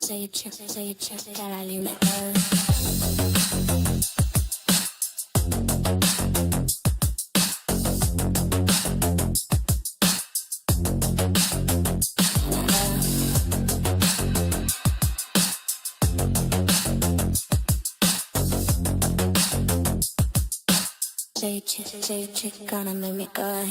Say it, gotta leave it go. Say it, gonna make me go.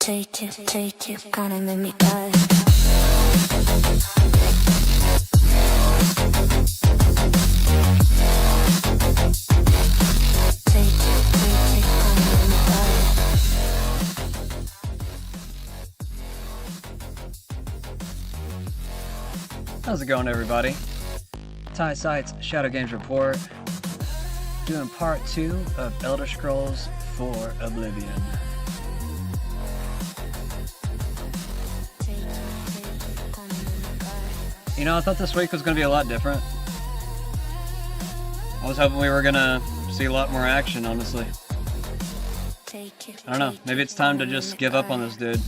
Say it, gonna make me go. How's it going, everybody? Ty Sites Shadow Games Report, doing part 2 of Elder Scrolls 4 Oblivion. You know, I thought this week was going to be a lot different. I was hoping we were going to see a lot more action, honestly. I don't know, maybe it's time to just give up on this dude.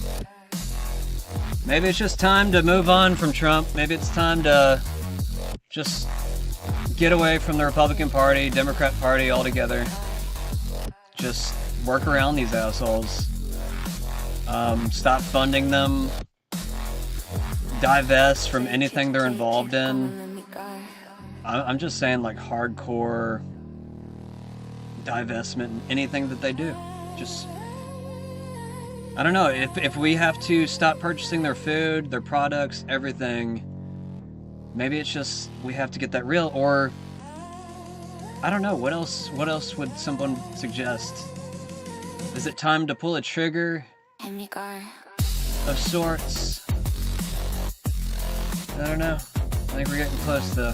Maybe it's just time to move on from Trump. Maybe it's time to just get away from the Republican Party, Democrat Party altogether. Just work around these assholes. Stop funding them. Divest from anything they're involved in. I'm just saying, like, hardcore divestment in anything that they do. Just, I don't know, if we have to stop purchasing their food, their products, everything, maybe it's just we have to get that real, or I don't know, what else would someone suggest? Is it time to pull a trigger of sorts? I don't know. I think we're getting close though.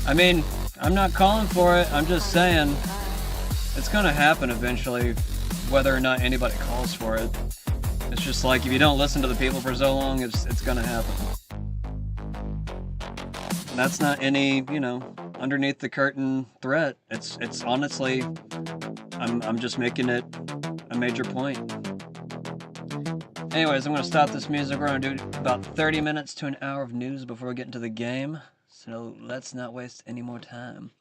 I mean, I'm not calling for it, I'm just saying it's gonna happen eventually, whether or not anybody calls for it. It's just like if you don't listen to the people for so long, it's gonna happen. And that's not any, underneath the curtain threat. It's honestly, I'm just making it a major point. Anyways, I'm gonna stop this music. We're gonna do about 30 minutes to an hour of news before we get into the game. So let's not waste any more time.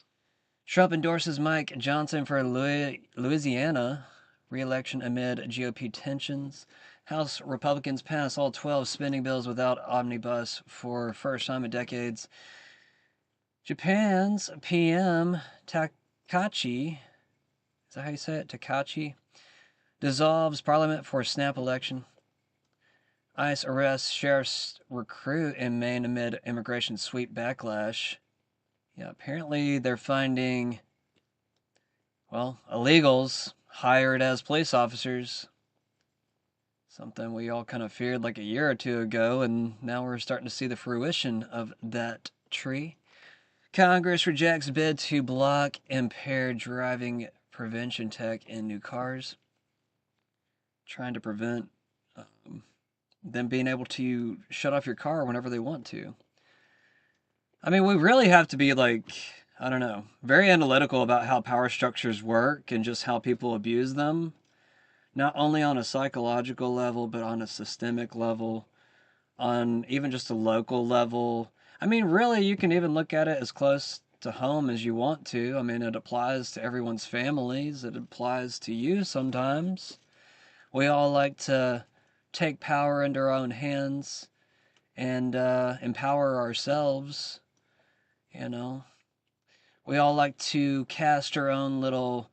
Trump endorses Mike Johnson for Louisiana re-election amid GOP tensions. House Republicans pass all 12 spending bills without omnibus for first time in decades. Japan's PM Takachi, is that how you say it? Takachi dissolves parliament for snap election. ICE arrests sheriff's recruit in Maine amid immigration sweep backlash. Yeah, apparently they're finding, well, illegals hired as police officers. Something we all kind of feared like a year or two ago, and now we're starting to see the fruition of that tree. Congress rejects bid to block impaired driving prevention tech in new cars. Trying to prevent them being able to shut off your car whenever they want to. I mean, we really have to be like, I don't know, very analytical about how power structures work and just how people abuse them. Not only on a psychological level, but on a systemic level, on even just a local level. I mean, really, you can even look at it as close to home as you want to. I mean, it applies to everyone's families. It applies to you sometimes. We all like to take power into our own hands and empower ourselves, you know. We all like to cast our own little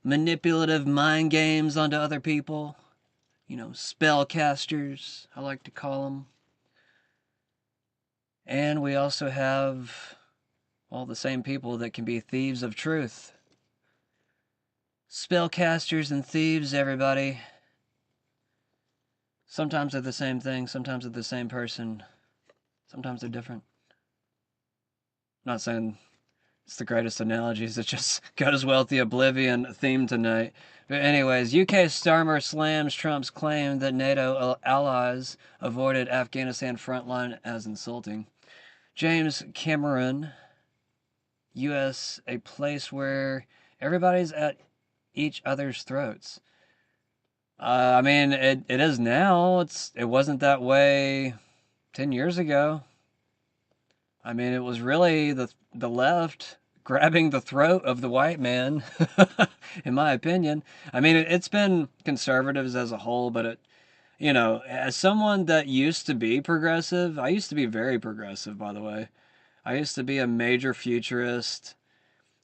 manipulative mind games onto other people. Spellcasters, I like to call them. And we also have all the same people that can be thieves of truth. Spellcasters and thieves, everybody. Sometimes they're the same thing, sometimes they're the same person, sometimes they're different. I'm not saying it's the greatest analogies, it just goes well with the Oblivion theme tonight. But anyways, UK Starmer slams Trump's claim that NATO allies avoided Afghanistan frontline as insulting. James Cameron, US, a place where everybody's at each other's throats. I mean, it is now. It wasn't that way 10 years ago. I mean, it was really the left grabbing the throat of the white man, in my opinion. I mean, it's been conservatives as a whole, but as someone that used to be progressive, I used to be very progressive, by the way. I used to be a major futurist,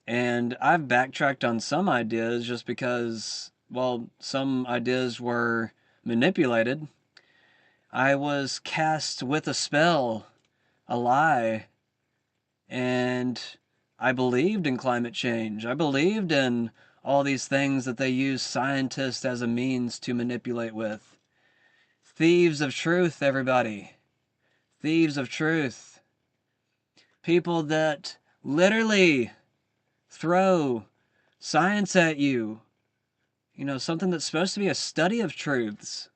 and I've backtracked on some ideas just because, well, some ideas were manipulated. I was cast with a spell, a lie, and I believed in climate change. I believed in all these things that they use scientists as a means to manipulate with. Thieves of truth, everybody. Thieves of truth. People that literally throw science at you. Something that's supposed to be a study of truths.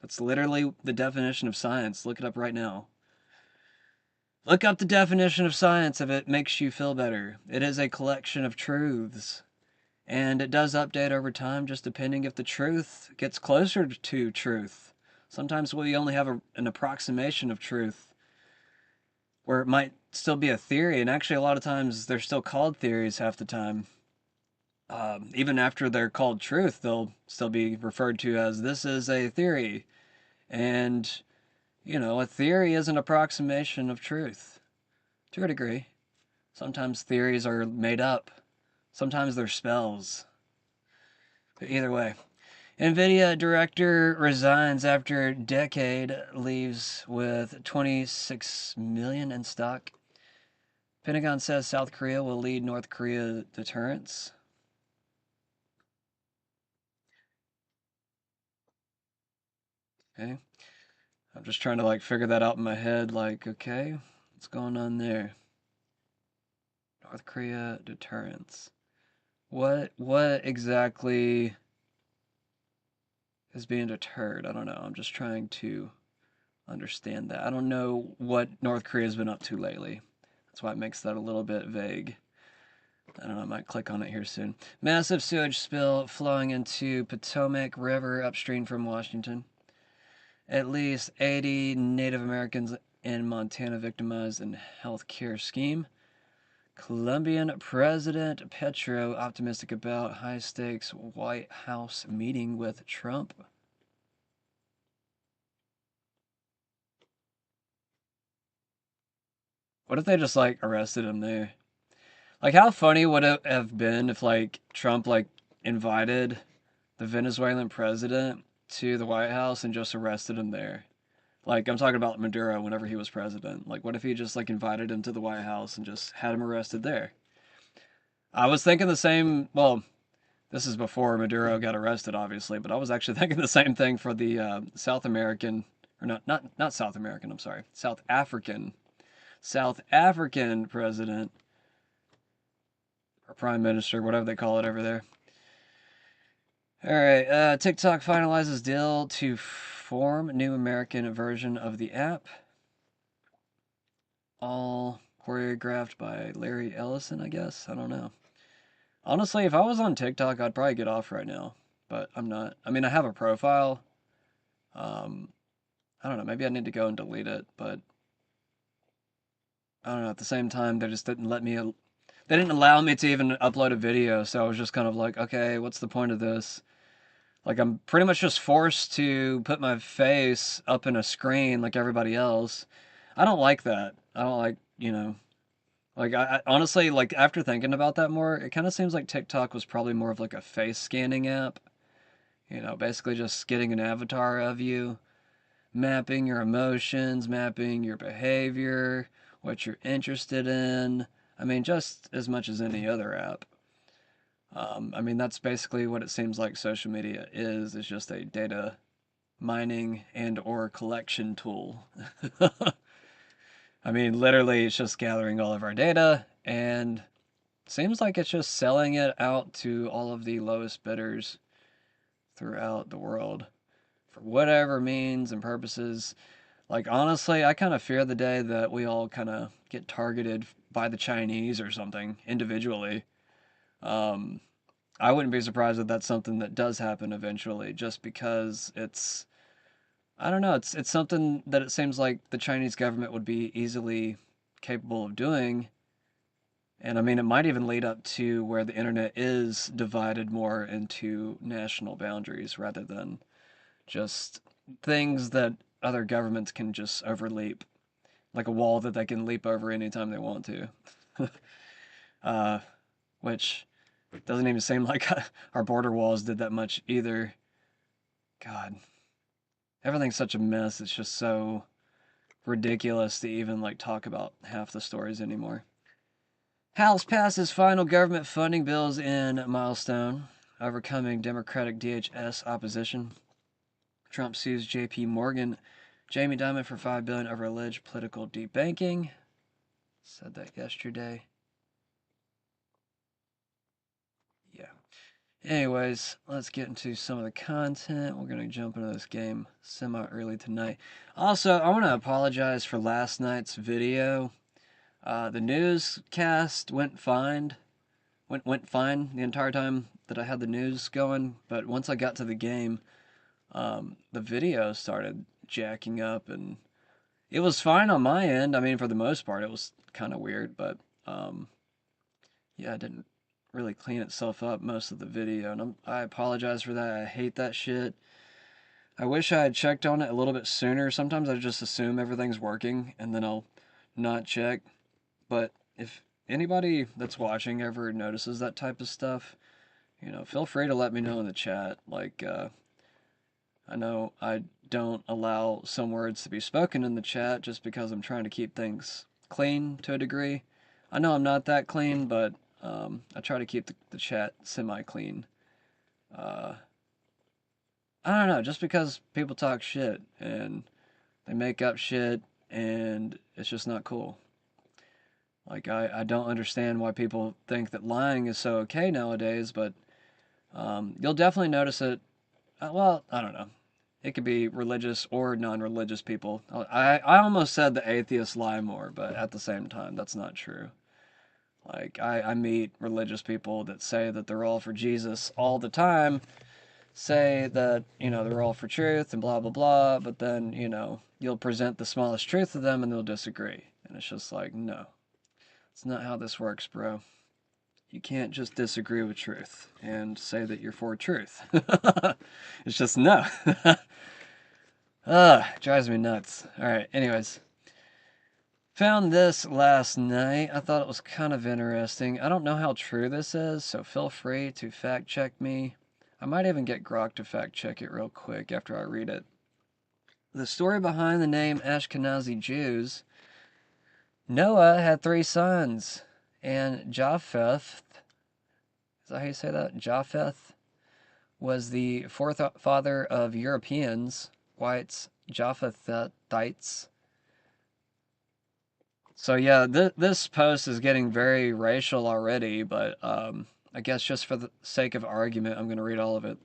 That's literally the definition of science. Look it up right now. Look up the definition of science if it makes you feel better. It is a collection of truths. And it does update over time, just depending if the truth gets closer to truth. Sometimes we only have an approximation of truth, where it might still be a theory, and actually a lot of times they're still called theories half the time. Even after they're called truth, they'll still be referred to as, this is a theory. And, a theory is an approximation of truth, to a degree. Sometimes theories are made up. Sometimes they're spells. But either way. NVIDIA director resigns after decade, leaves with $26 million in stock. Pentagon says South Korea will lead North Korea deterrence. Okay. I'm just trying to figure that out in my head, okay, what's going on there? North Korea deterrence. What exactly is being deterred. I don't know. I'm just trying to understand that. I don't know what North Korea's been up to lately. That's why it makes that a little bit vague. I don't know, I might click on it here soon. Massive sewage spill flowing into Potomac River upstream from Washington. At least 80 Native Americans in Montana victimized in healthcare scheme. Colombian President Petro optimistic about high-stakes White House meeting with Trump. What if they just, like, arrested him there? Like, how funny would it have been if, like, Trump, like, invited the Venezuelan president to the White House and just arrested him there? Like, I'm talking about Maduro whenever he was president. Like, what if he just, like, invited him to the White House and just had him arrested there? I was thinking the same, well, this is before Maduro got arrested, obviously, but I was actually thinking the same thing for the South American, or not South American, I'm sorry, South African president, or prime minister, whatever they call it over there. All right, TikTok finalizes deal to form new American version of the app. All choreographed by Larry Ellison, I guess. I don't know. Honestly, if I was on TikTok, I'd probably get off right now, but I'm not. I mean, I have a profile. I don't know. Maybe I need to go and delete it, but I don't know. At the same time, they just didn't let me. They didn't allow me to even upload a video, so I was just kind of like, okay, what's the point of this? Like, I'm pretty much just forced to put my face up in a screen like everybody else. I don't like that. I don't like, like, I honestly, like, after thinking about that more, it kind of seems like TikTok was probably more of like a face scanning app. Basically just getting an avatar of you, mapping your emotions, mapping your behavior, what you're interested in. I mean, just as much as any other app. I mean, that's basically what it seems like social media is just a data mining and or collection tool. I mean, literally, it's just gathering all of our data, and seems like it's just selling it out to all of the lowest bidders throughout the world for whatever means and purposes. Like, honestly, I kind of fear the day that we all kind of get targeted by the Chinese or something individually. I wouldn't be surprised if that's something that does happen eventually, just because I don't know, it's something that it seems like the Chinese government would be easily capable of doing. And I mean, it might even lead up to where the internet is divided more into national boundaries rather than just things that other governments can just overleap, like a wall that they can leap over anytime they want to. Which doesn't even seem like our border walls did that much either. God, everything's such a mess. It's just so ridiculous to even like talk about half the stories anymore. House passes final government funding bills in milestone, overcoming Democratic DHS opposition. Trump sues J.P. Morgan, Jamie Dimon for $5 billion over alleged political debanking. Said that yesterday. Yeah. Anyways, let's get into some of the content. We're going to jump into this game semi-early tonight. Also, I want to apologize for last night's video. The newscast went fine. Went fine the entire time that I had the news going, but once I got to the game, the video started jacking up, and it was fine on my end. I mean, for the most part, it was kind of weird, but yeah, it didn't really clean itself up most of the video, and I apologize for that. I hate that shit. I wish I had checked on it a little bit sooner. Sometimes I just assume everything's working, and then I'll not check. But if anybody that's watching ever notices that type of stuff, feel free to let me know in the chat. Like, I know I don't allow some words to be spoken in the chat just because I'm trying to keep things clean to a degree. I know I'm not that clean, but I try to keep the chat semi-clean. I don't know, just because people talk shit and they make up shit and it's just not cool. Like, I don't understand why people think that lying is so okay nowadays, but you'll definitely notice it well, I don't know. It could be religious or non-religious people. I almost said the atheists lie more, but at the same time, that's not true. Like, I meet religious people that say that they're all for Jesus all the time, say that, they're all for truth and blah, blah, blah, but then, you'll present the smallest truth to them and they'll disagree. And it's just like, no, it's not how this works, bro. You can't just disagree with truth and say that you're for truth. It's just no. Drives me nuts. Alright, anyways. Found this last night. I thought it was kind of interesting. I don't know how true this is, so feel free to fact check me. I might even get Grok to fact check it real quick after I read it. The story behind the name Ashkenazi Jews. Noah had 3 sons, and Japheth, is that how you say that? Japheth was the fourth father of Europeans, whites, Japhethites. So yeah, this post is getting very racial already, but I guess just for the sake of argument, I'm going to read all of it.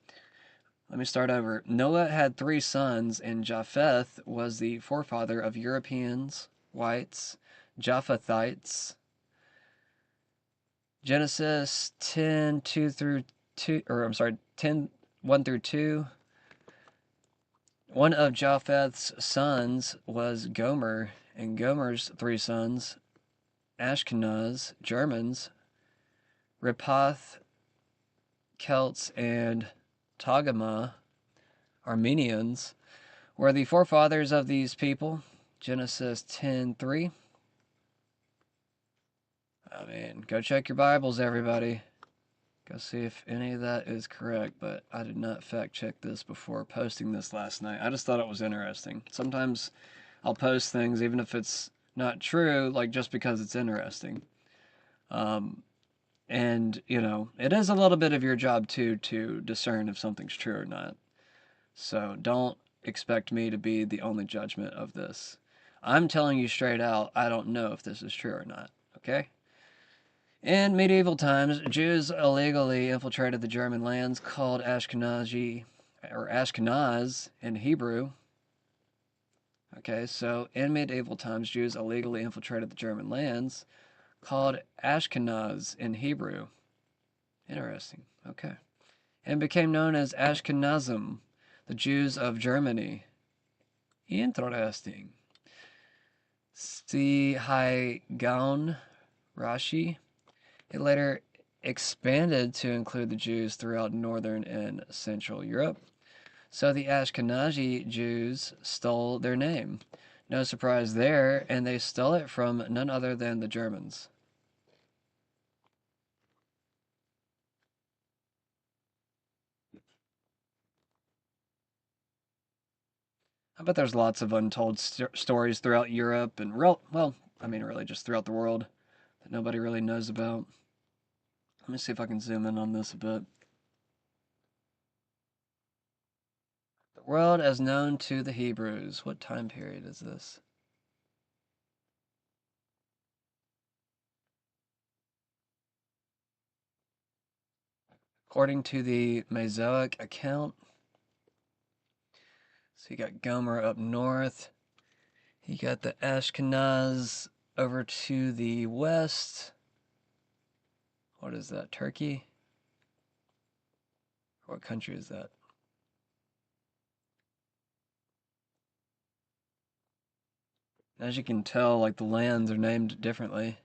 Let me start over. Noah had 3 sons, and Japheth was the forefather of Europeans, whites, Japhethites. Genesis 10, 2 through 2, or I'm sorry, 10, 1 through 2. One of Japheth's sons was Gomer, and Gomer's 3 sons, Ashkenaz, Germans, Ripath, Celts, and Tagama, Armenians, were the forefathers of these people. Genesis 10:3. I mean, go check your Bibles, everybody. Go see if any of that is correct, but I did not fact check this before posting this last night. I just thought it was interesting. Sometimes I'll post things even if it's not true, like just because it's interesting. And, it is a little bit of your job too to discern if something's true or not. So don't expect me to be the only judgment of this. I'm telling you straight out, I don't know if this is true or not, okay? In medieval times, Jews illegally infiltrated the German lands called Ashkenazi, or Ashkenaz in Hebrew. Okay, so in medieval times, Jews illegally infiltrated the German lands called Ashkenaz in Hebrew. Interesting. Okay. And became known as Ashkenazim, the Jews of Germany. Interesting. See Hai Gaon Rashi. It later expanded to include the Jews throughout northern and central Europe. So the Ashkenazi Jews stole their name. No surprise there, and they stole it from none other than the Germans. I bet there's lots of untold stories throughout Europe and really just throughout the world that nobody really knows about. Let me see if I can zoom in on this a bit. The world as known to the Hebrews. What time period is this? According to the Mesoic account, so you got Gomer up north. You got the Ashkenaz over to the west. What is that, Turkey? What country is that? As you can tell, like the lands are named differently.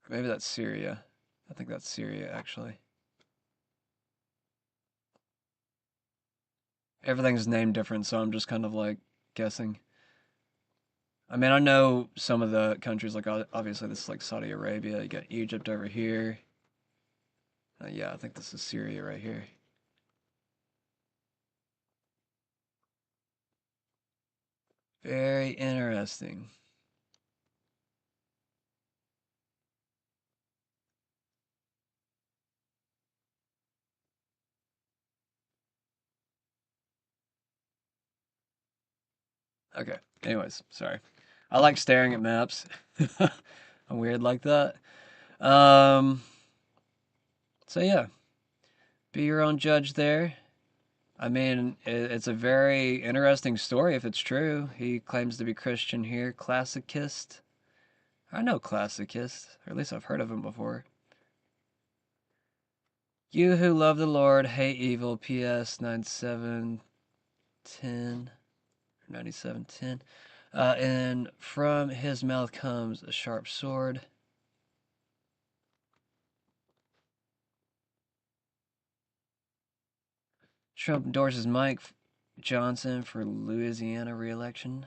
Maybe that's Syria. I think that's Syria, actually. Everything's named different, so I'm just kind of like guessing. I mean, I know some of the countries, like obviously this is like Saudi Arabia. You got Egypt over here. Yeah, I think this is Syria right here. Very interesting. Okay, anyways, sorry. I like staring at maps. I'm weird like that. So yeah, be your own judge there. I mean, it's a very interesting story if it's true. He claims to be Christian here. Classicist. I know Classicist, or at least I've heard of him before. You who love the Lord, hate evil. PS 9710. 9710. And from his mouth comes a sharp sword. Trump endorses Mike Johnson for Louisiana re-election.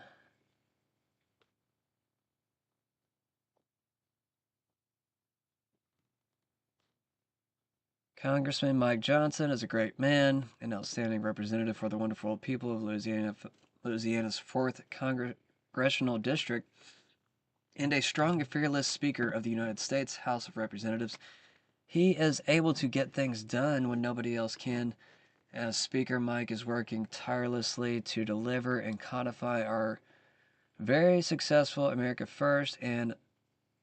Congressman Mike Johnson is a great man, an outstanding representative for the wonderful people of Louisiana's 4th Congressional District, and a strong and fearless Speaker of the United States House of Representatives. He is able to get things done when nobody else can. As Speaker, Mike is working tirelessly to deliver and codify our very successful America First and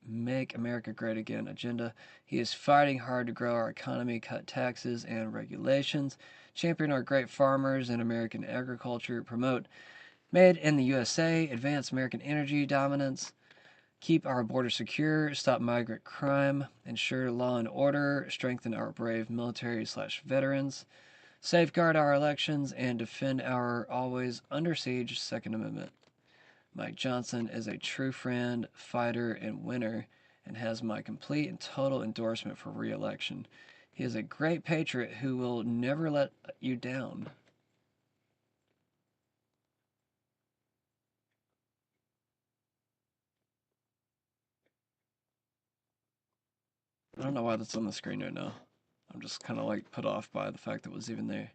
Make America Great Again agenda. He is fighting hard to grow our economy, cut taxes and regulations, champion our great farmers and American agriculture, promote Made in the USA, advance American energy dominance, keep our border secure, stop migrant crime, ensure law and order, strengthen our brave military/veterans, safeguard our elections, and defend our always under siege Second Amendment. Mike Johnson is a true friend, fighter, and winner, and has my complete and total endorsement for re-election. He is a great patriot who will never let you down. I don't know why that's on the screen right now. I'm just kind of like put off by the fact that it was even there.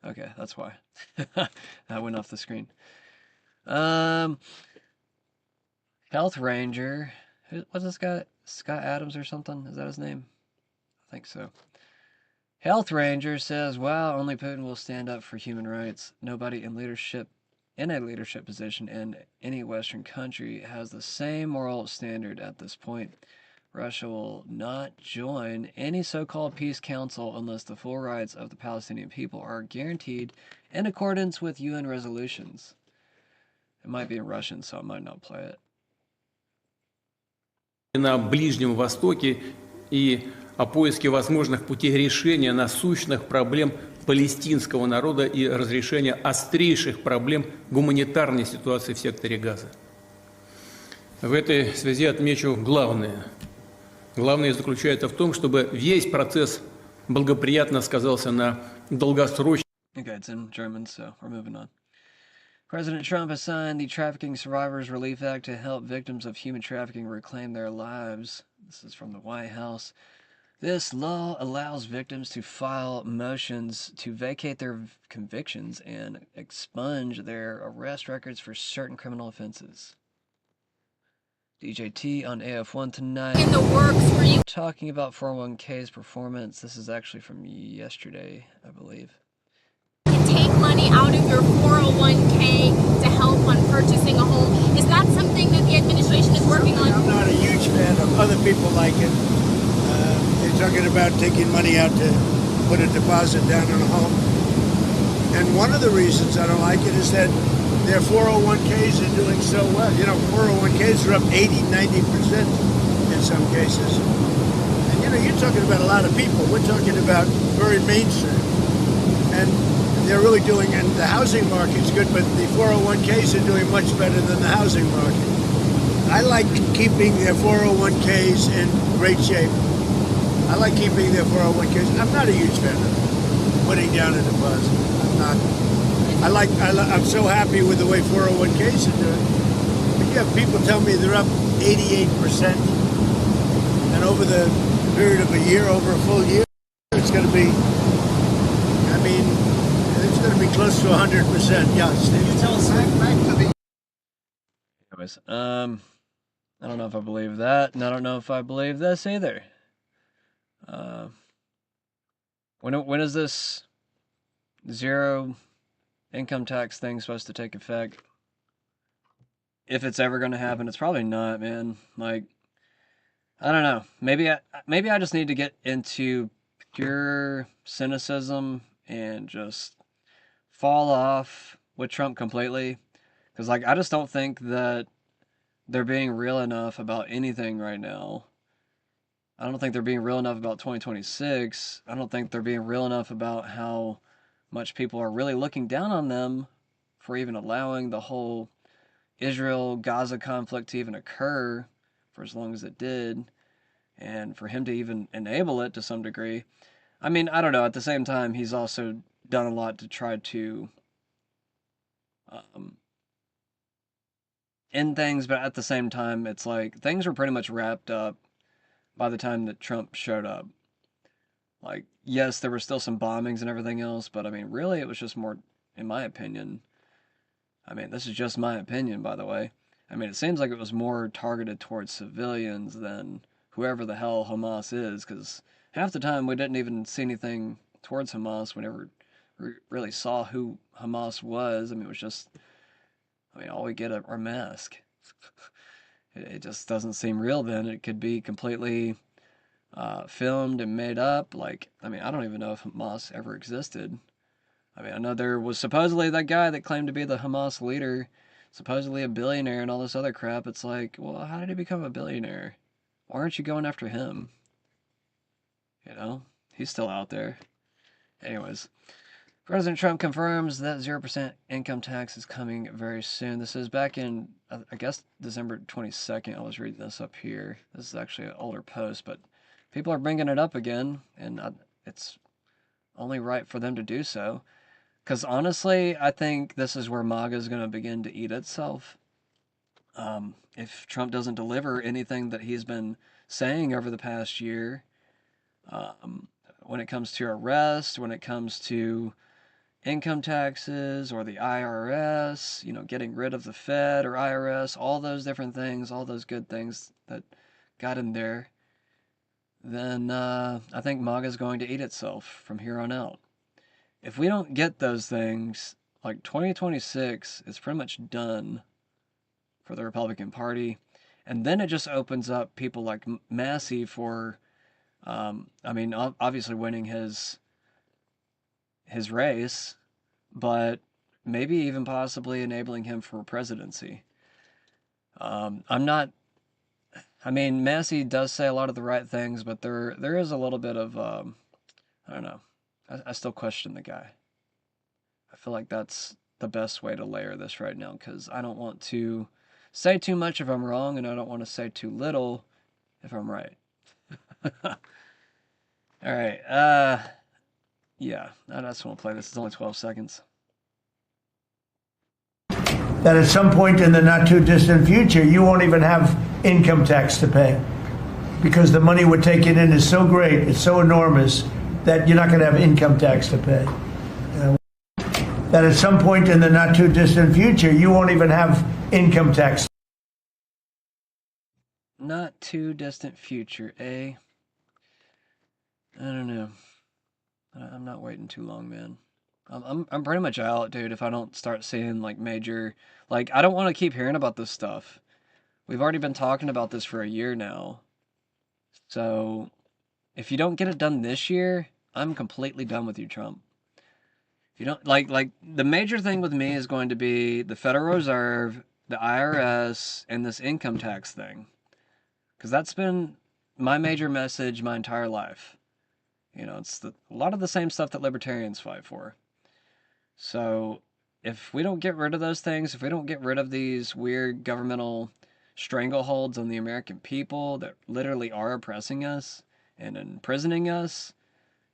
Okay, that's why. That went off the screen. Health Ranger. What's this guy? Scott Adams or something? Is that his name? I think so. Health Ranger says, wow, only Putin will stand up for human rights. Nobody in a leadership position in any Western country has the same moral standard at this point. Russia will not join any so-called peace council unless the full rights of the Palestinian people are guaranteed in accordance with UN resolutions. It might be in Russian, so I might not play it. На Ближнем Востоке и о поиске возможных путей решения насущных проблем палестинского народа и разрешения острейших проблем гуманитарной ситуации в секторе Газа. В этой связи отмечу главное. Главное заключается в том, чтобы весь процесс благоприятно сказался на долгосрочном. Okay, it's in German, so we're moving on. President Trump has signed the Trafficking Survivors Relief Act to help victims of human trafficking reclaim their lives. This is from the White House. This law allows victims to file motions to vacate their convictions and expunge their arrest records for certain criminal offenses. DJT on AF1 tonight. In the works for you. Talking about 401k's performance. This is actually from yesterday, I believe. Take money out of your 401k to help on purchasing a home. Is that something that the administration is working on? I'm not a huge fan of. Other people like it. They're talking about taking money out to put a deposit down on a home. And one of the reasons I don't like it is that their 401ks are doing so well. You know, 401ks are up 80, 90% in some cases. And, you know, you're talking about a lot of people. We're talking about very mainstream. And they're really doing, and the housing market's good, but the 401ks are doing much better than the housing market. I like keeping their 401ks in great shape. I like keeping their 401ks. I'm not a huge fan of putting down a deposit. I'm not. I'm so happy with the way 401ks are doing. But you have people tell me they're up 88%. And over the period of a year, over a full year, it's going to be, I mean, it's going to be close to 100%. Yeah, Steve. You tell us back to the... Anyways, I don't know if I believe that, and I don't know if I believe this either. When is this zero income tax thing supposed to take effect? if it's ever going to happen. It's probably not, man. Like, I don't know. Maybe I just need to get into pure cynicism and just fall off with Trump completely. Because, like, I just don't think that they're being real enough about anything right now. I don't think they're being real enough about 2026. I don't think they're being real enough about how much people are really looking down on them for even allowing the whole Israel-Gaza conflict to even occur for as long as it did, and for him to even enable it to some degree. I mean, I don't know. At the same time, he's also done a lot to try to um, end things, but at the same time, it's like things were pretty much wrapped up by the time that Trump showed up. Like, yes, there were still some bombings and everything else, but I mean, really, it was just more, in my opinion. I mean, this is just my opinion, by the way. I mean, it seems like it was more targeted towards civilians than whoever the hell Hamas is, because half the time we didn't even see anything towards Hamas. We never really saw who Hamas was. I mean, it was just, I mean, all we get are masks. It just doesn't seem real then. It could be completely filmed and made up. Like, I mean, I don't even know if Hamas ever existed. I mean, I know there was supposedly that guy that claimed to be the Hamas leader, supposedly a billionaire and all this other crap. It's like, well, how did he become a billionaire? Why aren't you going after him? You know, he's still out there. Anyways, President Trump confirms that 0% income tax is coming very soon. This is back in, I guess, December 22nd. I was reading this up here. This is actually an older post, but people are bringing it up again, and it's only right for them to do so. Because honestly, I think this is where MAGA is going to begin to eat itself. If Trump doesn't deliver anything that he's been saying over the past year, when it comes to arrest, when it comes to income taxes or the IRS, you know, getting rid of the Fed or IRS, all those different things, all those good things that got him there, then I think MAGA is going to eat itself from here on out. If we don't get those things, like 2026 is pretty much done for the Republican Party. And then it just opens up people like Massey for, I mean, obviously winning his race, but maybe even possibly enabling him for presidency. I'm not. I mean, Massey does say a lot of the right things, but there is a little bit of I don't know. I still question the guy. I feel like that's the best way to layer this right now, because I don't want to say too much if I'm wrong, and I don't want to say too little if I'm right. All right. Yeah. I just want to play this. It's only 12 seconds. That at some point in the not too distant future, you won't even have income tax to pay because the money we're taking in is so great, it's so enormous that you're not going to have income tax to pay. That at some point in the not too distant future, you won't even have income tax. Not too distant future, eh? I don't know. I'm not waiting too long, man. I'm pretty much out, dude, if I don't start seeing, like, major... Like, I don't want to keep hearing about this stuff. We've already been talking about this for a year now. So, if you don't get it done this year, I'm completely done with you, Trump. If you don't... Like, the major thing with me is going to be the Federal Reserve, the IRS, and this income tax thing. Because that's been my major message my entire life. You know, it's a lot of the same stuff that libertarians fight for. So, if we don't get rid of those things, if we don't get rid of these weird governmental strangleholds on the American people that literally are oppressing us and imprisoning us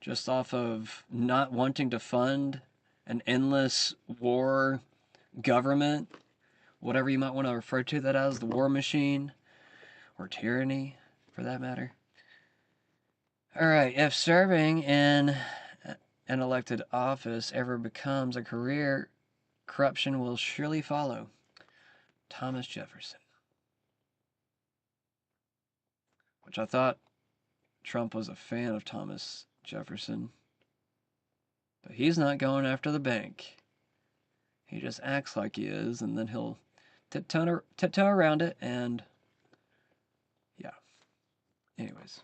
just off of not wanting to fund an endless war government, whatever you might want to refer to that as, the war machine, or tyranny, for that matter. Alright, if serving in an elected office ever becomes a career, corruption will surely follow. Thomas Jefferson. Which I thought Trump was a fan of Thomas Jefferson. But he's not going after the bank. He just acts like he is, and then he'll tiptoe around it, and yeah. Anyways.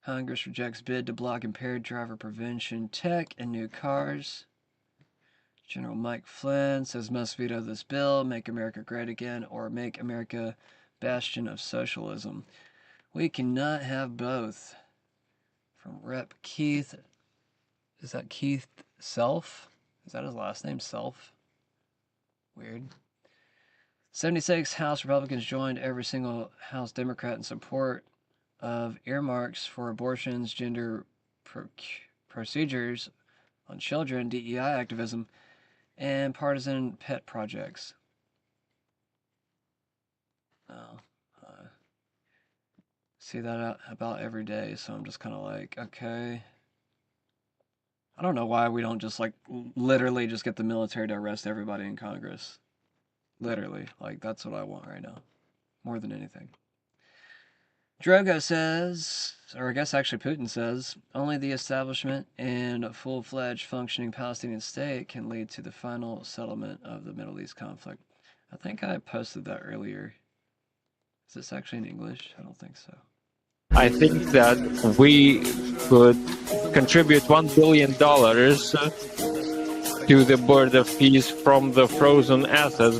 Congress rejects bid to block impaired driver prevention tech in new cars. General Mike Flynn says must veto this bill, make America great again, or make America bastion of socialism. We cannot have both. From Rep. Keith. Is that Keith Self? Is that his last name, Self? Weird. 76 House Republicans joined every single House Democrat in support of earmarks for abortions, gender procedures on children, DEI activism, and partisan pet projects. See that about every day, so I'm just kind of like, okay. I don't know why we don't just, like, literally just get the military to arrest everybody in Congress. Literally. Like, that's what I want right now. More than anything. Drogo says, or I guess actually Putin says, only the establishment and a full-fledged functioning Palestinian state can lead to the final settlement of the Middle East conflict. I think I posted that earlier. Is this actually in English? I don't think so. I think that we could contribute $1 billion to the Board of Peace from the frozen assets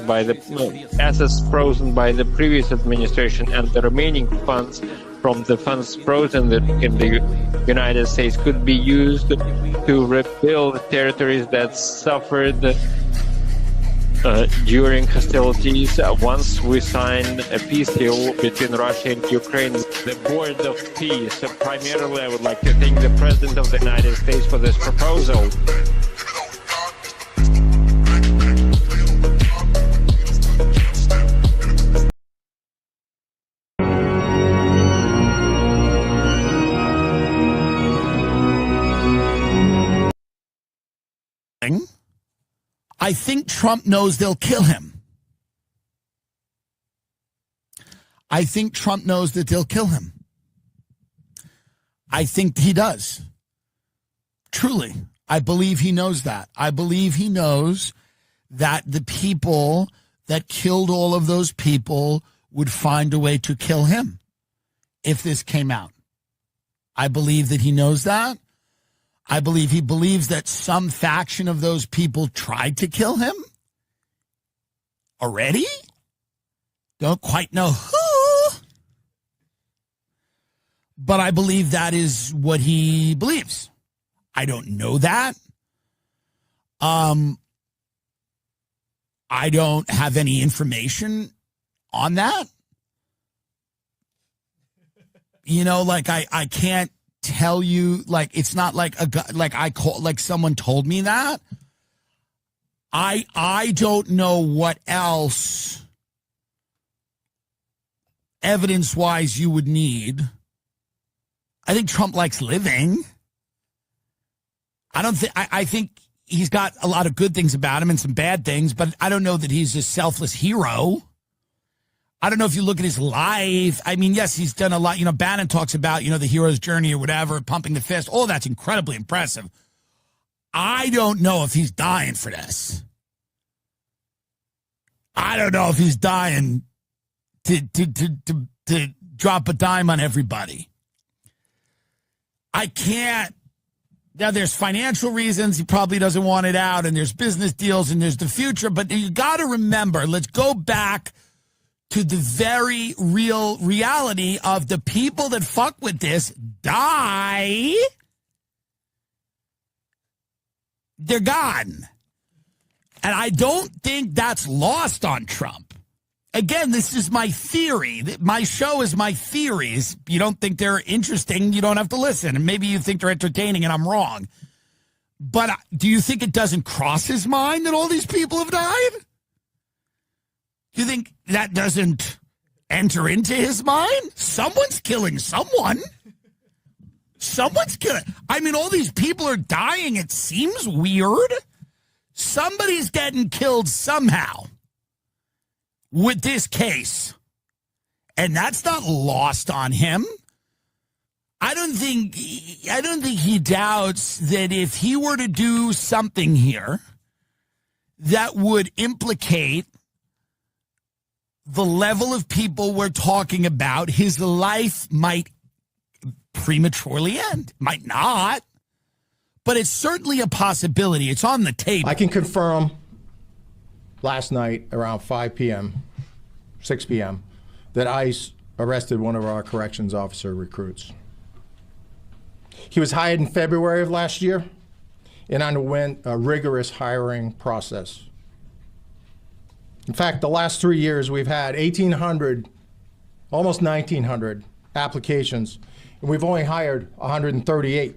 assets frozen by the previous administration, and the remaining funds from the funds frozen in the United States could be used to rebuild territories that suffered during hostilities once we signed a peace deal between Russia and Ukraine. The Board of Peace, primarily I would like to thank the President of the United States for this proposal. I think Trump knows they'll kill him. I think Trump knows that they'll kill him. I think he does. Truly, I believe he knows that. I believe he knows that the people that killed all of those people would find a way to kill him if this came out. I believe that he knows that. I believe he believes that some faction of those people tried to kill him already. Don't quite know who, but I believe that is what he believes. I don't know that. I don't have any information on that. You know, like I can't tell you, like, it's not like like someone told me that. I don't know what else evidence-wise you would need. I think Trump likes living. I think he's got a lot of good things about him and some bad things, but I don't know that he's a selfless hero. I don't know if you look at his life. I mean, yes, he's done a lot. You know, Bannon talks about, you know, the hero's journey or whatever, pumping the fist. All that's incredibly impressive. I don't know if he's dying for this. I don't know if he's dying to drop a dime on everybody. I can't. Now, there's financial reasons. He probably doesn't want it out, and there's business deals, and there's the future. But you got to remember, let's go back to the very real reality of the people that fuck with this die. They're gone. And I don't think that's lost on Trump. Again, this is my theory. My show is my theories. You don't think they're interesting, you don't have to listen. And maybe you think they're entertaining and I'm wrong. But do you think it doesn't cross his mind that all these people have died? Do you think that doesn't enter into his mind? Someone's killing someone. Someone's killing. I mean, all these people are dying. It seems weird. Somebody's getting killed somehow with this case. And that's not lost on him. I don't think he doubts that if he were to do something here, that would implicate the level of people we're talking about. His life might prematurely end. Might not. But it's certainly a possibility. It's on the table. I can confirm last night around 5 p.m., 6 p.m., that ICE arrested one of our corrections officer recruits. He was hired in February of last year and underwent a rigorous hiring process. In fact, the last 3 years, we've had 1,800, almost 1,900 applications, and we've only hired 138.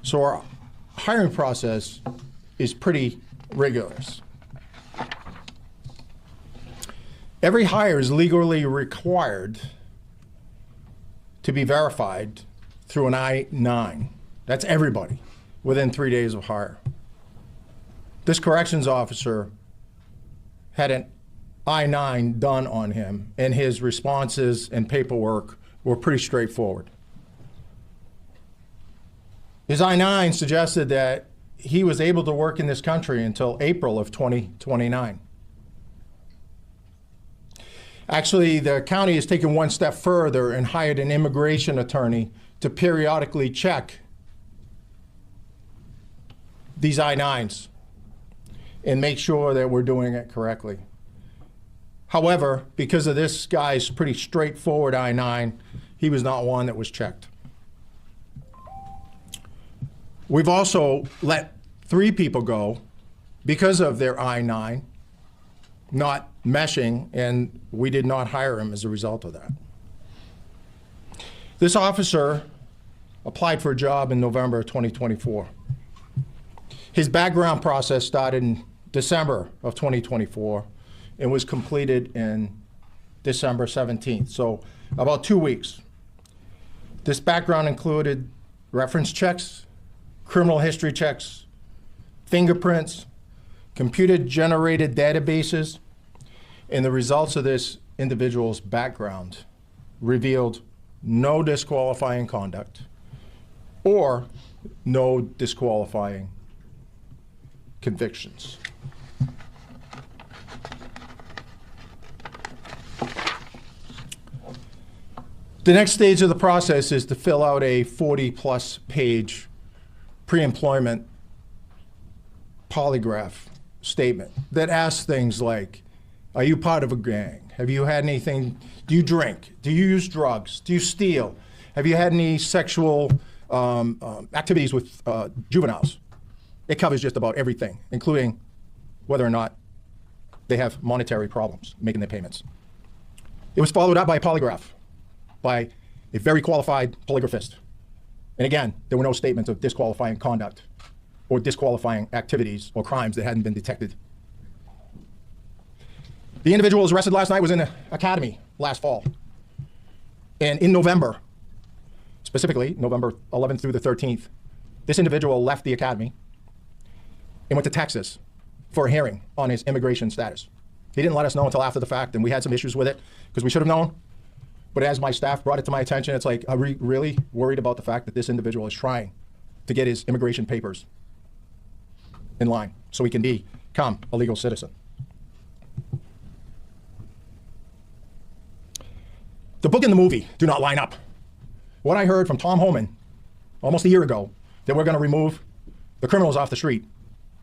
So our hiring process is pretty rigorous. Every hire is legally required to be verified through an I-9. That's everybody within 3 days of hire. This corrections officer had an I-9 done on him, and his responses and paperwork were pretty straightforward. His I-9 suggested that he was able to work in this country until April of 2029. Actually, the county has taken one step further and hired an immigration attorney to periodically check these I-9s and make sure that we're doing it correctly. However, because of this guy's pretty straightforward I-9, he was not one that was checked. We've also let 3 people go because of their I-9 not meshing, and we did not hire him as a result of that. This officer applied for a job in November of 2024. His background process started in December of 2024 and was completed in December 17th, so about 2 weeks. This background included reference checks, criminal history checks, fingerprints, computer-generated databases, and the results of this individual's background revealed no disqualifying conduct or no disqualifying convictions. The next stage of the process is to fill out a 40-plus page pre-employment polygraph statement that asks things like, are you part of a gang? Have you had anything, do you drink? Do you use drugs? Do you steal? Have you had any sexual activities with juveniles? It covers just about everything, including whether or not they have monetary problems making their payments. It was followed up by a polygraph by a very qualified polygraphist. And again, there were no statements of disqualifying conduct or disqualifying activities or crimes that hadn't been detected. The individual who was arrested last night was in the academy last fall. And in November, specifically November 11th through the 13th, this individual left the academy and went to Texas for a hearing on his immigration status. He didn't let us know until after the fact, and we had some issues with it because we should have known. But as my staff brought it to my attention, it's like, are we really worried about the fact that this individual is trying to get his immigration papers in line so he can become a legal citizen? The book and the movie do not line up. What I heard from Tom Homan almost a year ago, that we're going to remove the criminals off the street.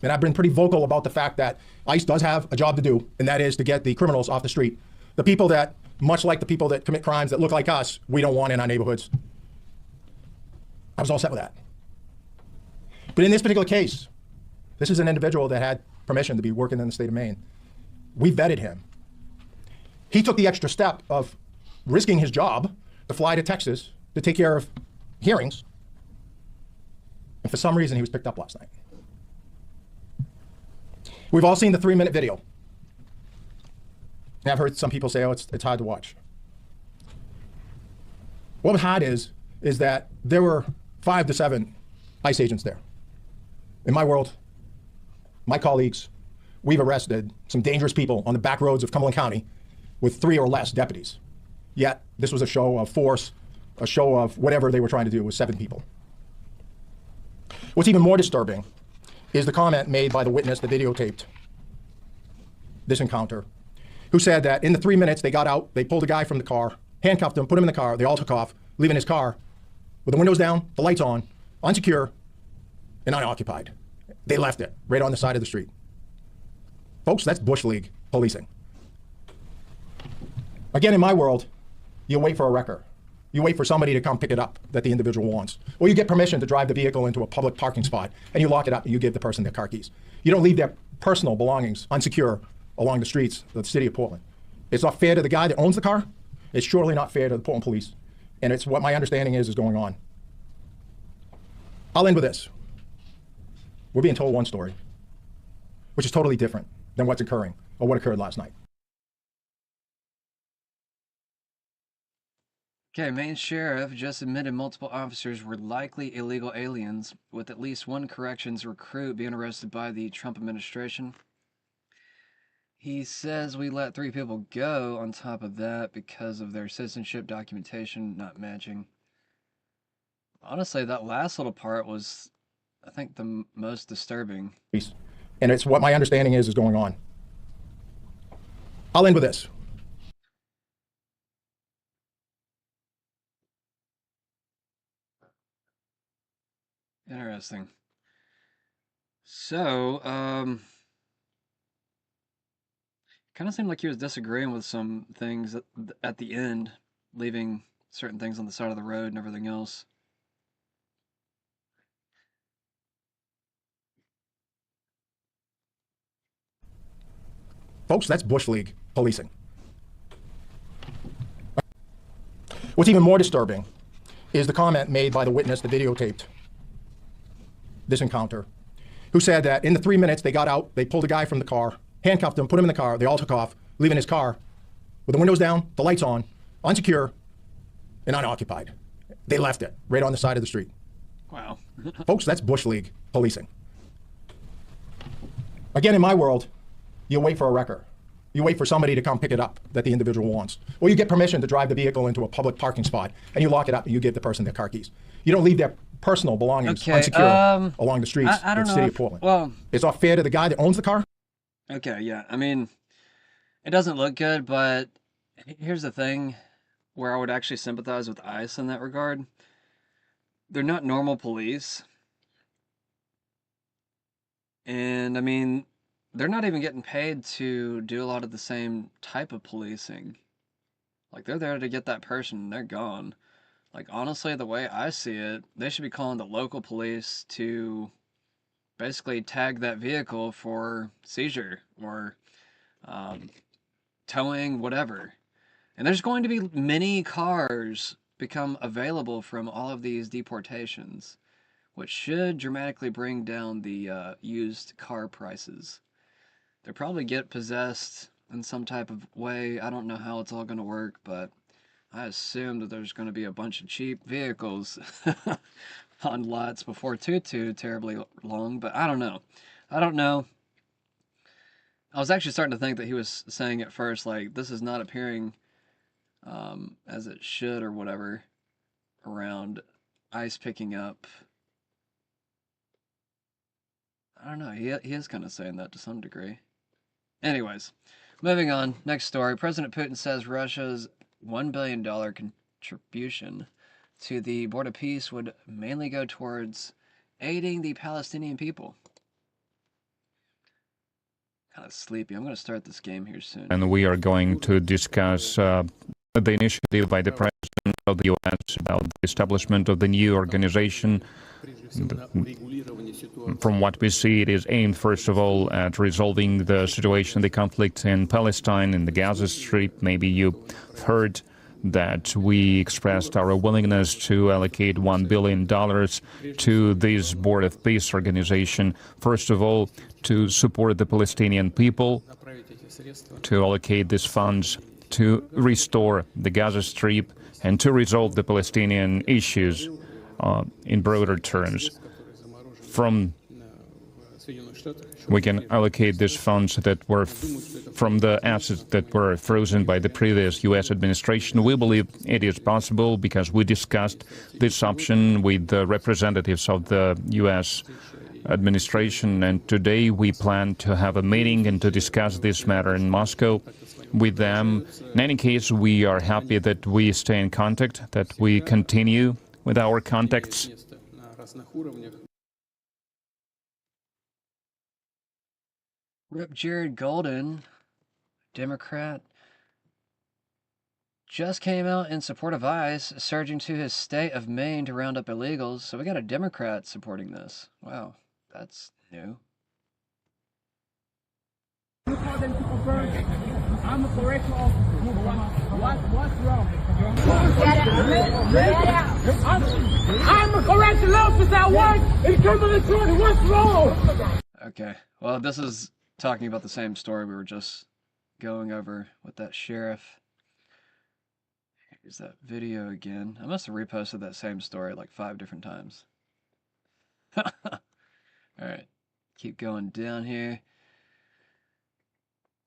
And I've been pretty vocal about the fact that ICE does have a job to do, and that is to get the criminals off the street. The people that, much like the people that commit crimes that look like us, we don't want in our neighborhoods. I was all set with that. But in this particular case, this is an individual that had permission to be working in the state of Maine. We vetted him. He took the extra step of risking his job to fly to Texas to take care of hearings. And for some reason, he was picked up last night. We've all seen the 3-minute video. And I've heard some people say, oh, it's hard to watch. What was hard is that there were 5 to 7 ICE agents there. In my world, my colleagues, we've arrested some dangerous people on the back roads of Cumberland County with 3 or less deputies. Yet, this was a show of force, a show of whatever they were trying to do with 7 people. What's even more disturbing is the comment made by the witness that videotaped this encounter, who said that in the 3 minutes they got out, they pulled a guy from the car, handcuffed him, put him in the car, they all took off, leaving his car with the windows down, the lights on, unsecure, and unoccupied. They left it right on the side of the street. Folks, that's Bush League policing. Again, in my world, you wait for a wrecker. You wait for somebody to come pick it up that the individual wants. Or you get permission to drive the vehicle into a public parking spot and you lock it up and you give the person their car keys. You don't leave their personal belongings unsecure along the streets of the city of Portland. It's not fair to the guy that owns the car. It's surely not fair to the Portland police. And it's what my understanding is going on. I'll end with this. We're being told one story, which is totally different than what's occurring or what occurred last night. Okay, Maine Sheriff just admitted multiple officers were likely illegal aliens, with at least one corrections recruit being arrested by the Trump administration. He says we let 3 people go on top of that because of their citizenship documentation not matching. Honestly, that last little part was, I think, the most disturbing. And it's what my understanding is going on. I'll end with this. Interesting. So, kind of seemed like he was disagreeing with some things at the end, leaving certain things on the side of the road and everything else. Folks, that's Bush League policing. What's even more disturbing is the comment made by the witness that videotaped this encounter, who said that in the 3 minutes they got out, they pulled a guy from the car, handcuffed him, put him in the car, they all took off, leaving his car with the windows down, the lights on, unsecure, and unoccupied. They left it right on the side of the street. Wow. Folks, that's Bush League policing. Again, in my world, you wait for a wrecker. You wait for somebody to come pick it up that the individual wants. Or you get permission to drive the vehicle into a public parking spot and you lock it up and you give the person their car keys. You don't leave their personal belongings unsecure along the streets of the city of Portland. Well, it's not fair to the guy that owns the car. Okay, yeah. I mean, it doesn't look good, but here's the thing where I would actually sympathize with ICE in that regard. They're not normal police. And, I mean, they're not even getting paid to do a lot of the same type of policing. Like, they're there to get that person and they're gone. Like, honestly, the way I see it, they should be calling the local police to basically tag that vehicle for seizure or towing, whatever. And there's going to be many cars become available from all of these deportations, which should dramatically bring down the used car prices. They'll probably get possessed in some type of way. I don't know how it's all going to work, but I assume that there's going to be a bunch of cheap vehicles on lots before too terribly long, but I don't know. I don't know. I was actually starting to think that he was saying at first, like, this is not appearing as it should or whatever around ICE picking up. I don't know. He is kind of saying that to some degree. Anyways, moving on. Next story. President Putin says Russia's $1 billion contribution to the Board of Peace would mainly go towards aiding the Palestinian people. Kind of sleepy. I'm going to start this game here soon. And we are going to discuss the initiative by the President of the U.S. about the establishment of the new organization. From what we see, it is aimed, first of all, at resolving the situation, the conflict in Palestine, in the Gaza Strip. Maybe you heard that we expressed our willingness to allocate $1 billion to this Board of Peace organization. First of all, to support the Palestinian people, to allocate these funds to restore the Gaza Strip and to resolve the Palestinian issues in broader terms. We can allocate these funds that were from the assets that were frozen by the previous U.S. administration. We believe it is possible because we discussed this option with the representatives of the U.S. administration, and today we plan to have a meeting and to discuss this matter in Moscow with them. In any case, we are happy that we stay in contact, that we continue with our contacts. Rip Jared Golden, Democrat, just came out in support of ICE, surging to his state of Maine to round up illegals. So we got a Democrat supporting this. Wow, that's new. You call them people first. I'm a correctional officer. What's wrong? Get out. I'm a correctional officer. I work in criminal court. What's wrong? Okay, well, this is talking about the same story we were just going over with that sheriff. Here's that video again. I must have reposted that same story like 5 different times. Alright, keep going down here.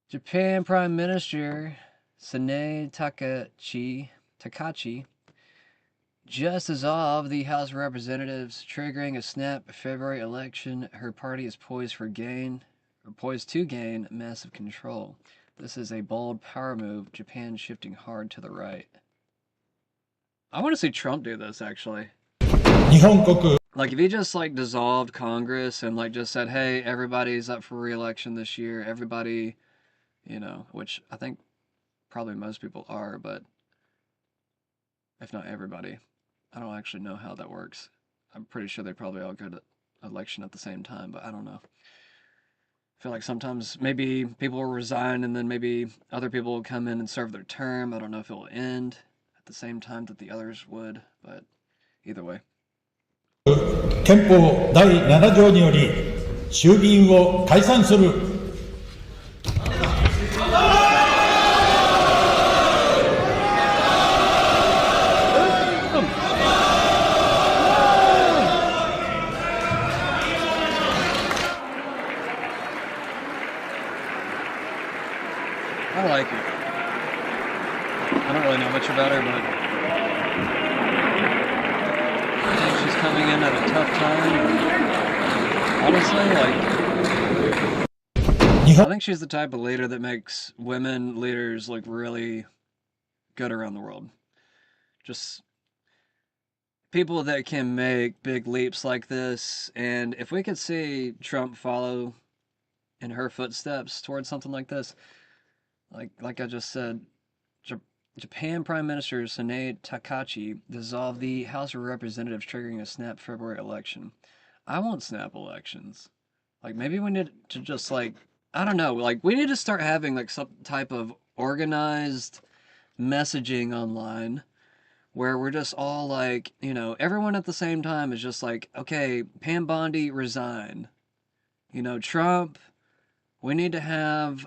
Japan Prime Minister Sanae Takachi just dissolved the House of Representatives, triggering a snap February election. Her party is poised to gain massive control. This is a bold power move, Japan shifting hard to the right. I want to see Trump do this, actually. Like, if he just, like, dissolved Congress and, like, just said, hey, everybody's up for re-election this year, everybody, you know, which I think probably most people are, but if not everybody. I don't actually know how that works. I'm pretty sure they probably all go to election at the same time, but I don't know. I feel like sometimes maybe people will resign and then maybe other people will come in and serve their term. I don't know if it will end at the same time that the others would, but either way. 憲法第7条により衆議院を解散する。I like it. I don't really know much about her, but I think she's coming in at a tough time. Honestly, like, I think she's the type of leader that makes women leaders look really good around the world. Just people that can make big leaps like this, and if we could see Trump follow in her footsteps towards something like this, like I just said, Japan Prime Minister Sanae Takachi dissolved the House of Representatives, triggering a snap February election. I want snap elections. Like, maybe we need to just, like, I don't know, like, we need to start having, like, some type of organized messaging online where we're just all, like, you know, everyone at the same time is just like, okay, Pam Bondi, resign. You know, Trump, we need to have,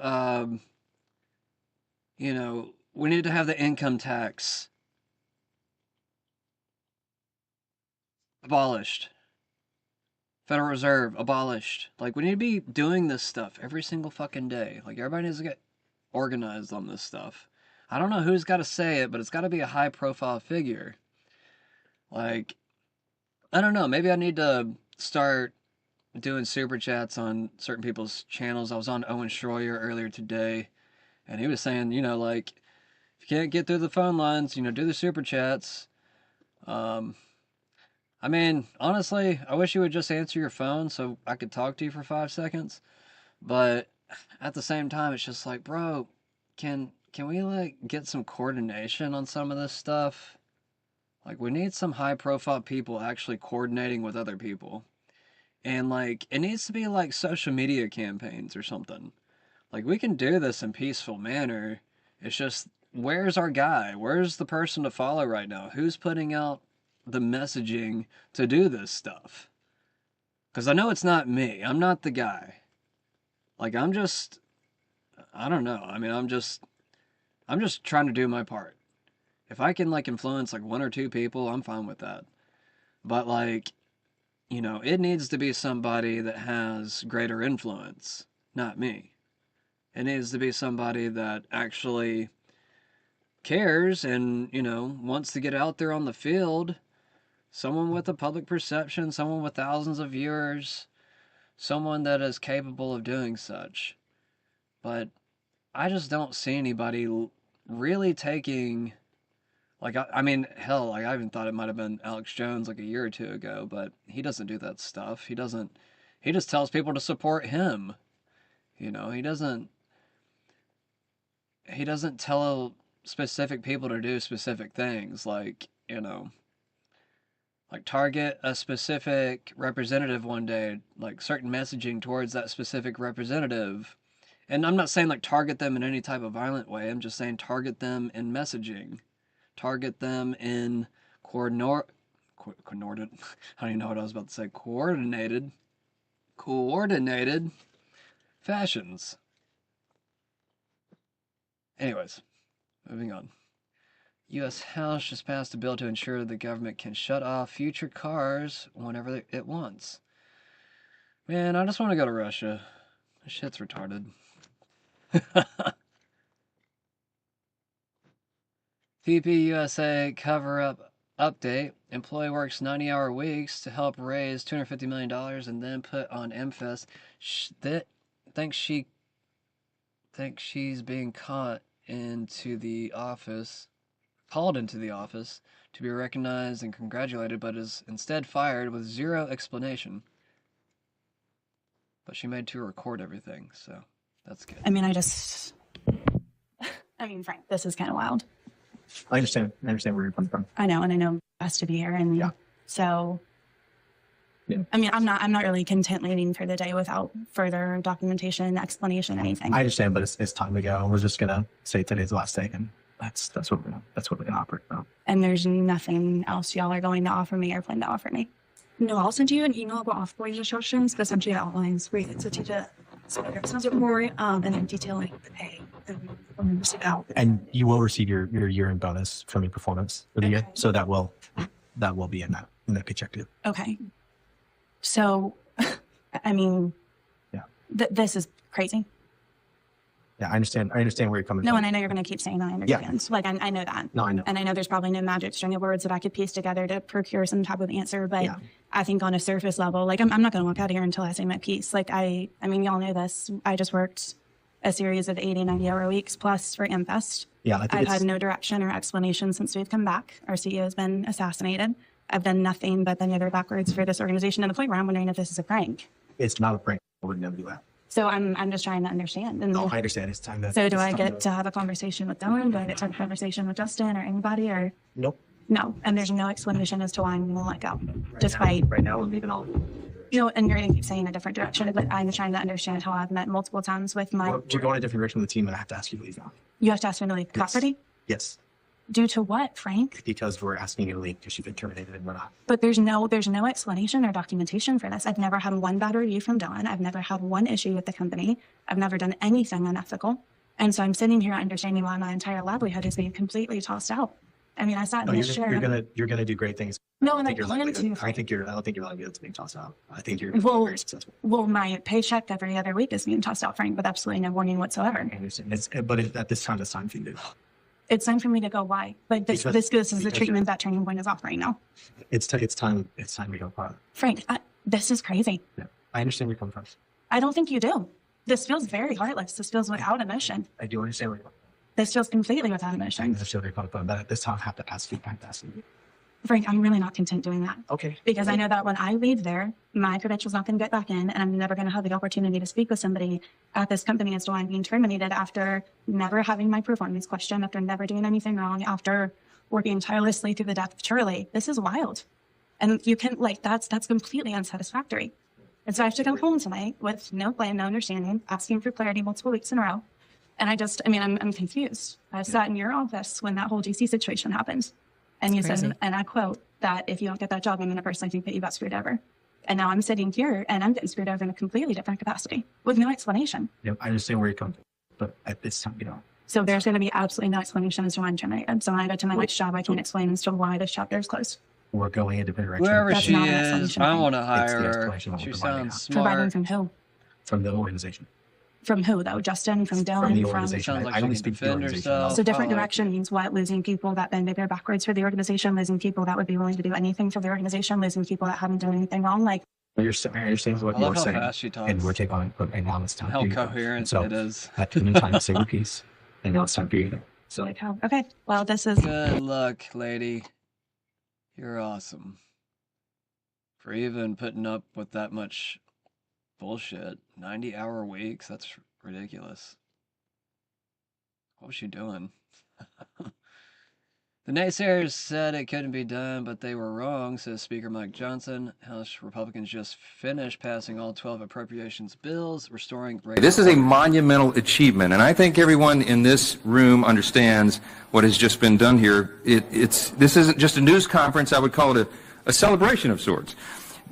you know, we need to have the income tax abolished. Federal Reserve abolished. Like, we need to be doing this stuff every single fucking day. Like, everybody needs to get organized on this stuff. I don't know who's got to say it, but it's got to be a high-profile figure. Like, I don't know. Maybe I need to start doing super chats on certain people's channels. I was on Owen Schroyer earlier today, and he was saying, you know, like, if you can't get through the phone lines, you know, do the super chats. I mean, honestly, I wish you would just answer your phone so I could talk to you for 5 seconds. But at the same time, it's just like, bro, can we, like, get some coordination on some of this stuff? Like, we need some high-profile people actually coordinating with other people. And, like, it needs to be, like, social media campaigns or something. Like, we can do this in peaceful manner. It's just, where's our guy? Where's the person to follow right now? Who's putting out the messaging to do this stuff? Because I know it's not me. I'm not the guy. Like, I'm just, I don't know. I mean, I'm just trying to do my part. If I can, like, influence, like, 1 or 2 people, I'm fine with that. But, like, you know, it needs to be somebody that has greater influence, not me. It needs to be somebody that actually cares and, you know, wants to get out there on the field. Someone with a public perception, someone with thousands of viewers, someone that is capable of doing such. But I just don't see anybody really taking, like, I mean, hell, like, I even thought it might have been Alex Jones like a year or two ago, but he doesn't do that stuff. He just tells people to support him. You know, he doesn't tell specific people to do specific things, like, you know, like target a specific representative one day, like certain messaging towards that specific representative. And I'm not saying like target them in any type of violent way. I'm just saying target them in messaging. Target them in coordinated, I don't even know what I was about to say, coordinated fashions. Anyways, moving on. U.S. House just passed a bill to ensure the government can shut off future cars whenever it wants. Man, I just want to go to Russia. This shit's retarded. PPUSA cover-up update. Employee works 90-hour weeks to help raise $250 million and then put on MFest. Thinks she's being called into the office to be recognized and congratulated, but is instead fired with zero explanation. But she made to record everything, so that's good. I mean, Frank, this is kind of wild. I understand where you're coming from. I know, and I know it has to be here, and yeah. So. Yeah. I mean, I'm not really content leaving for the day without further documentation, explanation, anything. I understand, but it's time to go. We're just gonna say today's the last day, and that's what we're gonna offer. So. And there's nothing else y'all are going to offer me or plan to offer me. No, I'll send you an email about offboarding instructions that essentially outlines where you can teach it. So expensive more, and then detailing the pay and receive out. And you will receive your year-end bonus from your performance for the year, so that will be in that paycheck too. Okay. So, I mean, yeah, this is crazy. Yeah, I understand where you're coming from. No, and I know you're going to keep saying that. Yeah. Like, I know that. No, I know. And I know there's probably no magic string of words that I could piece together to procure some type of answer. But yeah. I think on a surface level, like, I'm not going to walk out of here until I say my piece. Like, I mean, y'all know this. I just worked a series of 80, 90-hour weeks plus for MFest. Yeah, I've had no direction or explanation since we've come back. Our CEO has been assassinated. I've done nothing but bend over backwards for this organization to the point where I'm wondering if this is a prank. It's not a prank. I would never do that. So I'm just trying to understand. And no, I understand. It's time to. So do I get to have a conversation with Dylan? Do I get to have a conversation with Justin or anybody? Or nope. No, and there's no explanation as to why I'm going to let go. Right now, we're leaving all. You know, and you're going to keep saying a different direction, but I'm trying to understand how I've met multiple times with my. Well, we're going a different direction with the team, and I have to ask you to leave now. You have to ask me to leave property? Yes. Due to what, Frank? Because we're asking you to leave because you've been terminated and we're not. But there's no explanation or documentation for this. I've never had one bad review from Dylan. I've never had one issue with the company. I've never done anything unethical. And so I'm sitting here understanding why my entire livelihood is being completely tossed out. I mean, I sat in this chair. You're gonna do great things. No, and I plan to. I don't think your livelihood's being tossed out. I think you're very successful. Well, my paycheck every other week is being tossed out, Frank, with absolutely no warning whatsoever. I understand. But at this time, it's time for you to. It's time for me to go. Why? Like this is the treatment that Turning Point is offering now. It's time to go. Frank, this is crazy. Yeah, I understand where you're coming from. I don't think you do. This feels very heartless. This feels without emotion. I do understand where you're coming from. This feels completely without emotion. I understand where you're coming from, but at this time, I have to ask you. Frank, I'm really not content doing that. Okay. Because I know that when I leave there, my credential's not going to get back in, and I'm never going to have the opportunity to speak with somebody at this company as to why I'm being terminated after never having my performance questioned, after never doing anything wrong, after working tirelessly through the death of Charlie. This is wild. And you can, that's completely unsatisfactory. And so I have to come home tonight with no plan, no understanding, asking for clarity multiple weeks in a row. And I'm confused. I sat in your office when that whole GC situation happened. And you said, and I quote, that if you don't get that job, I'm going to personally think that you got screwed over. And now I'm sitting here and I'm getting screwed over in a completely different capacity with no explanation. Yep, I understand where you're coming from, but at this time, you know. So there's going to be absolutely no explanation as to why I'm terminated. So when I go to my next job, I can't explain as to why this chapter is closed. We're going in a different direction. Wherever she is, I want to hire her. She sounds smart. Providing from who? From the organization. From who, though? Justin? From Dylan? From the organization. I only speak to the organization. So different direction means what? Losing people that bend over backwards for the organization, losing people that would be willing to do anything for the organization, losing people that haven't done anything wrong. Like, You're saying what I you're love how saying, fast she talks. and we're taking on it, but now it's time How for you to go. coherent So it is. I took the time to say your piece, and now it's time for you to go. So Like how? Okay. Well, this is Good luck, lady. You're awesome. For even putting up with that much bullshit. 90-hour weeks? That's ridiculous. What was she doing? The naysayers said it couldn't be done, but they were wrong, says Speaker Mike Johnson. House Republicans just finished passing all 12 appropriations bills, restoring... This is a monumental achievement, and I think everyone in this room understands what has just been done here. This isn't just a news conference. I would call it a celebration of sorts.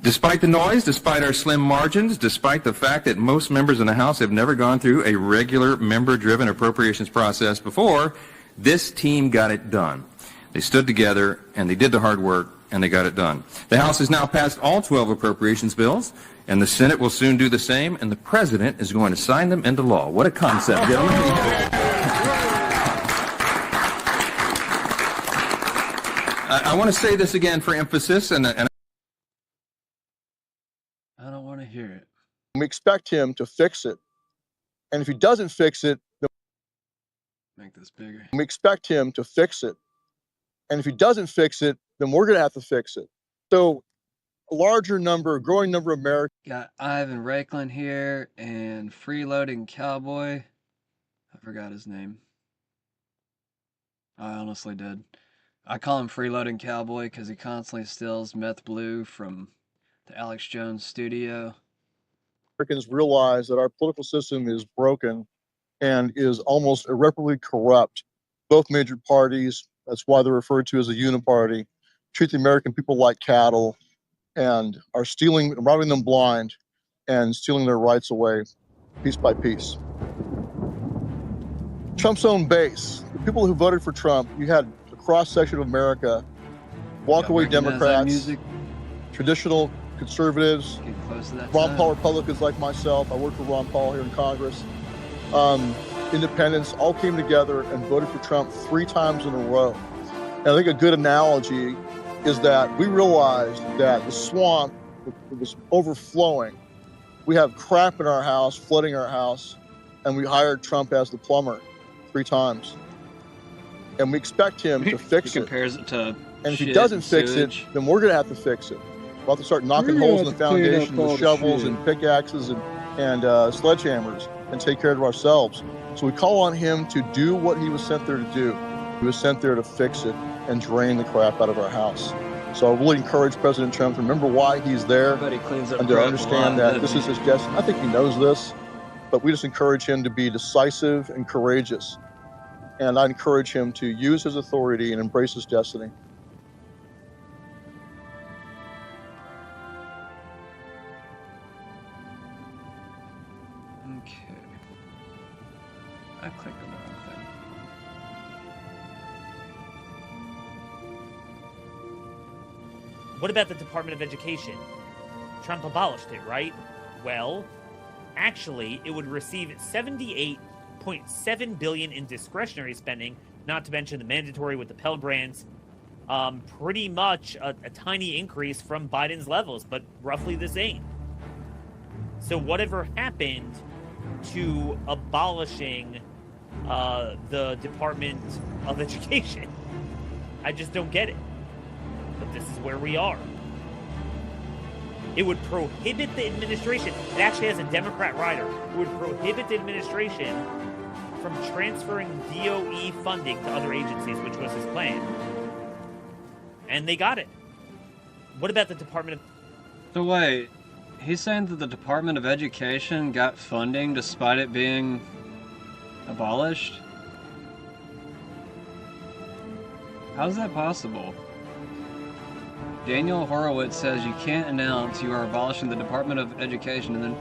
Despite the noise, despite our slim margins, despite the fact that most members in the House have never gone through a regular member-driven appropriations process before, this team got it done. They stood together, and they did the hard work, and they got it done. The House has now passed all 12 appropriations bills, and the Senate will soon do the same, and the President is going to sign them into law. What a concept, gentlemen. I want to say this again for emphasis, and I don't want to hear it. We expect him to fix it. And if he doesn't fix it, make this bigger. We expect him to fix it. And if he doesn't fix it, then we're going to have to fix it. So a growing number of Americans. Got Ivan Raiklan here and Freeloading Cowboy. I forgot his name. I honestly did. I call him Freeloading Cowboy because he constantly steals meth blue from the Alex Jones studio. Americans realize that our political system is broken and is almost irreparably corrupt. Both major parties, that's why they're referred to as a uniparty, treat the American people like cattle and are robbing them blind and stealing their rights away piece by piece. Trump's own base, the people who voted for Trump, you had a cross-section of America, walkaway Democrats, traditional conservatives, Ron Paul Republicans like myself. I work for Ron Paul here in Congress. Independents all came together and voted for Trump 3 times in a row. And I think a good analogy is that we realized that the swamp was overflowing. We have crap in our house, flooding our house, and we hired Trump as the plumber 3 times. And we expect him to fix it. Compares it to and if he doesn't fix it, then we're going to have to fix it. We'll have to start knocking holes in the foundation with shovels and pickaxes and sledgehammers and take care of ourselves. So we call on him to do what he was sent there to do. He was sent there to fix it and drain the crap out of our house. So I really encourage President Trump to remember why he's there and to understand that this is his destiny. I think he knows this, but we just encourage him to be decisive and courageous. And I encourage him to use his authority and embrace his destiny. I clicked on the wrong thing. What about the Department of Education? Trump abolished it, right? Well, actually, it would receive $78.7 billion in discretionary spending, not to mention the mandatory with the Pell Grants. Pretty much a tiny increase from Biden's levels, but roughly the same. So whatever happened to abolishing the Department of Education? I just don't get it. But this is where we are. It would prohibit the administration. It actually has a Democrat rider. It would prohibit the administration from transferring DOE funding to other agencies, which was his plan. And they got it. What about the Department of... So wait, he's saying that the Department of Education got funding despite it being abolished? How's that possible? Daniel Horowitz says you can't announce you are abolishing the Department of Education and then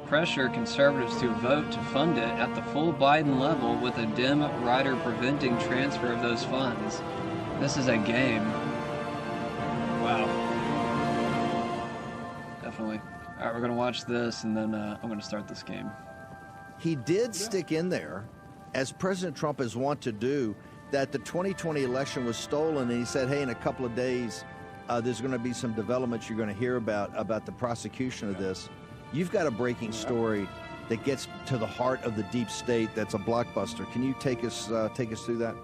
pressure conservatives to vote to fund it at the full Biden level with a Dem rider preventing transfer of those funds. This is a game. Wow. Definitely. Alright, we're going to watch this and then I'm going to start this game. He did stick in there, as President Trump is wont to do, that the 2020 election was stolen, and he said, hey, in a couple of days, there's going to be some developments you're going to hear about the prosecution of this. You've got a breaking story that gets to the heart of the deep state. That's a blockbuster. Can you take us through that?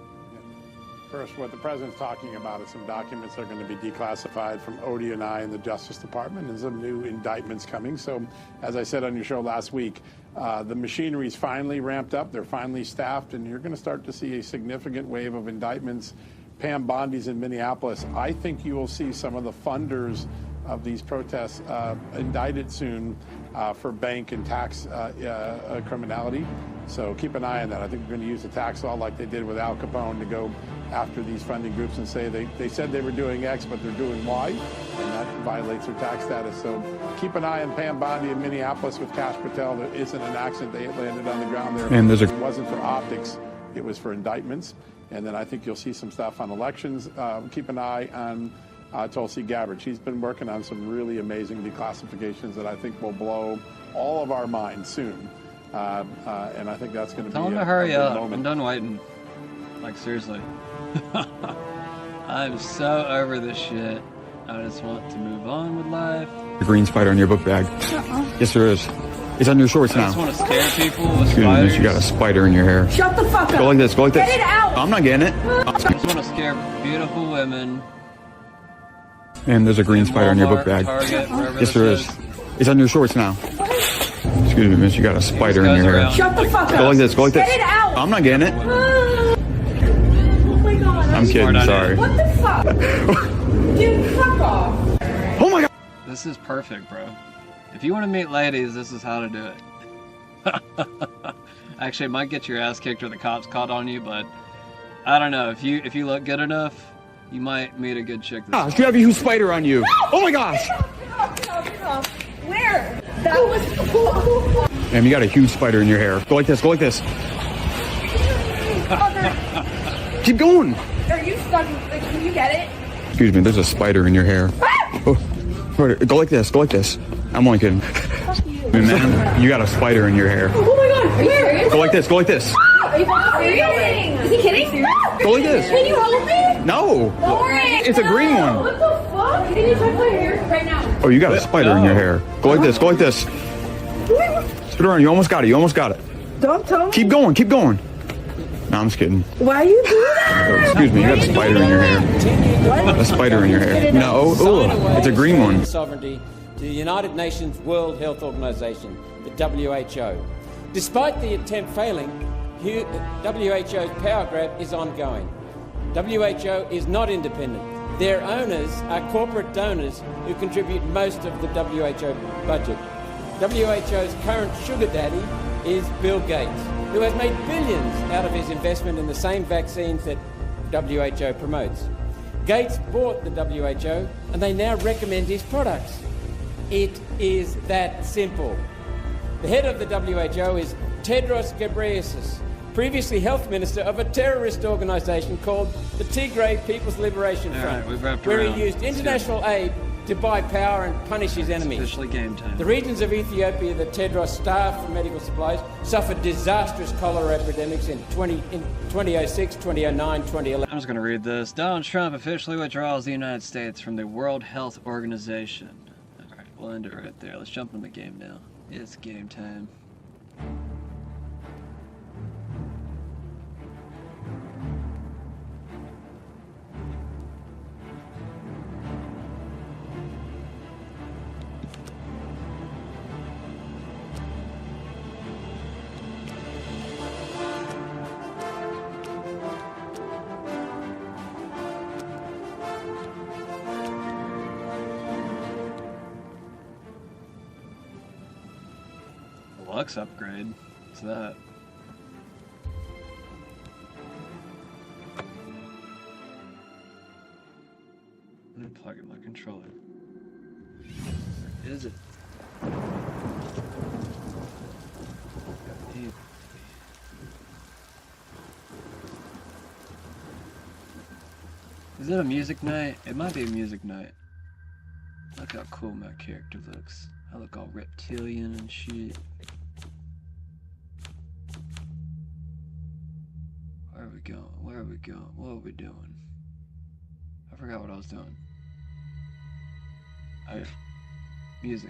First, what the president's talking about is some documents that are going to be declassified from ODNI and the Justice Department, and some new indictments coming. So, as I said on your show last week, the machinery's finally ramped up. They're finally staffed, and you're going to start to see a significant wave of indictments. Pam Bondi's in Minneapolis. I think you will see some of the funders of these protests indicted soon for bank and tax criminality. So keep an eye on that. I think we're going to use the tax law like they did with Al Capone to go after these funding groups and say they said they were doing X, but they're doing Y, and that violates their tax status. So keep an eye on Pam Bondi in Minneapolis with Kash Patel. There isn't an accident. They landed on the ground there. And it wasn't for optics. It was for indictments. And then I think you'll see some stuff on elections. Keep an eye on Tulsi Gabbard. She's been working on some really amazing declassifications that I think will blow all of our minds soon. And I think that's going to be Tell him to hurry up. I'm done waiting. Like, seriously. I'm so over this shit. I just want to move on with life. The green spider in your book bag. Yes, there is. It's on your shorts now. I just want to scare people with Excuse spiders. me, you got a spider in your hair. Shut the fuck up. Go like this, go like this. Get it out. I'm not getting it. I just want to scare beautiful women. And there's a green spider in your book bag. Target, Yes, there is. It's on your shorts now. Excuse me, miss, you got a spider in your hair. Shut the fuck up. Go like this, go like this. Get it out. I'm not getting it. Oh my god. I'm kidding, sorry. What the fuck? Dude, fuck off. Oh my god. This is perfect, bro. If you want to meet ladies, this is how to do it. Actually, it might get your ass kicked or the cops caught on you, but I don't know. If you look good enough, you might meet a good chick. Gosh, you have a huge spider on you. Oh my gosh. Where? That was cool. Ma'am, you got a huge spider in your hair. Go like this, go like this. Keep going. Are you stuck? Like, can you get it? Excuse me, there's a spider in your hair. Oh, go like this, go like this. I'm only kidding. Man, you got a spider in your hair. Oh my god, are you serious? Go like this, go like this. Are you serious? Is he kidding? Go like this. Can you help me? No. It's a green one. What the fuck? Can you touch my hair right now? Oh, you got a spider in your hair. Go like this, go like this. Spit around, you almost got it, you almost got it. Don't tell me. Keep going, keep going. No, I'm just kidding. Why you do that? Oh, excuse me, you got a spider in your hair. A spider in your hair. No, it's a green one. Sovereignty to the United Nations World Health Organization, the WHO. Despite the attempt failing, WHO's power grab is ongoing. WHO is not independent. Their owners are corporate donors who contribute most of the WHO budget. WHO's current sugar daddy is Bill Gates, who has made billions out of his investment in the same vaccines that WHO promotes. Gates bought the WHO and they now recommend his products. It is that simple. The head of the WHO is Tedros Ghebreyesus, previously health minister of a terrorist organization called the Tigray People's Liberation Front, where he used international aid to buy power and punish his enemies. It's officially game time. The regions of Ethiopia that Tedros staffed for medical supplies suffered disastrous cholera epidemics in 2006, 2009, 2011. I'm just going to read this. Donald Trump officially withdraws the United States from the World Health Organization. All right, we'll end it right there. Let's jump in the game now. It's game time. Lux upgrade. What's that? I'm gonna plug in my controller. Where is it? Is it a music night? It might be a music night. Look how cool my character looks. I look all reptilian and shit. Where are we going? Where are we going? What are we doing? I forgot what I was doing. Oh, yeah. Music.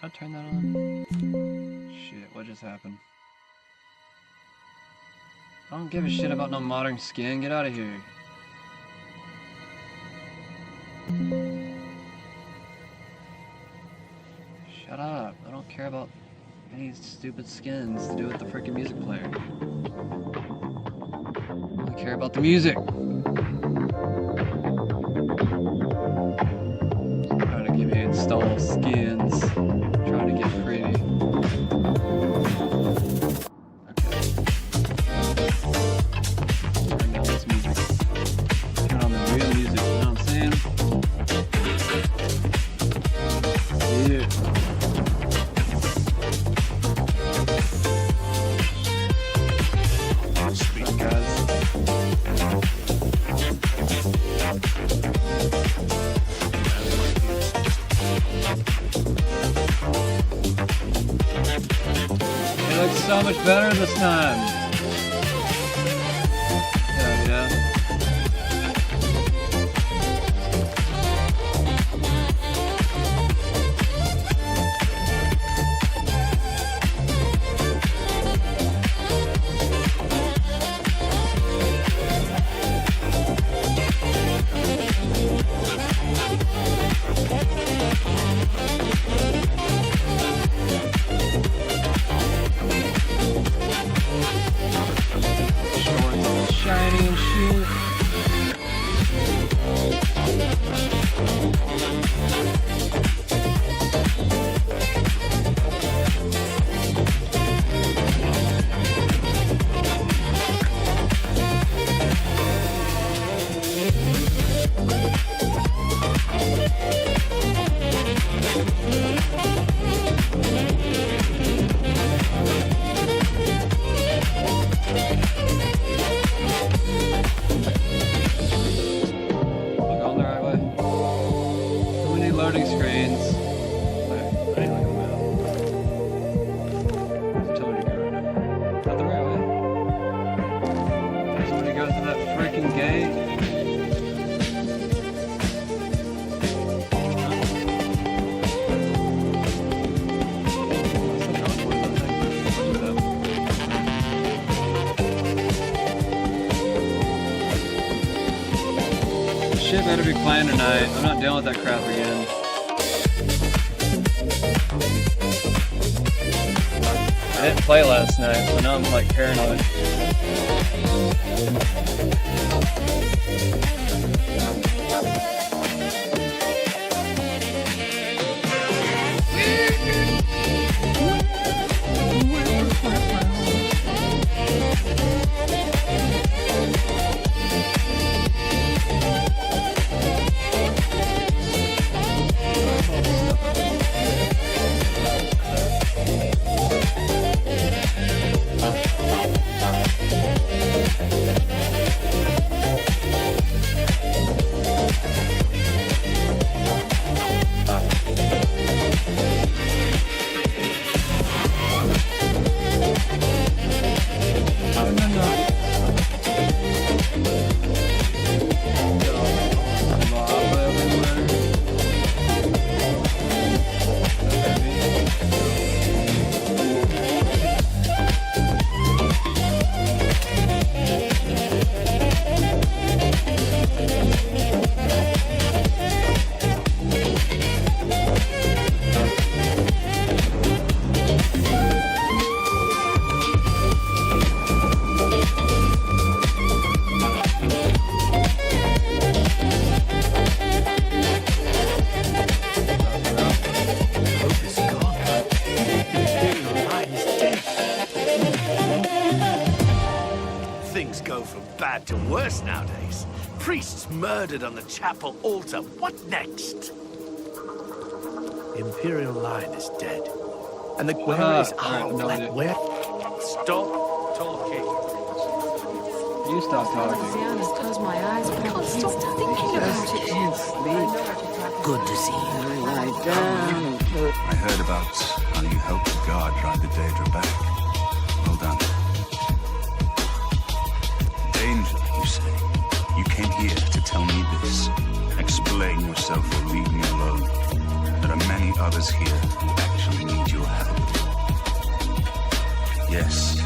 Did I turn that on? Shit, what just happened? I don't give a shit about no modern skin. Get out of here. Shut up. I don't care about any stupid skins to do with the freaking music player. I care about the music. Trying to give me install skins. Trying to get freebie. Turn down this music. Turn on the real music, you know what I'm saying? Yeah. Speak, guys. It looks so much better this time. Yeah. Shiny and shit. Loading screens. I need like a map. I told you to go right now. Not the right way. That's when you go through that freaking gate. Shit better be playing tonight. I'm not dealing with that crap again. I didn't play last night, so now I'm like paranoid. Things go from bad to worse nowadays. Priests murdered on the chapel altar. What next? The Imperial line is dead. And where is our flag? Where? Stop talking. You stop talking. Close my eyes, but I can't stop thinking about it. Can't sleep. Good to see you. Lie down. I heard about how you helped the guard drive the Daedra back. Well done. Danger, you say? came here to tell me this. Explain yourself or leave me alone. There are many others here who actually need your help. Yes,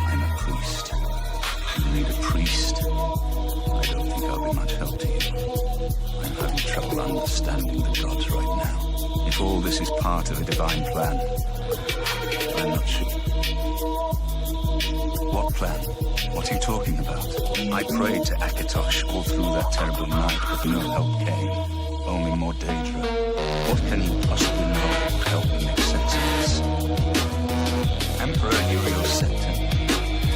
I'm a priest. You need a priest? I don't think I'll be much help to you. I'm having trouble understanding the gods right now. If all this is part of a divine plan, I'm not sure. What plan? What are you talking about? I prayed to Akatosh all through that terrible night, but no help came. Only more Daedra. What can you possibly know that will help me make sense of this? Emperor Uriel Septim.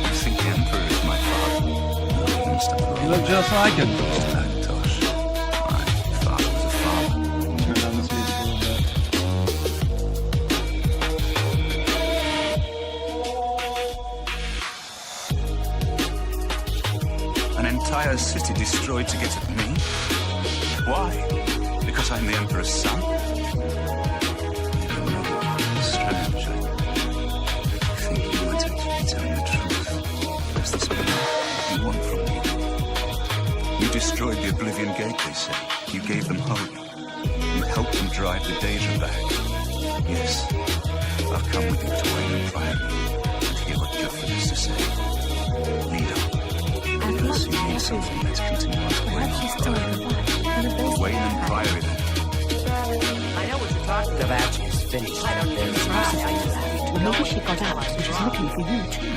You think the Emperor is my father? No, he must have You look just like him. Mr. Akatosh. My father was a farmer. Turn down this music a little bit. An entire city destroyed to get at me? Why? Because I'm the Emperor's son? Strange. I think you might actually tell me the truth. Where's this man? What do you want from me? You destroyed the Oblivion Gate, they say. You gave them hope. You helped them drive the Daedra back. Yes. I'll come with you to Wayland Priory and hear what Joffrey has to say. Lead on. Unless you need something, let's continue on to Wayland Priory, then. I know what you're talking about. She's finished. I don't know. Well, maybe she got out and she's looking for you too.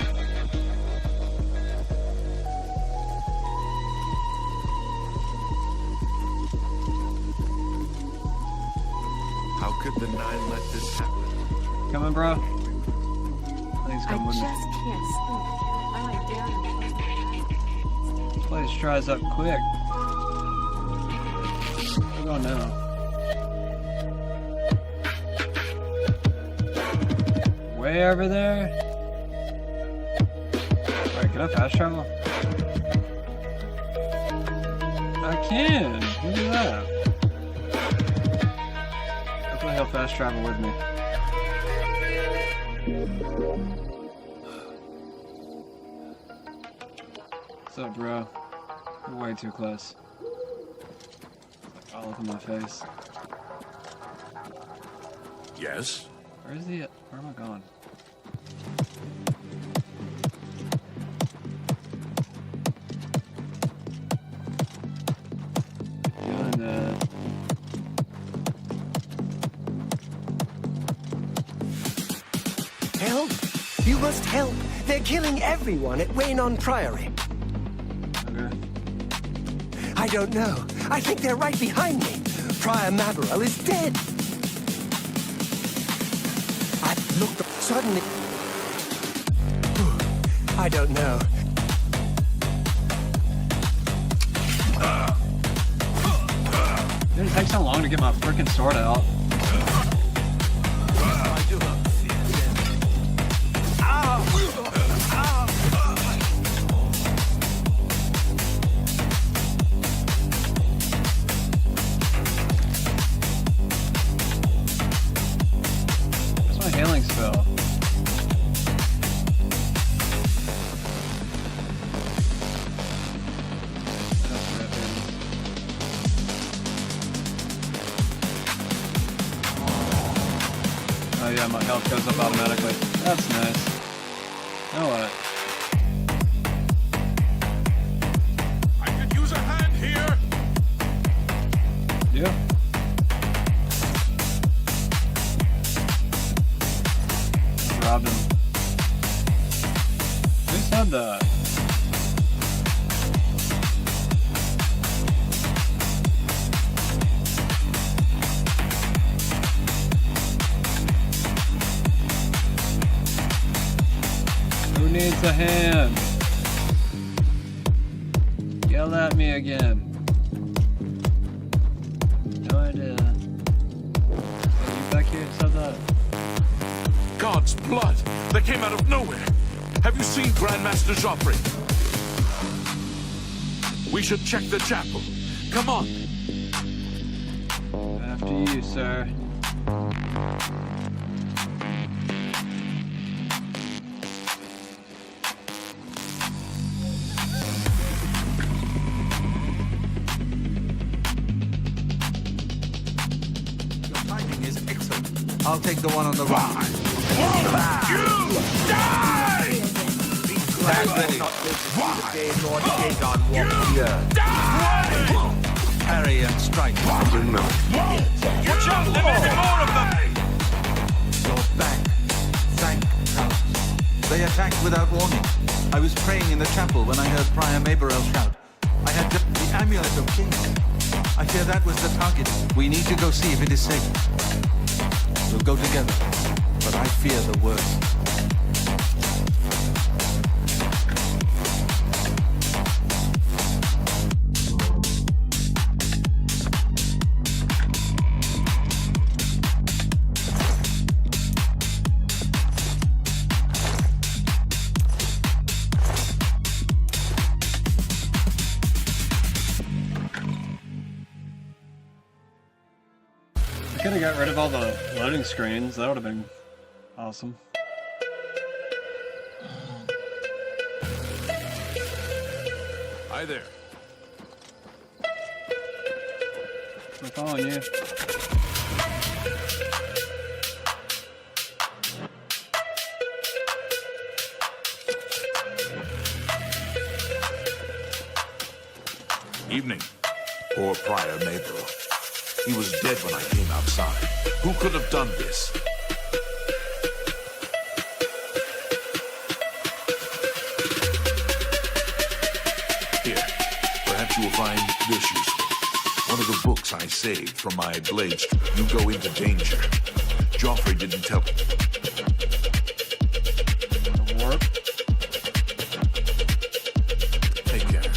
How could the Nine let this happen? Coming, bro? Please come with me. can't sleep. I lie down and This place dries up quick. Oh no. Way over there? Wait, can I fast travel? I can! Look at that. Hopefully he'll fast travel with me. What's up, bro? You're way too close. All up in my face. Yes? Where is he at? Where am I going? Doing that. Help! You must help. They're killing everyone at Waynon Priory. Okay. I don't know. I think they're right behind me. Prior Maberel is dead. I looked up suddenly. I don't know. Dude, it takes so long to get my freaking sword out. Where's my healing spell? Oh yeah, my health goes up automatically. That's nice. You know what? I could use a hand here. Yeah. Robbed him. Who said that? Who needs a hand? Yell at me again. No idea. You back here said that? God's blood! They came out of nowhere! Have you seen Grandmaster Joffrey? We should check the chapel. Come on! After you, sir. I'll take the one on the right. You die! Stand ready. Parry and strike. Watch out, there may be more of them! You're back. Thank God. They attacked without warning. I was praying in the chapel when I heard Prior Maberel shout. I had just the amulet of kings. I fear that was the target. We need to go see if it is safe. We'll go together, but I fear the worst. I could have got rid of all the loading screens. That would have been awesome. Hi there. I'm following you. Evening. Poor Prior Maberel. He was dead when I came outside. Who could have done this? Here, perhaps you will find this useful. One of the books I saved from my blade strip. You go into danger. Joffrey didn't tell me. Warp. Take care.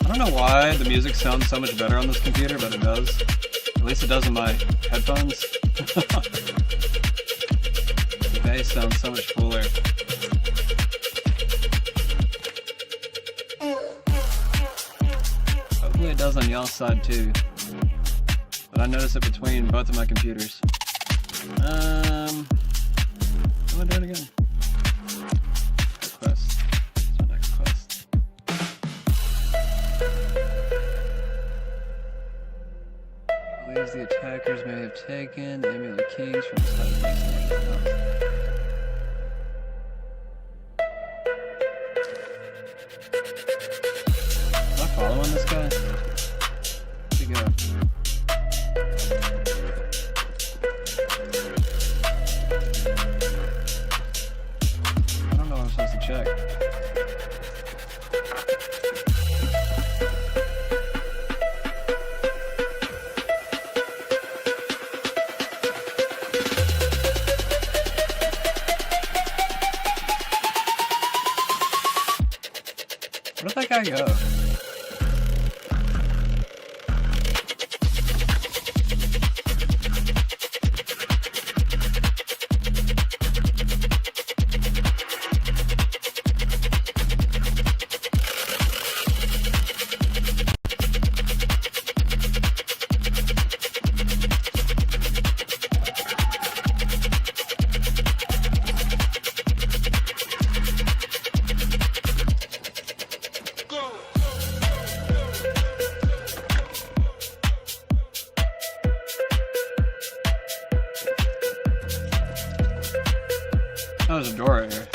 I don't know why the music sounds so much better on this computer, but it does. At least it does in my headphones. The bass sounds so much cooler. Hopefully it does on y'all's side too. But I notice it between both of my computers. How do I do it again? Quest. What's my next quest? Believes the attackers may have taken the Amulet Kings from the side of the Am I following this guy? Where'd he go? I don't know what I'm supposed to check. Where did that guy go? Oh, there's a door right here.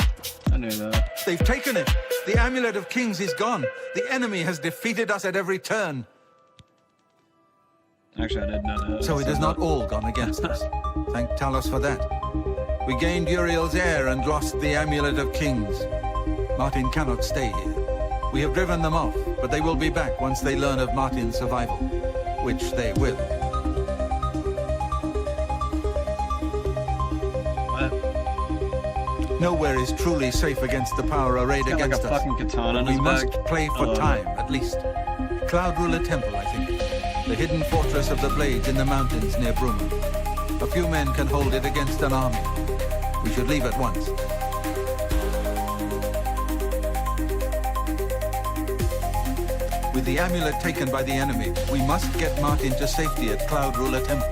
I knew that. They've taken it. The Amulet of Kings is gone. The enemy has defeated us at every turn. Actually, I did know that. So it has not all gone against us. Thank Talos for that. We gained Uriel's heir and lost the Amulet of Kings. Martin cannot stay here. We have driven them off, but they will be back once they learn of Martin's survival, which they will. Nowhere is truly safe against the power arrayed against us. Fucking katana on we his must back. play for time, at least. Cloud Ruler Temple, I think. The hidden fortress of the Blades in the mountains near Bruma. A few men can hold it against an army. We should leave at once. With the amulet taken by the enemy, we must get Martin to safety at Cloud Ruler Temple.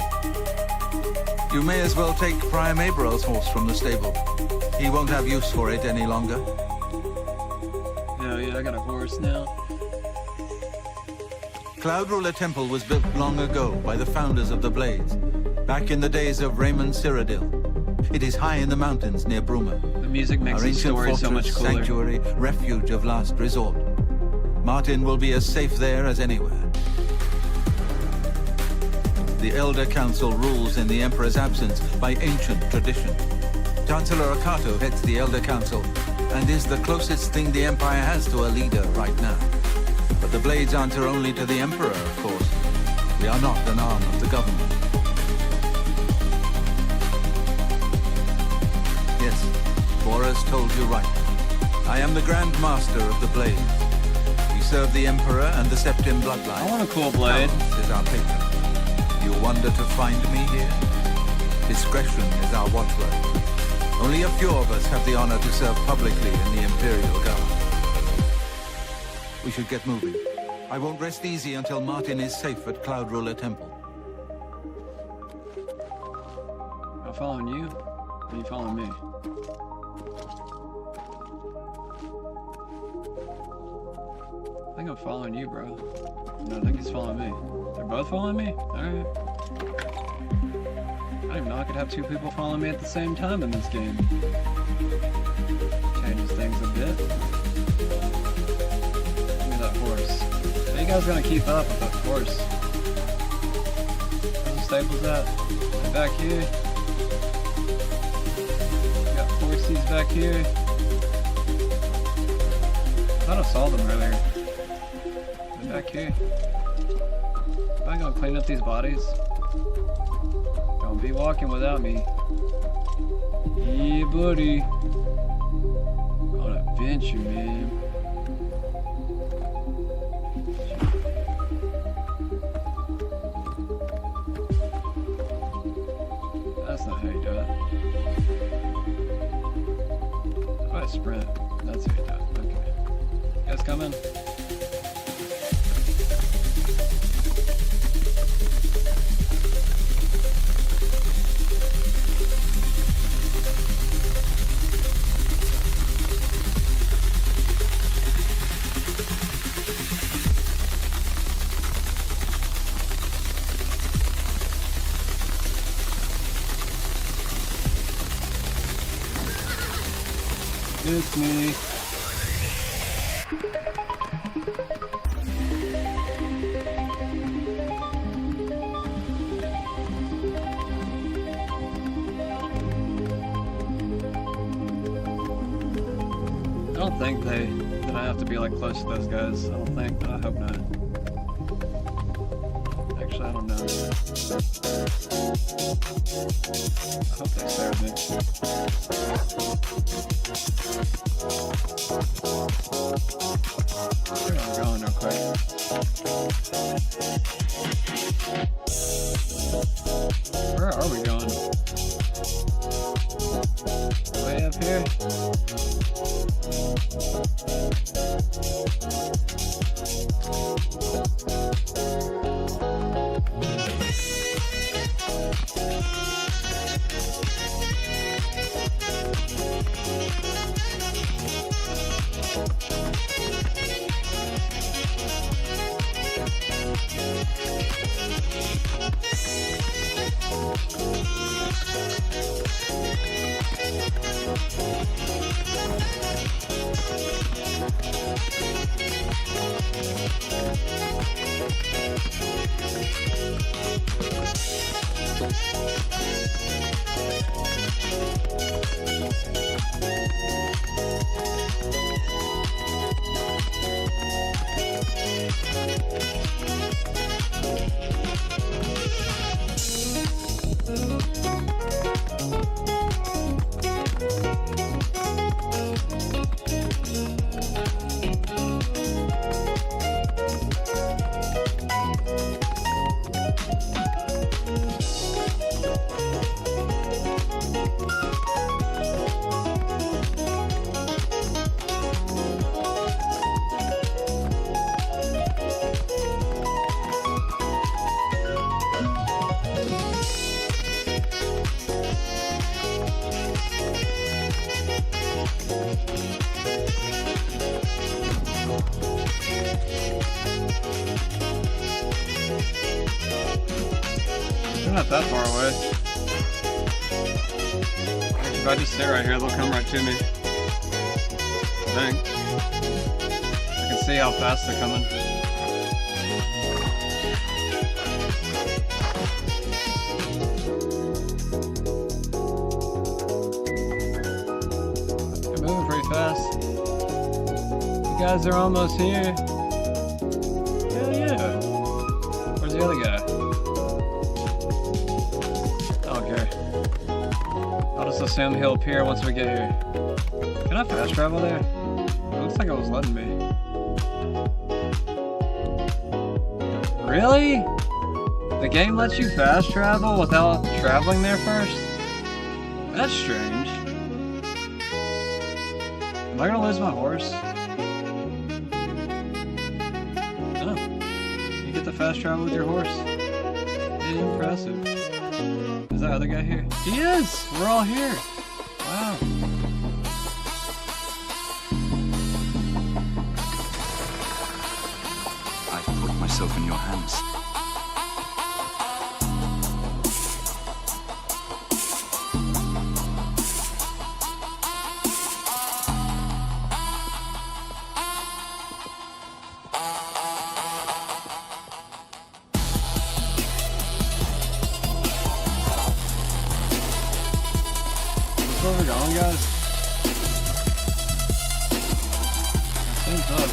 You may as well take Prior Maberel's horse from the stable. He won't have use for it any longer. Yeah, I got a horse now. Cloud Ruler Temple was built long ago by the founders of the Blades, back in the days of Raymond Cyrodiil. It is high in the mountains near Bruma. The music makes Our the ancient story so much fortress, cooler. sanctuary, refuge of last resort. Martin will be as safe there as anywhere. The Elder Council rules in the Emperor's absence by ancient tradition. Chancellor Akato heads the Elder Council and is the closest thing the Empire has to a leader right now. But the Blades answer only to the Emperor, of course. We are not an arm of the government. Yes, Boris told you right. I am the Grand Master of the Blades. We serve the Emperor and the Septim bloodline. I want a cool blade. Balance is our patron. You wonder to find me here? Discretion is our watchword. Only a few of us have the honor to serve publicly in the Imperial Guard. We should get moving. I won't rest easy until Martin is safe at Cloud Ruler Temple. I'm following you. Or are you following me? I think I'm following you, bro. No, I think he's following me. They're both following me? Alright. I didn't even know I could have two people following me at the same time in this game. Changes things a bit. Give me that horse. Are you guys gonna keep up with that horse? Where's the stables at? They're back here. Got horses back here. I thought I saw them earlier. They're back here. Am I gonna clean up these bodies? Don't be walking without me. Yeah, buddy. On an adventure, man. That's not how you do it. How do I sprint? That's how you do it. Okay. You guys coming? It's me. I don't think that I have to be like close to those guys. I don't think, but I hope not. Actually, I don't know. I hope they stay with me. Where am I going real quick? Where are we going? Way up here? not that far away. If I just stay right here, they'll come right to me. I think. I can see how fast they're coming. They're moving pretty fast. You guys are almost here. Hell yeah. Where's the other guy? Okay. I'll just assume he'll appear once we get here. Can I fast travel there? It looks like it was letting me. Really? The game lets you fast travel without traveling there first? That's strange. Am I gonna lose my horse? Oh. You get to fast travel with your horse. Pretty impressive. Is that other guy here? He is! We're all here! Wow. I've put myself in your hands. Where we're going, guys? Seems up.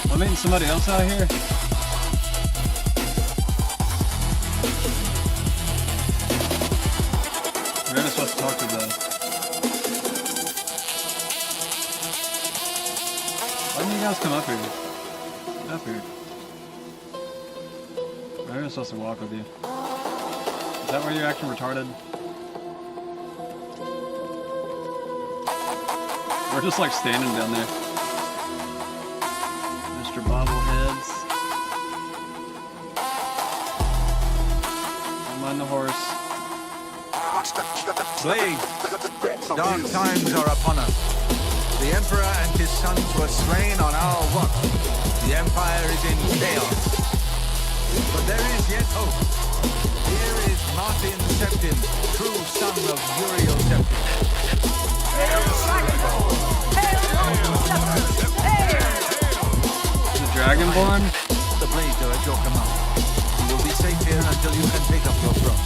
I'm meeting somebody else out here. We're just supposed to talk to them. Why didn't you guys come up here? Get up here. We're just supposed to walk with you. Is that where you're acting retarded? We're just like standing down there. Mr. Bobbleheads. Don't mind the horse. Blade, dark times are upon us. The Emperor and his sons were slain on our watch. The Empire is in chaos. But there is yet hope. Here is Martin Septim, true son of Uriel Septim. The Dragonborn? The blades are at your command. You will be safe here until you can take up your throne.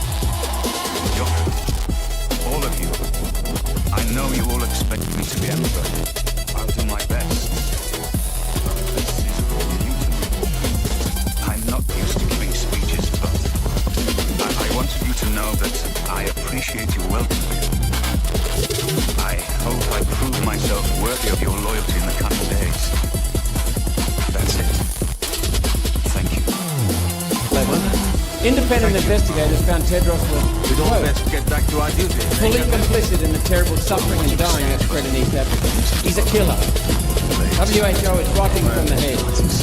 All of you. I know you all expect me to be emperor. I'll do my best. This is all new to me. I'm not used to giving speeches, but I wanted you to know that I appreciate your welcome here. I hope I prove myself worthy of your loyalty in the coming days. That's it. Thank you. Independent investigators found Tedros was We'd all best get back to our duty. fully complicit in the terrible suffering and dying that's spread in East Africa. He's a killer. WHO is rotting from the head.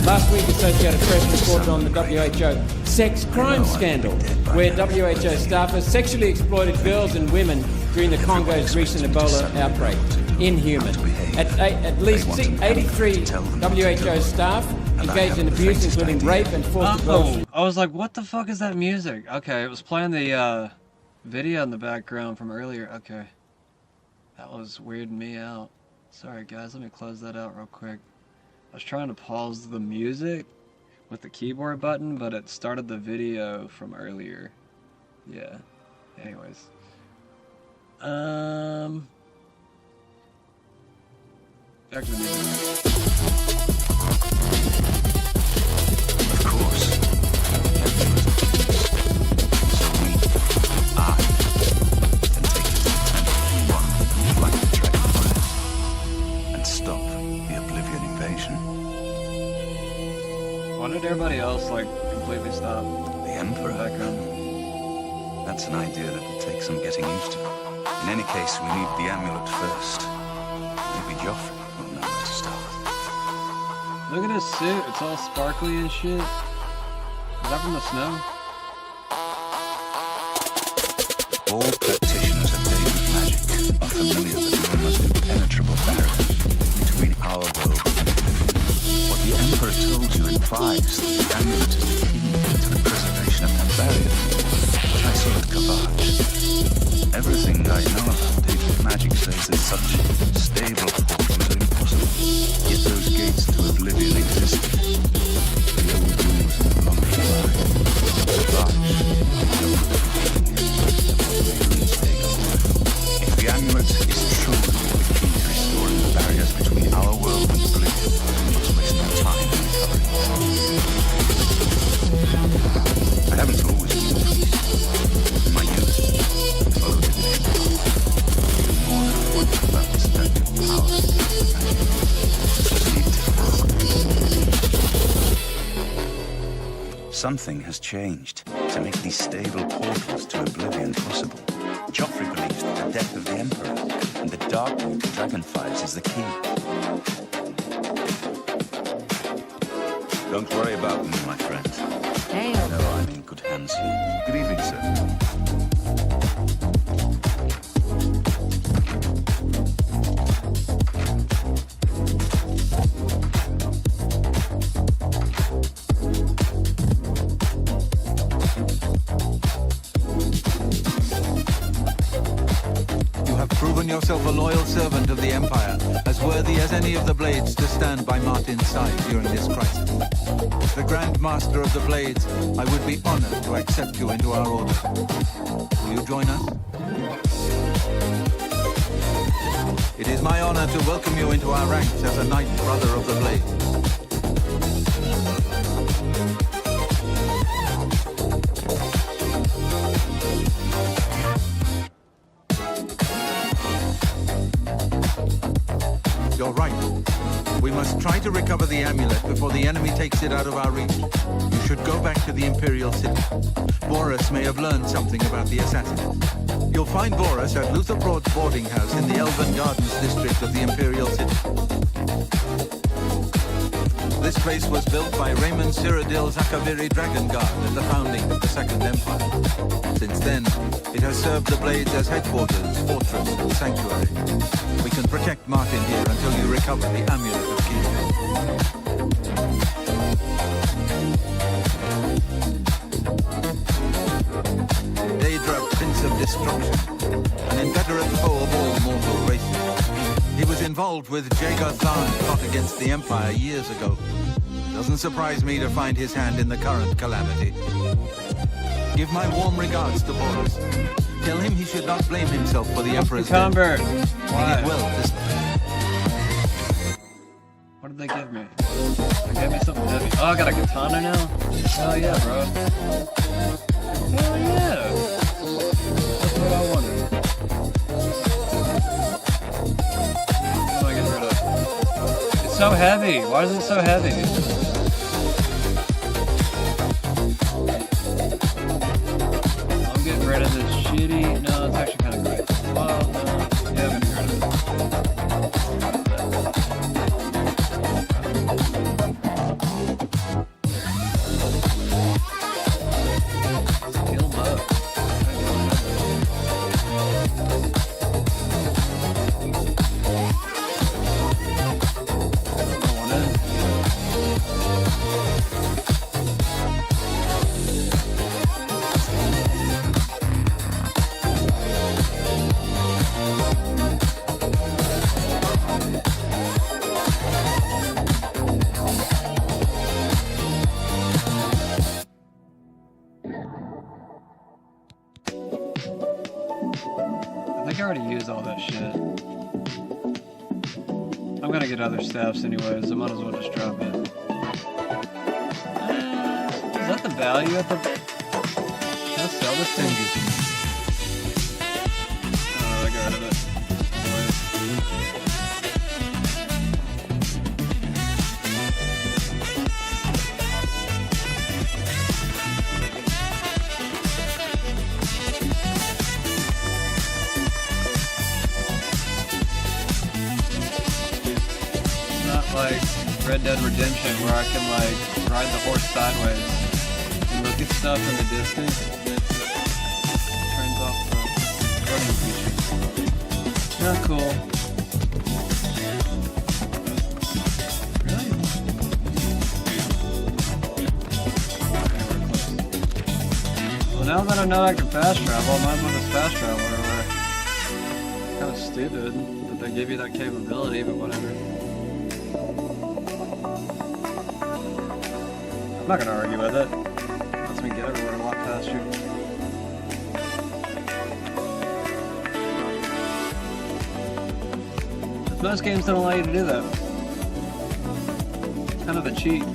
Last week, Associated Press reported on the WHO sex crime scandal, where WHO staffers sexually exploited girls and women during the Congo's recent Ebola outbreak. Inhuman. At least 83 WHO staff engaged in abuse, including rape and forced abortion. I was like, what the fuck is that music? Okay, it was playing the video in the background from earlier. Okay. That was weirding me out. Sorry guys, let me close that out real quick. I was trying to pause the music with the keyboard button, but it started the video from earlier. Yeah. Anyways. Back to the music. Of course. And stop the Oblivion invasion. Why did everybody else like completely stop? The Emperor. Background. That's an idea that will take some getting used to. In any case, we need the amulet first. Maybe Joffrey will know where to start. Look at his suit. It's all sparkly and shit. Is that from the snow? All practitioners of David magic are familiar with the almost impenetrable barrier between our world and what the Emperor told you implies that the amulet is the key to the preservation of that barrier. I saw at Kavach. Everything I know about David magic says that such stable portals are impossible. Yet those gates to oblivion existed. The old rules no longer apply. If the amulet is truly the key to restoring the barriers between our world and oblivion, we must waste no time in recovering. I haven't always been a priest. In my youth, I followed the tradition. More than I wondered about the seductive power of magic. Something has changed to make these stable portals to oblivion possible. Joffrey believes that the death of the Emperor and the darkening of the Dragonfires is the key. Don't worry about me, my friend. Hey. I know I'm in good hands here. Good evening, sir. Yourself a loyal servant of the Empire, as worthy as any of the Blades to stand by Martin's side during this crisis. As the Grand Master of the Blades, I would be honored to accept you into our order. Will you join us? It is my honor to welcome you into our ranks as a Knight Brother of the Blades. You're right. We must try to recover the amulet before the enemy takes it out of our reach. You should go back to the Imperial City. Boris may have learned something about the assassin. You'll find Boris at Luther Broad's boarding house in the Elven Gardens district of the Imperial City. This place was built by Raymond Cyrodiil Zakaviri Dragonguard at the founding of the Second Empire. Since then, it has served the Blades as headquarters, fortress, and sanctuary. We can protect Martin here until you recover the Amulet of Keys. Daedra, Prince of Destruction, an inveterate foe of all mortal races. He was involved with Jaeger Tharn's plot against the Empire years ago. Doesn't surprise me to find his hand in the current calamity. Give my warm regards to Boris. Tell him he should not blame himself for the Emperor's death. Convert. He did well this What did they give me? They gave me something heavy. Oh, I got a katana now? Hell yeah, bro. Hell yeah. That's what I wanted. What do I get rid of? It's so heavy. Why is it so heavy? I'm getting rid of this shitty... No, it's actually kind of great. Well, no. Yeah, I'm getting rid of it. I think I already used all that shit. I'm gonna get other staffs anyways, I might as well just drop it. Is that the value at the... Can I sell this thing? Oh, I got rid of it. Red Dead Redemption where I can like ride the horse sideways and look at stuff in the distance. Turns off the running feature. Not cool. Really? Well, now that I know I can fast travel, I might as well just fast travel everywhere. Kind of stupid that they give you that capability, but whatever. I'm not gonna argue with it. Lets me get everywhere a lot faster. Most games don't allow you to do that. It's kind of a cheat.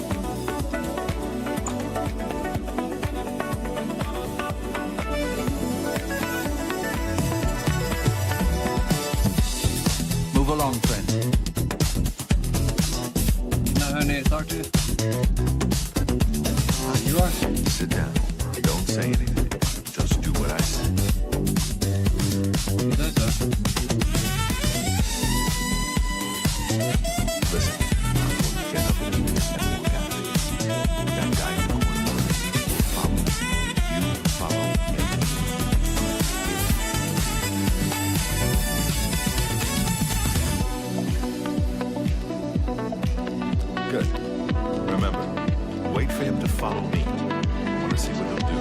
Move along, friend. You know who I need to talk to? You are? Sit down. Don't say anything. Just do what I say. You say so. Listen, I'm going to get up in a minute and look after you. That guy in the corner will follow me. You follow me. Good. Remember, wait for him to follow me. I want to see what he'll do.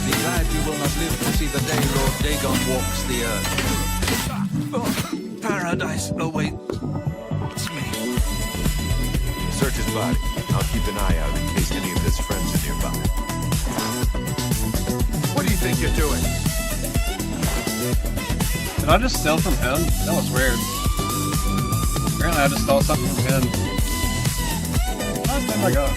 Be glad you will not live to see the day Lord Dagon walks the earth. Oh, paradise. Oh, wait. It's me. Search his body. I'll keep an eye out in case any of his friends are nearby. What do you think you're doing? Did I just steal from him? That was weird. Apparently I just stole something from him. Oh my god.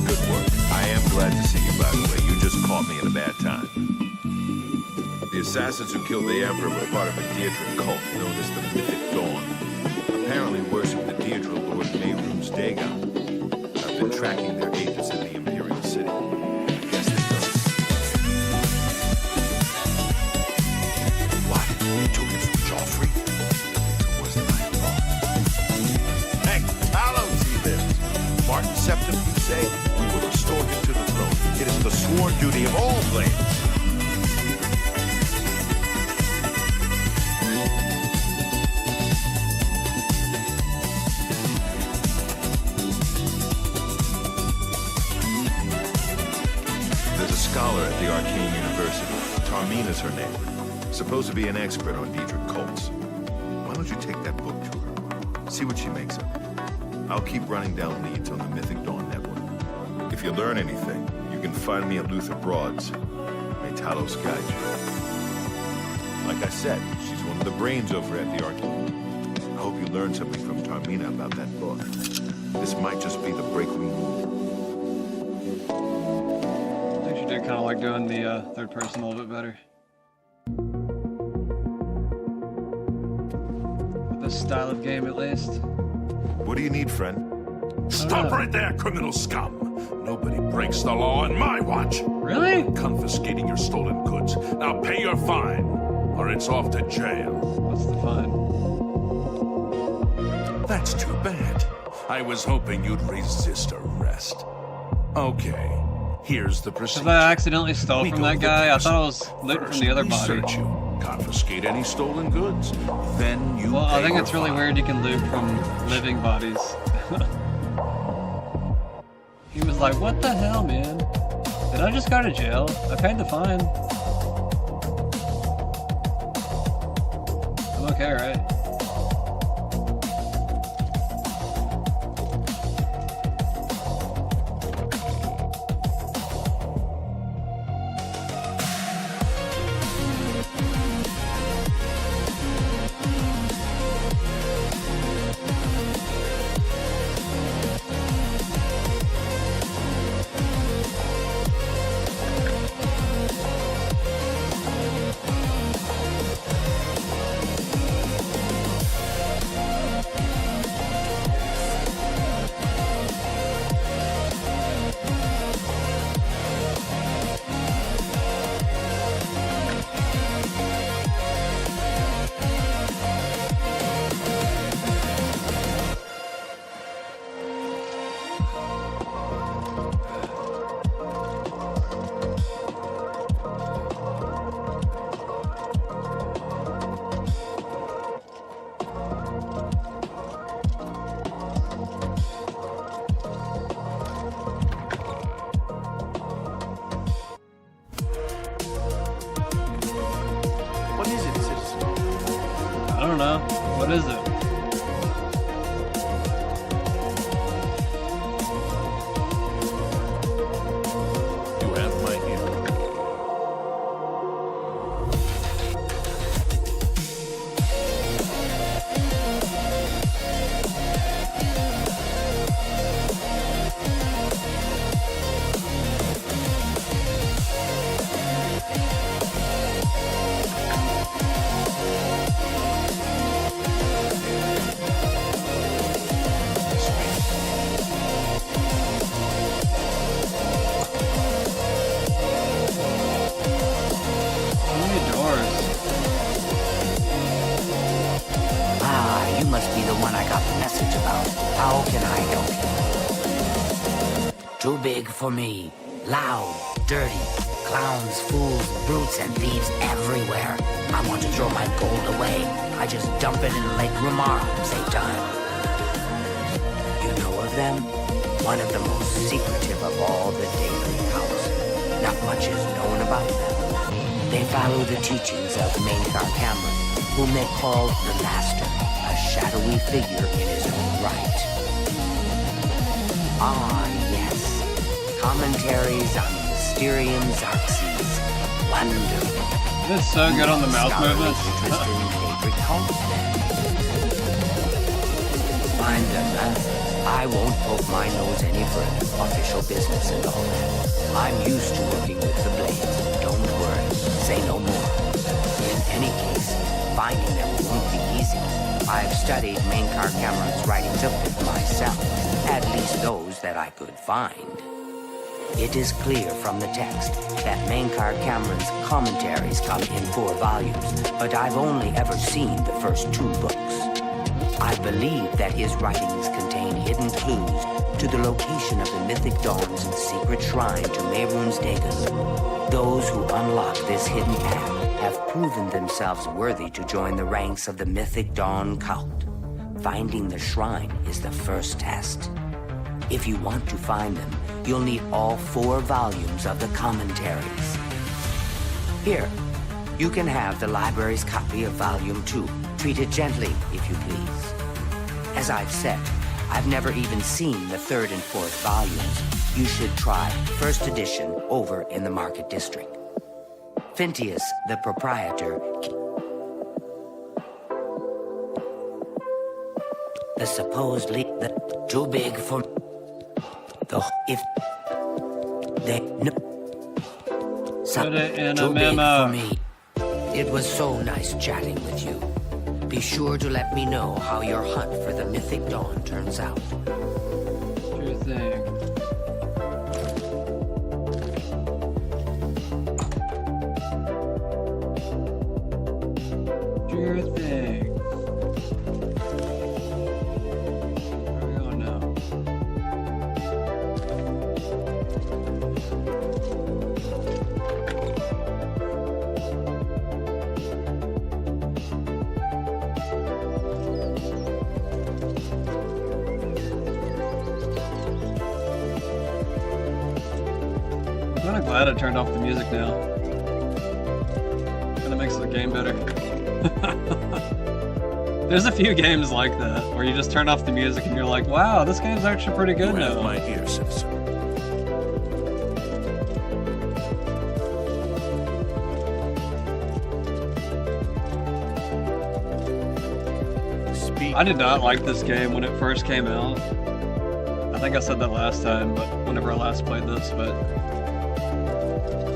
Good work. I am glad to see you, by the way. You just caught me in a bad time. The assassins who killed the Emperor were part of a Deirdre cult known as the Mythic Dawn. Apparently worship the Deirdre Lord Mayroom's Dagon. I've been tracking their agents in the Imperial City. Guess they go. What? They took it from Joffrey? It wasn't my fault. Hey, Talos, he lives. Martin Septim, you say? We will restore him to the throne. It is the sworn duty of all blades. There's a scholar at the Arcane University. Tarmina's her name. Supposed to be an expert on Deirdre cults. Why don't you take that book to her? See what she makes of it. I'll keep running down leads on the Mythic Dawn network. If you learn anything, you can find me at Luther Broad's. May Talos guide you. Like I said, she's one of the brains over at the Arcane. I hope you learned something from Tarmina about that book. This might just be the break we need. I think she did kind of like doing the third person a little bit better. With this style of game, at least. What do you need, friend? Stop right there, criminal scum! Nobody breaks the law on my watch. Really? Confiscating your stolen goods. Now pay your fine, or it's off to jail. What's the fine? That's too bad. I was hoping you'd resist arrest. Okay, here's the procedure. Because I accidentally stole from that guy. I thought I was looting from the other body. Search you, confiscate any stolen goods, then you. Well, I pay think your it's really fine. weird you can loot from living bodies. He was like, what the hell, man? Did I just go to jail? I paid the fine. I'm okay, right? don't know. What is it? You have my ear. Ah, you must be the one I got the message about. How can I help you? Too big for me. Loud, dirty, clowns, fools, brutes, and thieves everywhere. I want to throw my gold away. I just dump it in Lake Ramar, save time. You know of them? One of the most secretive of all the daily counts. Not much is known about them. They follow the teachings of Mainkar Cameron, whom they call the Master, a shadowy figure in his own right. Ah, yes. Commentaries on Mysterium Xerxes. Wonderful. It's so good on the mouse movements. Find them, huh? I won't poke my nose any further. Official business and all that. I'm used to working with the blades. Don't worry. Say no more. In any case, finding them won't be easy. I've studied Mainkar Cameron's writings a bit myself. At least those that I could find. It is clear from the text that Mainkar Cameron's commentaries come in 4 volumes, but I've only ever seen the first 2 books. I believe that his writings contain hidden clues to the location of the Mythic Dawn's secret shrine to Mehrunes Dagon. Those who unlock this hidden path have proven themselves worthy to join the ranks of the Mythic Dawn cult. Finding the shrine is the first test. If you want to find them, you'll need all 4 volumes of the commentaries. Here, you can have the library's copy of Volume 2. Treat it gently, if you please. As I've said, I've never even seen the 3rd and 4th volumes. You should try first edition over in the Market District. Phintius, the proprietor, the supposedly too big for the if they no Put it in too a big memo. for me. It was so nice chatting with you. Be sure to let me know how your hunt for the Mythic Dawn turns out. Sure thing. Sure thing. Where are we going now? I'm kind of glad I turned off the music now. Kind of makes the game better. There's a few games like that, where you just turn off the music and you're like, wow, this game's actually pretty good You have now. my ear, citizen. I did not like this game when it first came out. I think I said that last time, but whenever I last played this, but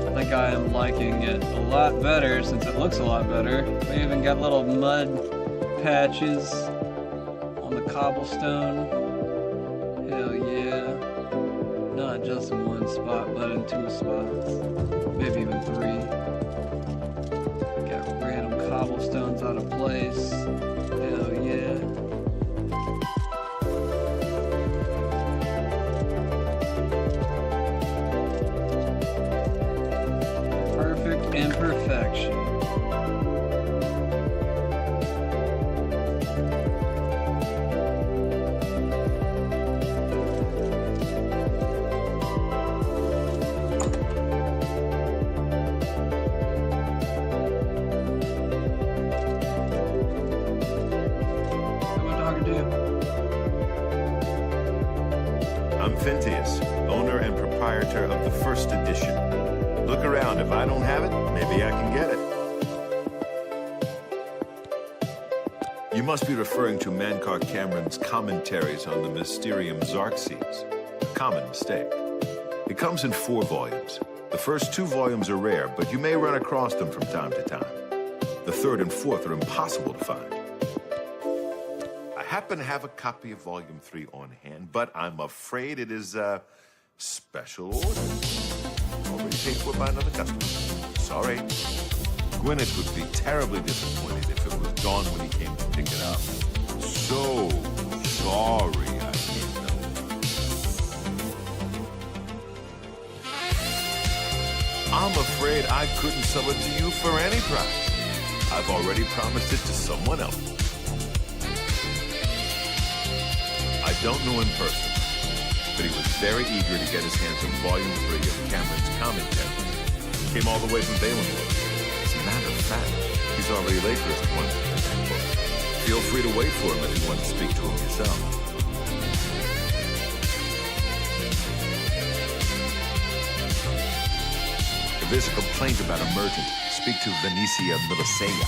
I think I am liking it a lot better since it looks a lot better. We even got little mud patches on the cobblestone. Hell yeah. Not just in one spot, but in 2 spots. Maybe even 3. Got random cobblestones out of place. Hell yeah. Perfect imperfection. I'm Phintius, owner and proprietor of the first edition. Look around. If I don't have it, maybe I can get it. You must be referring to Mankar Cameron's commentaries on the Mysterium Xarxes. A common mistake. It comes in 4 volumes. The first 2 volumes are rare, but you may run across them from time to time. The 3rd and 4th are impossible to find. I happen to have a copy of Volume 3 on hand, but I'm afraid it is a special order. Already paid for by another customer. Sorry. Gwyneth would be terribly disappointed if it was gone when he came to pick it up. So sorry I didn't know. I'm afraid I couldn't sell it to you for any price. I've already promised it to someone else. I don't know him personally, but he was very eager to get his hands on Volume 3 of Cameron's commentary. He came all the way from Balenwood. As a matter of fact, he's already late for his appointment with that book. Feel free to wait for him if you want to speak to him yourself. If there's a complaint about a merchant, speak to Venetia Milicea.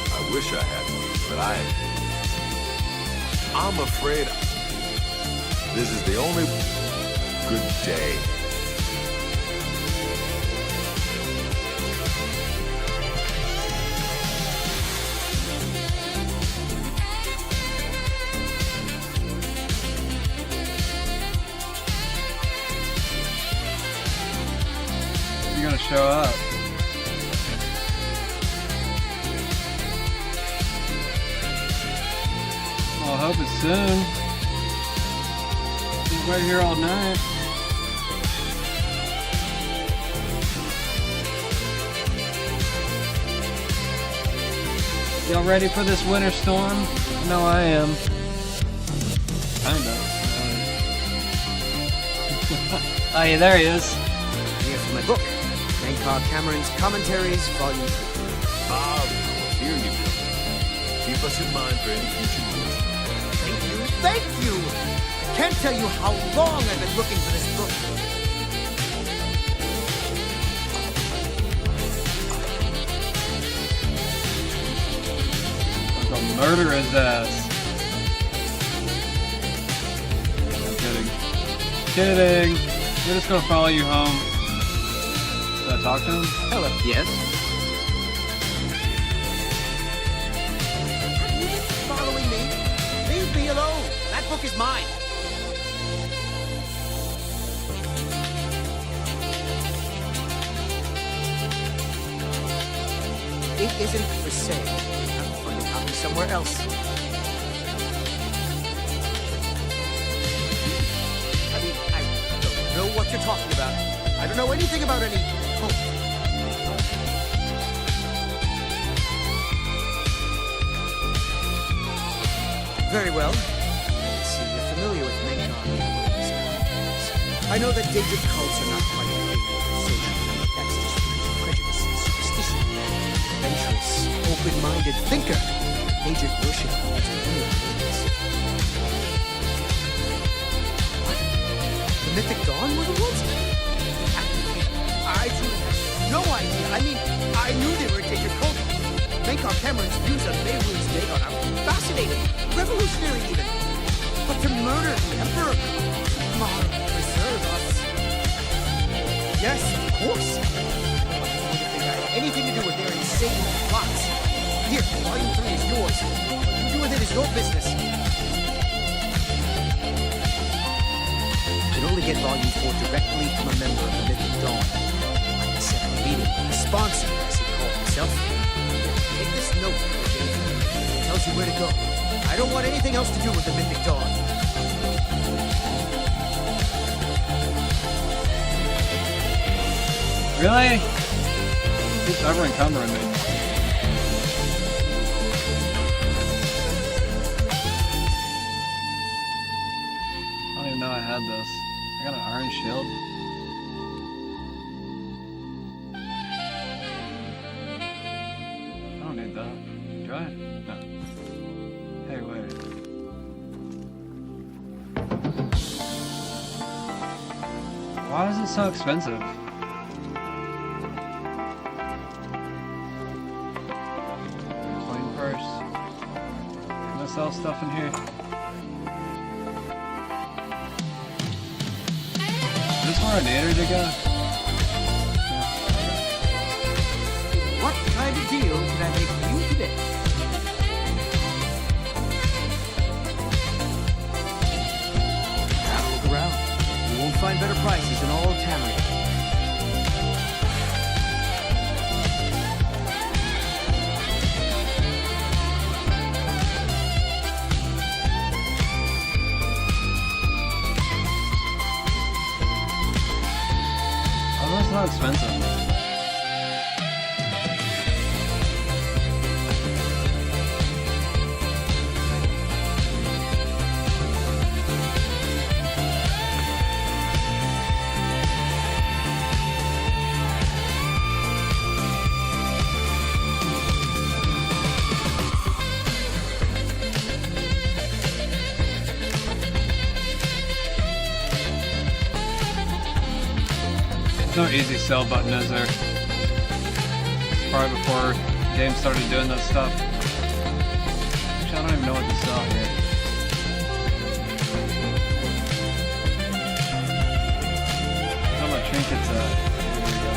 I wish I had one, but I'm afraid this is the only good day. You're gonna show up. Well, I hope it's soon. He's right here all night. Y'all ready for this winter storm? I know I am. Kinda. Oh yeah, there he is. Here for my book, Mankar Cameron's Commentaries, Volume 3. Ah, here you go. Keep us in mind for any future news. Thank you! Can't tell you how long I've been looking for this book. I'm gonna murder his ass. I'm kidding. Kidding! We're just gonna follow you home. Did I talk to him? Hello. Yes? Are you following me? Leave me alone! That book is mine! It isn't for sale. I'll find a copy somewhere else. I mean, I don't know what you're talking about. I don't know anything about any hope. Very well. I see you're familiar with Mankar Cameron's commentaries. I know that dated cults are not quite free from social backstash, prejudice, and superstition. Adventurous, open-minded thinker. Agent worship holds many words. What? The Mythic Dawn were the ones? I truly have no idea. I mean, I knew they were a dated cult. Mankar Cameron's views on Beirut's Dagon are fascinating, revolutionary even. But to murder the Emperor? Come on, preserve us. Yes, of course. I wouldn't think I had anything to do with their insane plots. Here, Volume 3 is yours. What you do with it is your business. You can only get Volume 4 directly from a member of the Mythic Dawn. Like the second meeting, the sponsor, as he called himself. Take this note. It tells you where to go. I don't want anything else to do with the Mythic Dawn. Really? Keeps ever encumbering me. I don't even know I had this. I got an iron shield. I don't need that. Do I? No. Hey, wait. Why is it so expensive? Coin purse. Can I sell stuff in here? Is this where I needed to go? What kind of deal can I make for you today? Have a look around. You won't find better prices in all of Tamriel. Oh, that's not expensive. No easy sell button, is there? It's probably before games started doing that stuff. Actually, I don't even know what to sell here. Where are my trinkets at? Here we go.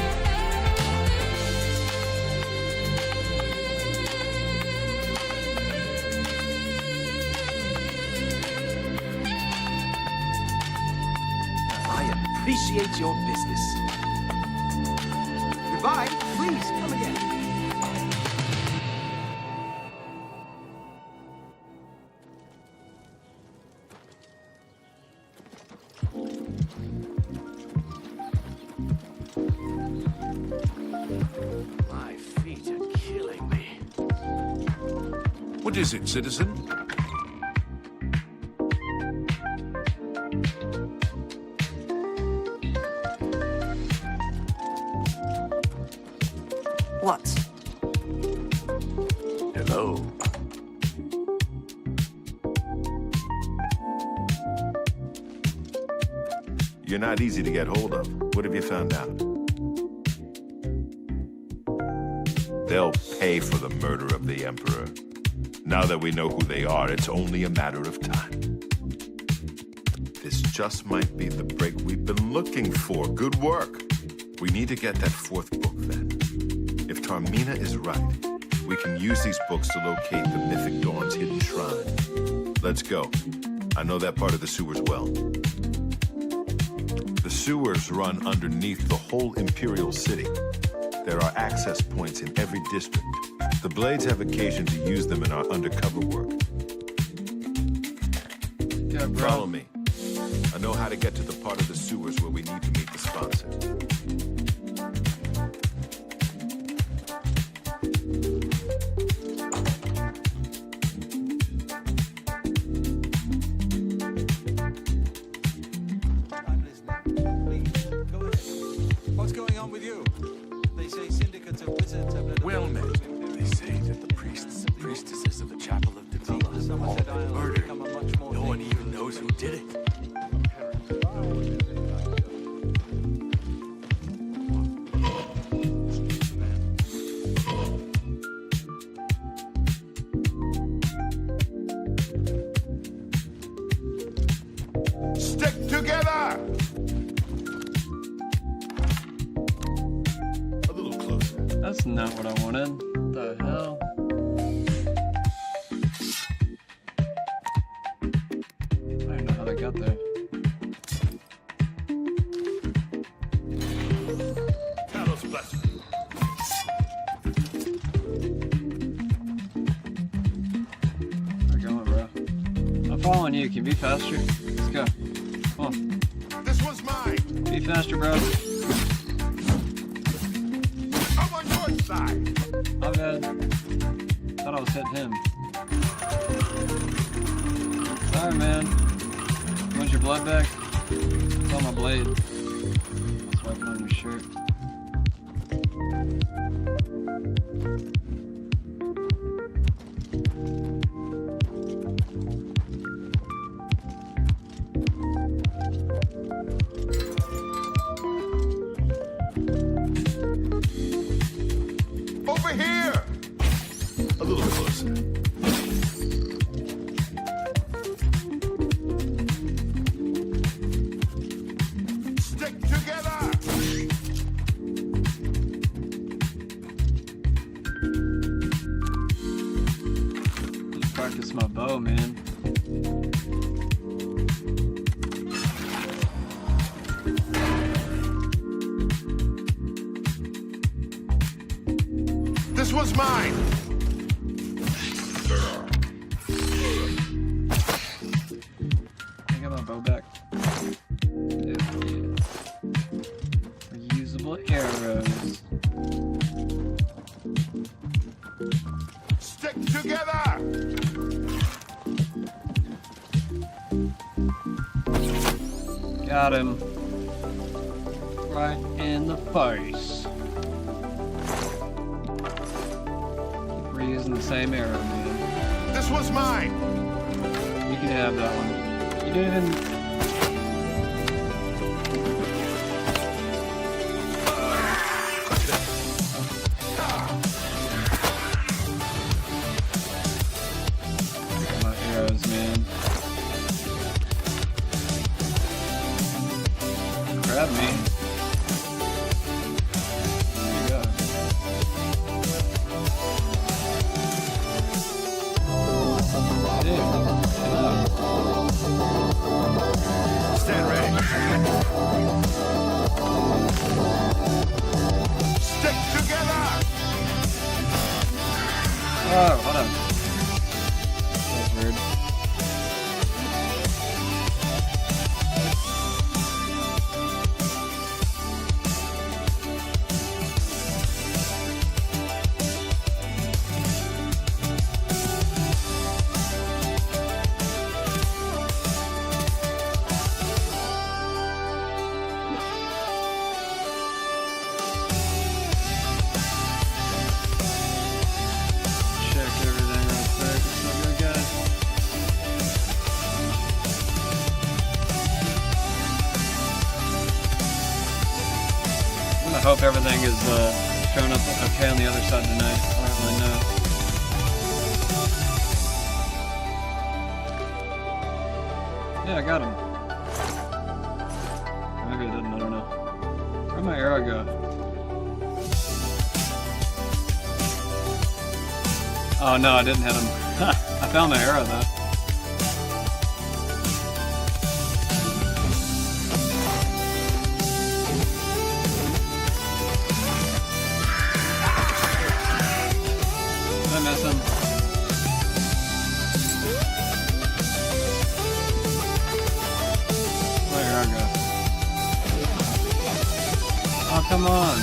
I appreciate your business. Goodbye. Please, come again. My feet are killing me. What is it, citizen? What? Hello. You're not easy to get hold of. What have you found out? They'll pay for the murder of the Emperor. Now that we know who they are, it's only a matter of time. This just might be the break we've been looking for. Good work. We need to get that fourth book then. If Tarmina is right, we can use these books to locate the Mythic Dawn's hidden shrine. Let's go. I know that part of the sewers well. The sewers run underneath the whole Imperial City. There are access points in every district. The Blades have occasion to use them in our undercover work. Yeah, bro. Follow me. I know how to get to the part of the sewers where we need to meet the sponsor. What's going on with you? They say syndicates of wizards have... Well met. They say that the priests and priestesses of the Chapel of Davila all been murdered. No one even knows who did it. Stick together! A little closer. That's not what I wanted. What the hell? I don't even know how they got there. Talos bless you. Where you going, bro? I'm following you. Can you be faster? Let's go. Come on. This one's mine. Be faster, bro. I'm on your side. My bad. Thought I was hitting him. Sorry, man. Want your blood back? It's on my blade. It's wiping on your shirt. A little closer. Stick together! Just practice my bow, man. This one's mine! I got my bow back. Yeah. Reusable arrows. Stick together! Got him. Right in the face. Keep reusing the same arrow, man. This one's mine! You can have that one. You didn't even... My arrows, man. Grab me. There you go. Stand ready. Stick together! Oh, hold on. That's weird. Check everything real quick. It's not good, guys. I'm gonna hope everything is showing up okay on the other side tonight. I don't really know. Yeah, I got him. Maybe I didn't. I don't know. Where'd my arrow go? Oh no, I didn't hit him. I found my arrow though. Did I miss him? Where'd my arrow go? Oh, come on.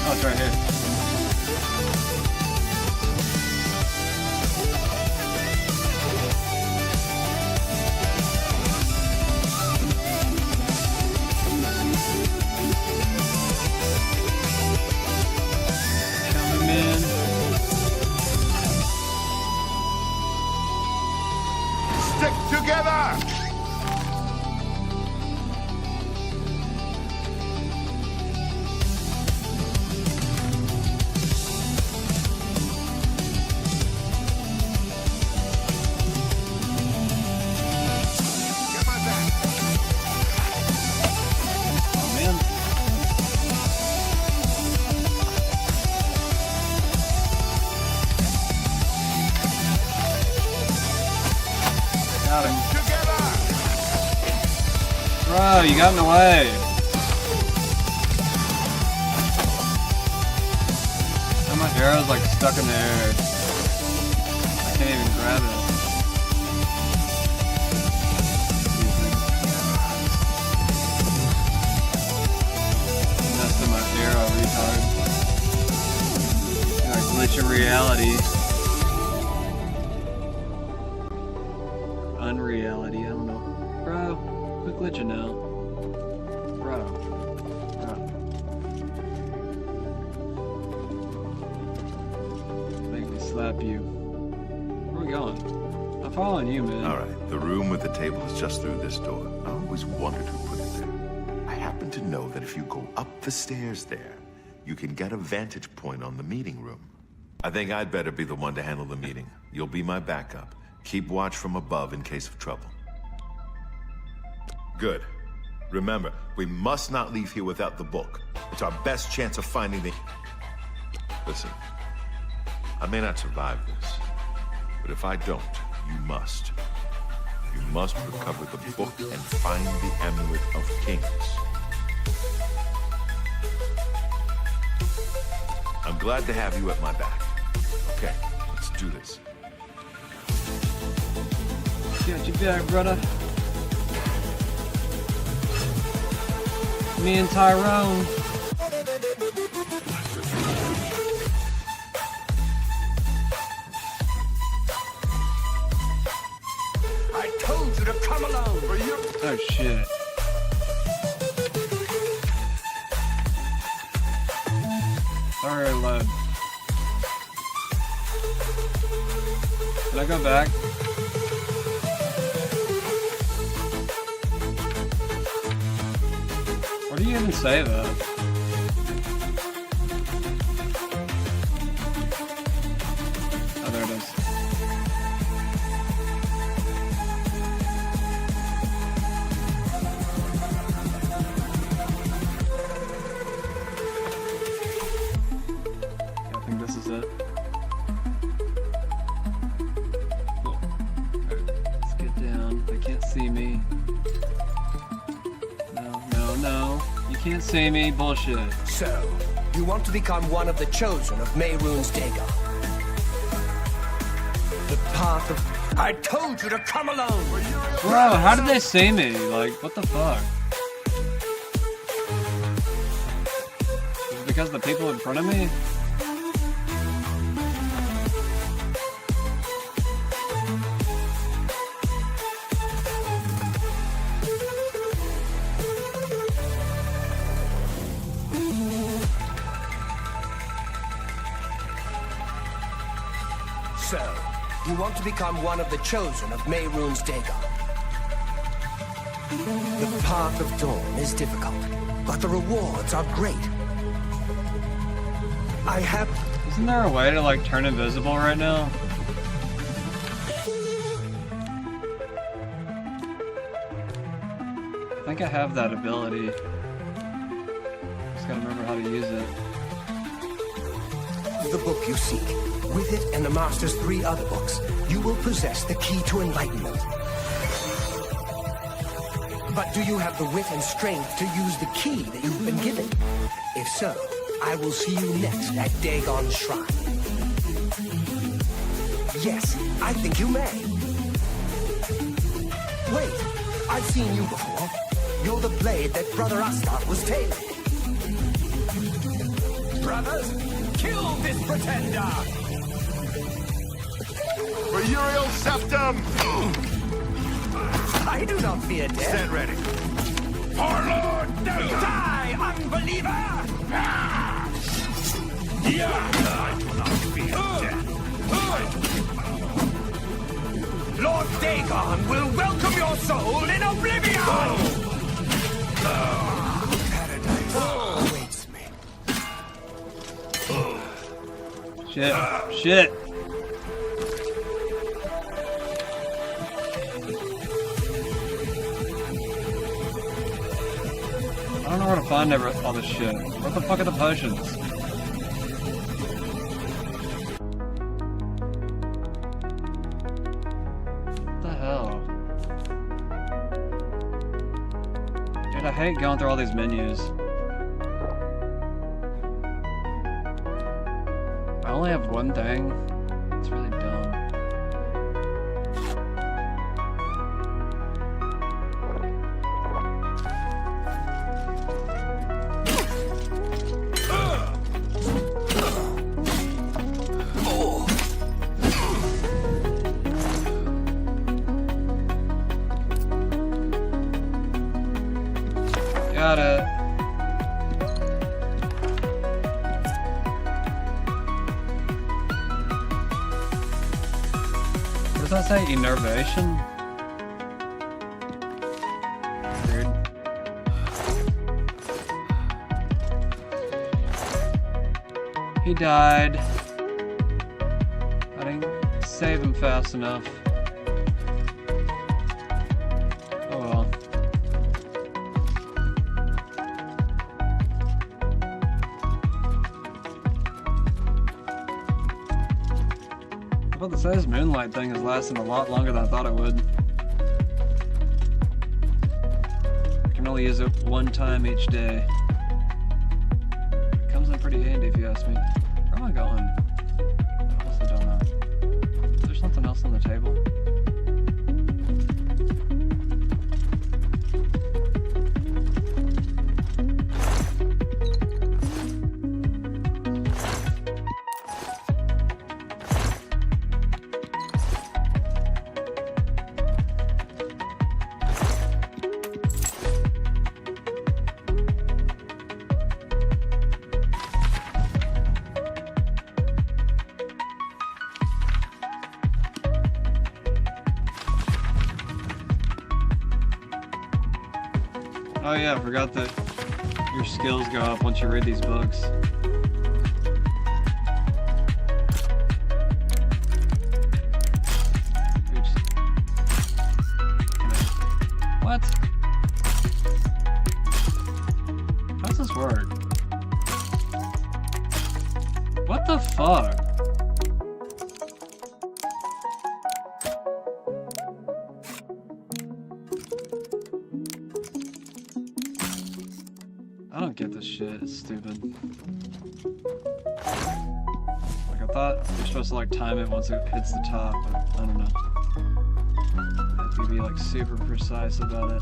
Oh, it's right here. Coming in. Stick together! Get my back! Oh man. Got him. Together! Bro, you got in the way. And my arrow's like stuck in the air. I can't even grab it. Messed up my arrow, retard. Like glitch in reality. Unreality, I don't know. Bro, quit glitching now. Bro. Make me slap you. Where are we going? I'm following you, man. All right, the room with the table is just through this door. I always wondered who put it there. I happen to know that if you go up the stairs there, you can get a vantage point on the meeting room. I think I'd better be the one to handle the meeting. You'll be my backup. Keep watch from above in case of trouble. Good. Remember, we must not leave here without the book. It's our best chance of finding the... Listen, I may not survive this, but if I don't, you must. You must recover the book and find the Amulet of Kings. I'm glad to have you at my back. Okay, let's do this. Got your back, brother. Me and Tyrone. I told you to come along. Oh shit. Alright, load. Can I go back? Where do you even save it? Oh, there it is. Yeah, I think this is it. Cool. Alright, let's get down. They can't see me. No, you can't see me. Bullshit. So, you want to become one of the chosen of Mehrunes Dagon. The path of... I told you to come along! Bro, how did they see me? Like, what the fuck? Is it because the people in front of me? So, you want to become one of the chosen of Mehrunes Dagon. The path of dawn is difficult, but the rewards are great. I have... Isn't there a way to, like, turn invisible right now? I think I have that ability. Just gotta remember how to use it. The book you seek. With it and the Master's 3 other books, you will possess the key to enlightenment. But do you have the wit and strength to use the key that you've been given? If so, I will see you next at Dagon's Shrine. Yes, I think you may. Wait, I've seen you before. You're the blade that Brother Ascot was tailing. Brothers, kill this pretender! For Uriel Septum! I do not fear death. Stand ready. For Lord Dagon! Die, unbeliever! I do not fear death. Lord Dagon will welcome your soul in oblivion! Paradise awaits me. Shit. I don't know where to find all this shit. What the fuck are the potions? What the hell? Dude, I hate going through all these menus. I only have one thing. It's really dumb. Got it. What does that say? Enervation? Weird. He died. save him fast enough. Oh well. I thought the size moonlight thing is lasting a lot longer than I thought it would. I can only use it one time each day. It comes in pretty handy if you ask me. Where am I going? I honestly don't know. Is there something else on the table? Oh yeah, I forgot that your skills go up once you read these books. Oops. What? How does this work? What the fuck? I don't get this shit, it's stupid. Like, I thought you're supposed to, like, time it once it hits the top, but I don't know. I have to be, like, super precise about it.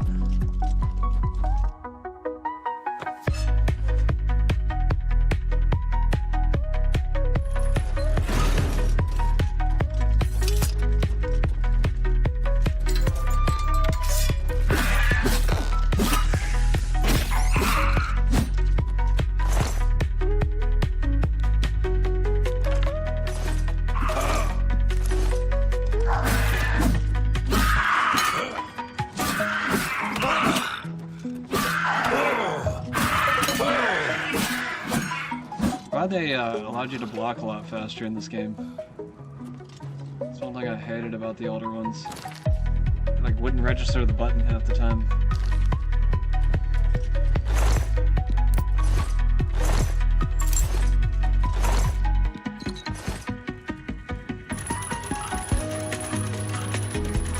Glad they allowed you to block a lot faster in this game. That's one thing I hated about the older ones. It, like, wouldn't register the button half the time.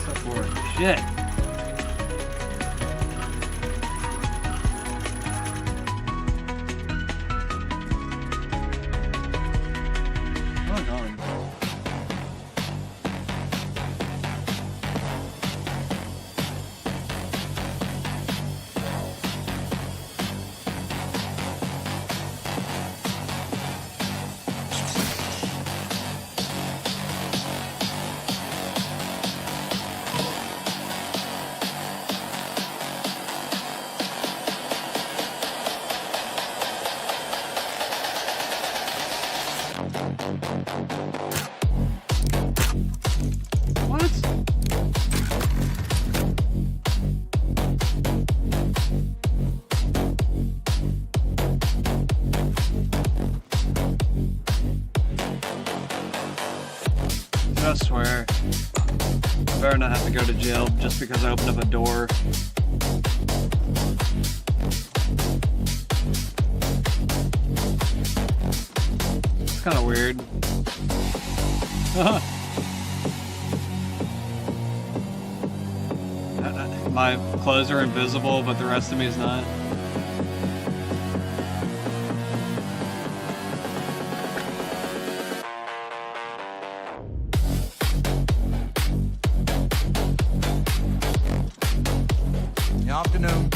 Step forward. Shit! I swear. I better not have to go to jail just because I opened up a door. It's kind of weird. My clothes are invisible, but the rest of me is not. Good afternoon.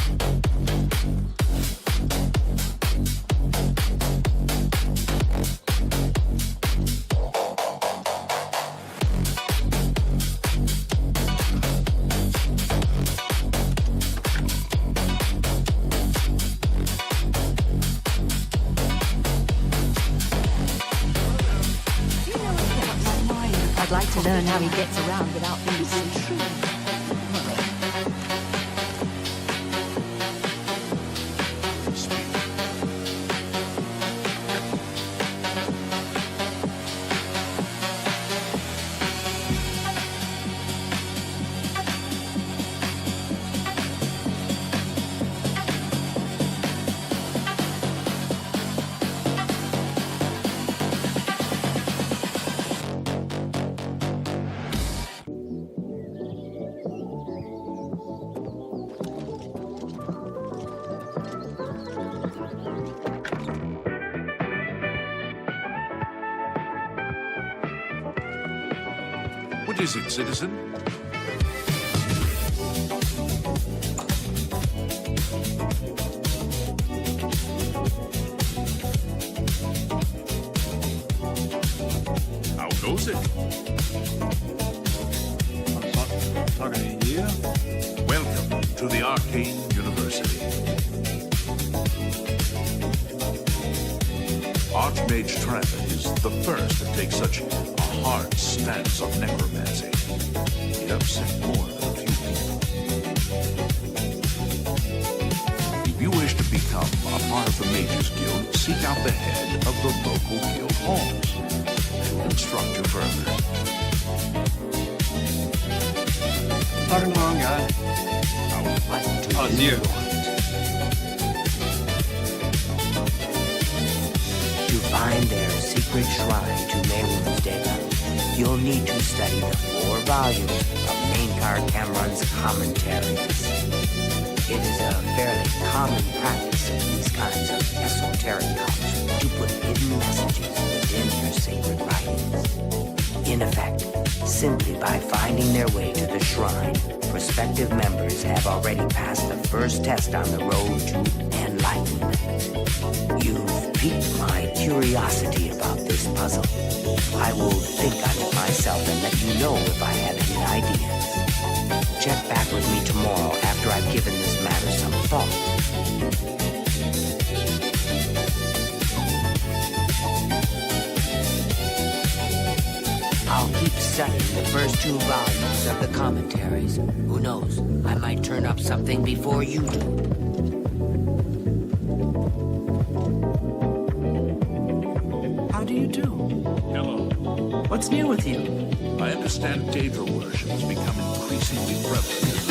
I'd like to learn how he gets around without being so sure. What is it, citizen? How goes it? I'm talking to you? Welcome to the Arcane University. Archmage Trafford is the first to take such a hard stance on necromancy. It upset more than a few people. If you wish to become a part of the Mages Guild, seek out the head of the local guild halls. They will instruct you further. Talking to the wrong guy. Oh, it's you. To find their secret shrine to Mehrunes Deva, you'll need to study the 4 volumes of Mainkar Cameron's commentaries. It is a fairly common practice in these kinds of esoteric cults to put hidden messages within your sacred writings. In effect, simply by finding their way to the shrine, prospective members have already passed the first test on the road to enlightenment. You've piqued my curiosity about this puzzle. I will think on it myself and let you know if I have any ideas. Check back with me tomorrow after I've given this matter some thought. I'll keep studying the first 2 volumes of the commentaries. Who knows, I might turn up something before you do. How do you do? Hello. What's new with you? I understand Daedra worship has become increasingly prevalent.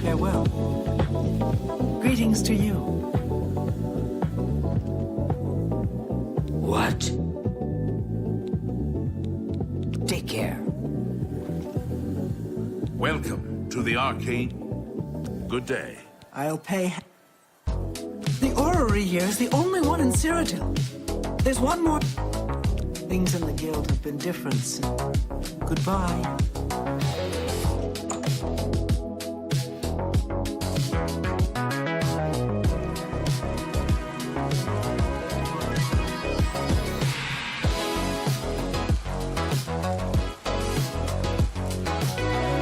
Farewell. Greetings to you. What? Take care. Welcome to the Arcane. Good day. I'll pay. The orrery here is the only one in Cyrodiil. There's one more. Things in the guild have been different since. Goodbye.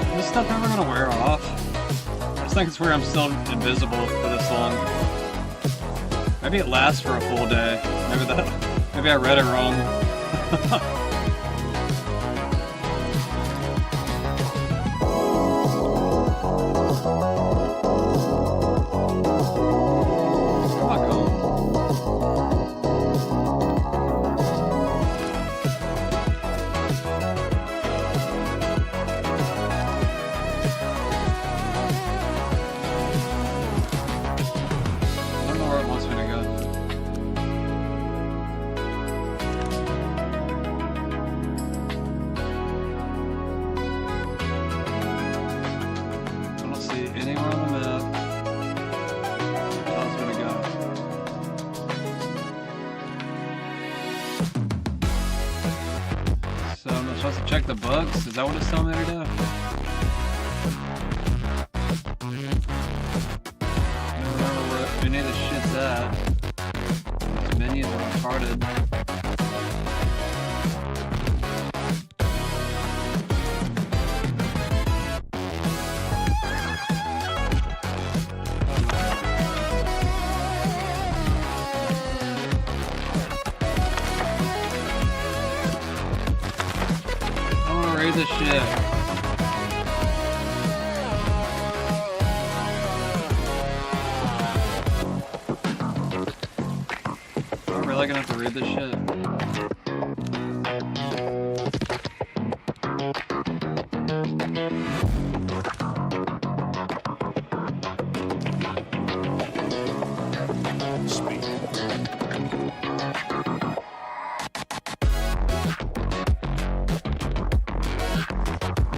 Is this stuff ever gonna wear off? I just think it's weird I'm still invisible for this long. Maybe it lasts for a full day. Maybe I read it wrong. Check the bugs? Is that what it's telling me to do? I don't remember where any of this shit's at. These minions are retarded. do? Am I really gonna have to read this shit?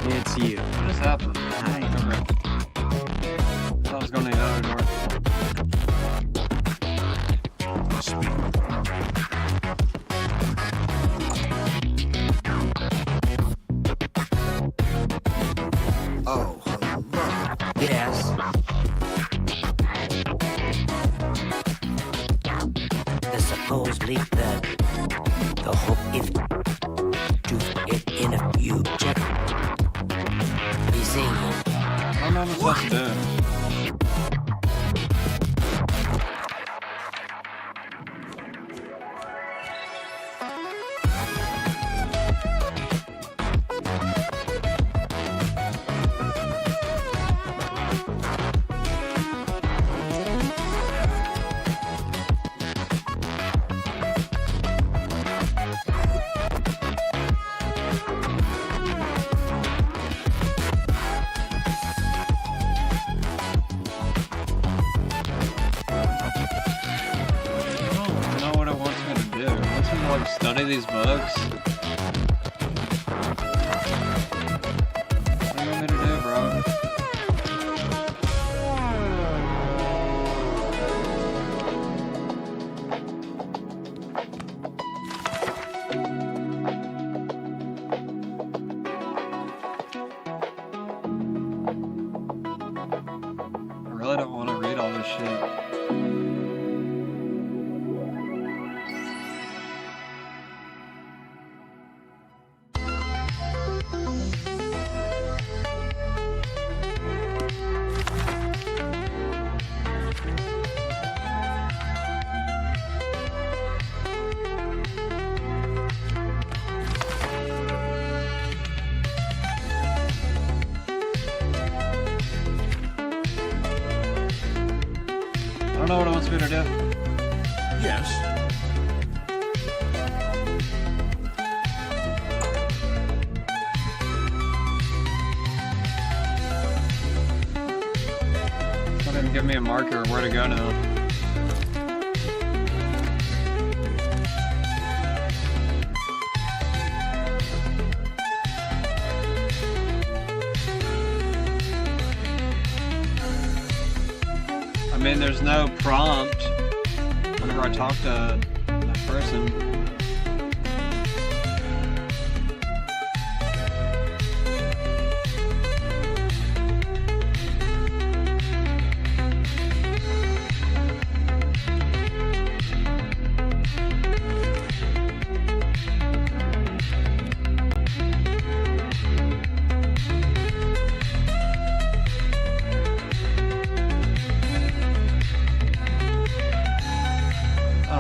It's you. What just happened? Hi. Okay. I thought I was going to the other door. Oh, yes. The supposedly the hope is to get in a few check. I don't know what I'm supposed to do. Like study these bugs? What do you want me to do, bro? I really don't want to read all this shit. I don't know what it wants me to do. Yes. It's not even giving me a marker of where to go now. I mean, there's no prompt whenever I talk to that person.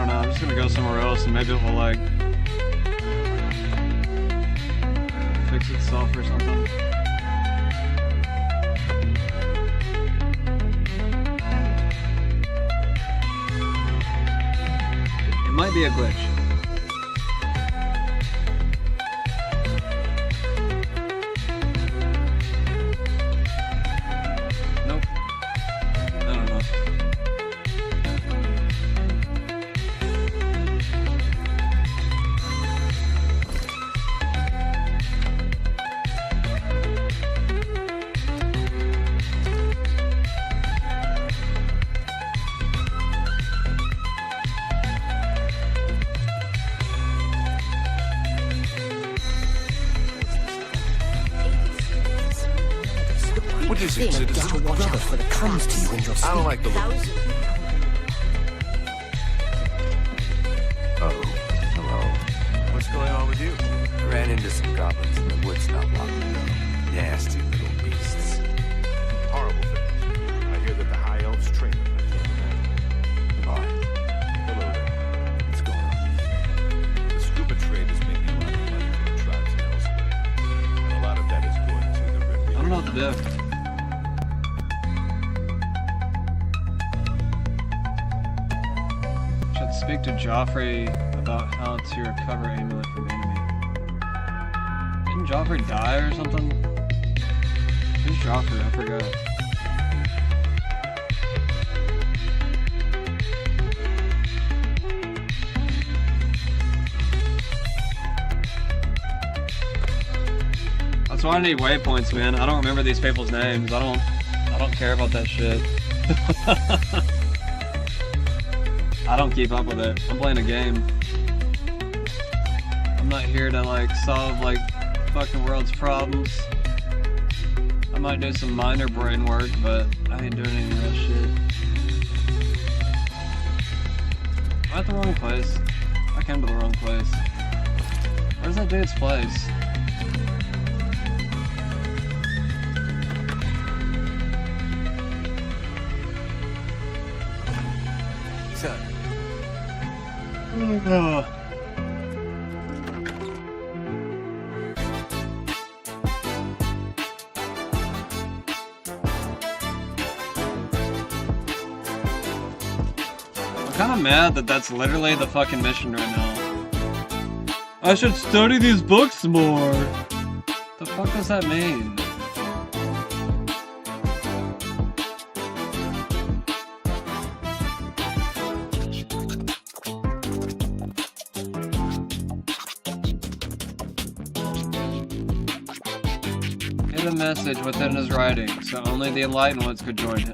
I'm just gonna go somewhere else and maybe it will like fix itself or something. It might be a glitch. Nope. I don't know. What is it, citizen? Watch out for the comes to you in your sleep. I don't like the look. Oh, hello. What's going on with you? I ran into some goblins in the woods not long ago. Nasty little beasts. Horrible things. I hear that the high elves train them. Hi. Hello there. What's going on? The scuba trade is making a lot of money for the tribes and elsewhere. A lot of that is to do. Should speak to Joffrey about how to recover amulet from enemy. Didn't Joffrey die or something? Who's Joffrey? I forgot. That's why I need waypoints, man. I don't remember these people's names. I don't care about that shit. I don't keep up with it. I'm playing a game. I'm not here to like solve like fucking world's problems. I might do some minor brain work, but I ain't doing any real shit. I'm at the wrong place. I came to the wrong place. Where's that dude's place? Sir. I'm kind of mad that that's literally the fucking mission right now. I should study these books more. The fuck does that mean? Hid a message within his writing, so only the enlightened ones could join him.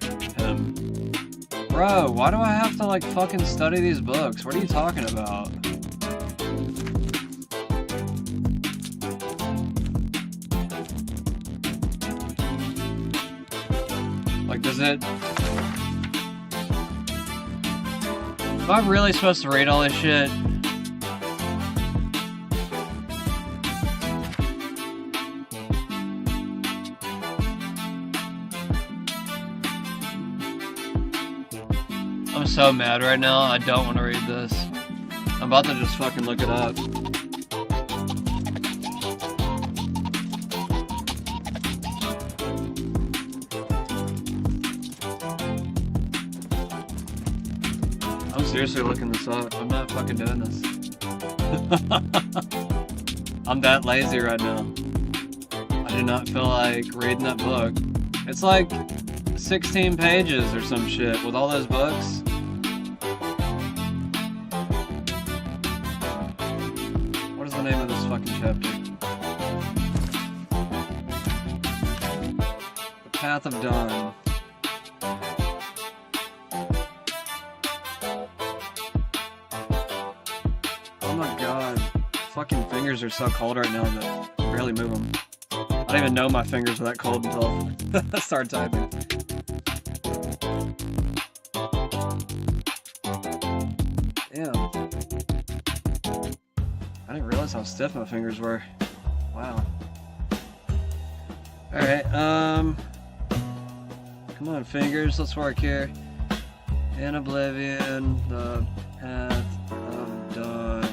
Bro, why do I have to like fucking study these books? What are you talking about? Like, does it... Am I really supposed to read all this shit? I'm so mad right now, I don't want to read this. I'm about to just fucking look it up. I'm seriously looking this up. I'm not fucking doing this. I'm that lazy right now. I do not feel like reading that book. It's like 16 pages or some shit with all those books. What is the name of this fucking chapter? The Path of Dawn. Oh my god. Fucking fingers are so cold right now that I barely move them. I don't even know my fingers were that cold until I started typing. Damn. I didn't realize how stiff my fingers were. Wow. Alright, come on fingers, let's work here. In Oblivion, the Path of Dawn.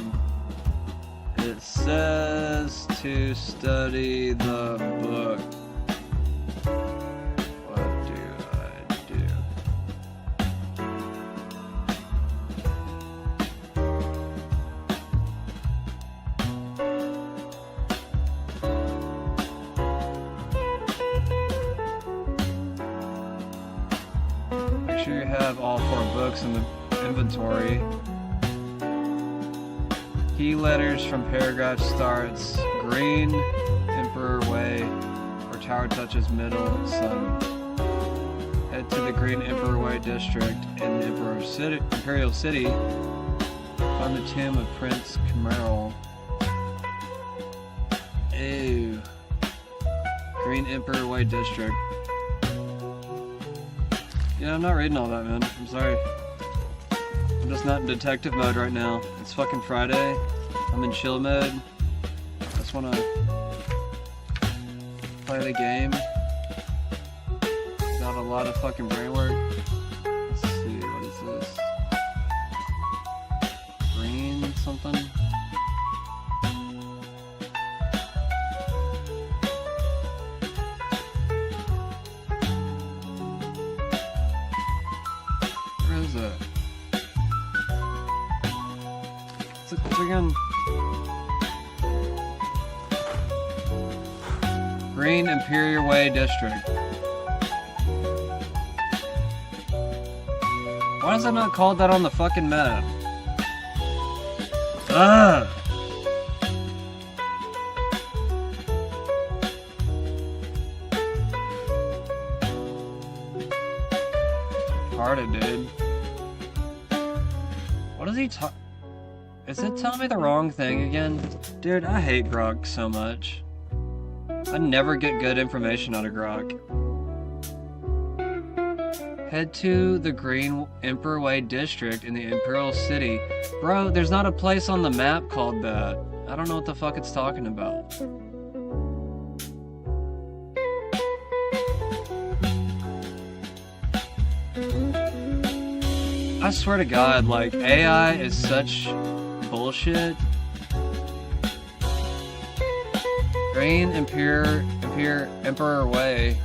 It says to study the book. What do I do? Make sure you have all 4 books in the inventory. Key letters from paragraph starts Green Emperor Way, where tower touches middle sun. Head to the Green Emperor Way district in the Imperial City. Find the tomb of Prince Cameral. Ew. Green Emperor Way district. Yeah, I'm not reading all that, man. I'm sorry. I'm just not in detective mode right now. It's fucking Friday. I'm in chill mode. I just wanna play the game. Got a lot of fucking brain work. Let's see, what is this? Green something? this again? Green Imperial Way District. Why is it not called that on the fucking map? Ugh! Retarded, dude. What is he talking? Is it telling me the wrong thing again? Dude, I hate Grok so much. I never get good information out of Grok. Head to the Green Emperor Way District in the Imperial City. Bro, there's not a place on the map called that. I don't know what the fuck it's talking about. I swear to God, like, AI is such bullshit. Green Emperor Way.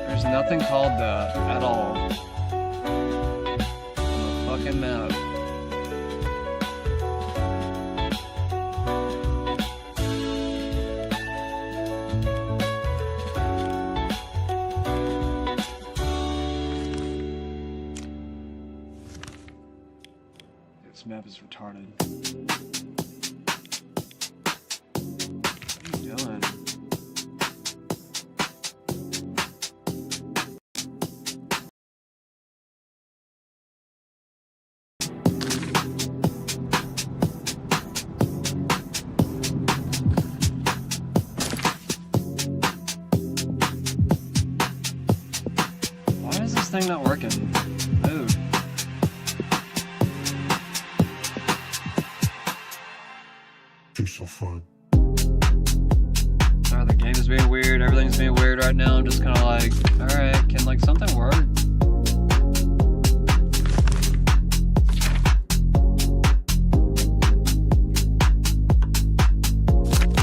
There's nothing called that at all on the fucking map. This map is retarded. What are you doing? Why is this thing not working? Dude. So fun. Sorry, the game is being weird. Everything's being weird right now. I'm just kind of like, alright, can like something work?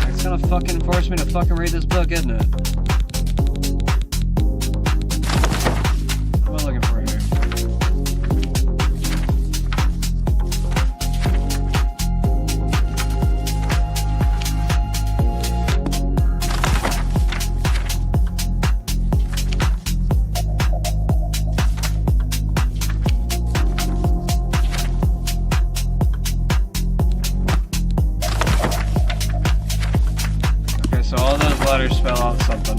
It's gonna fucking force me to fucking read this book, isn't it? What am I looking for here? So all those letters spell out something.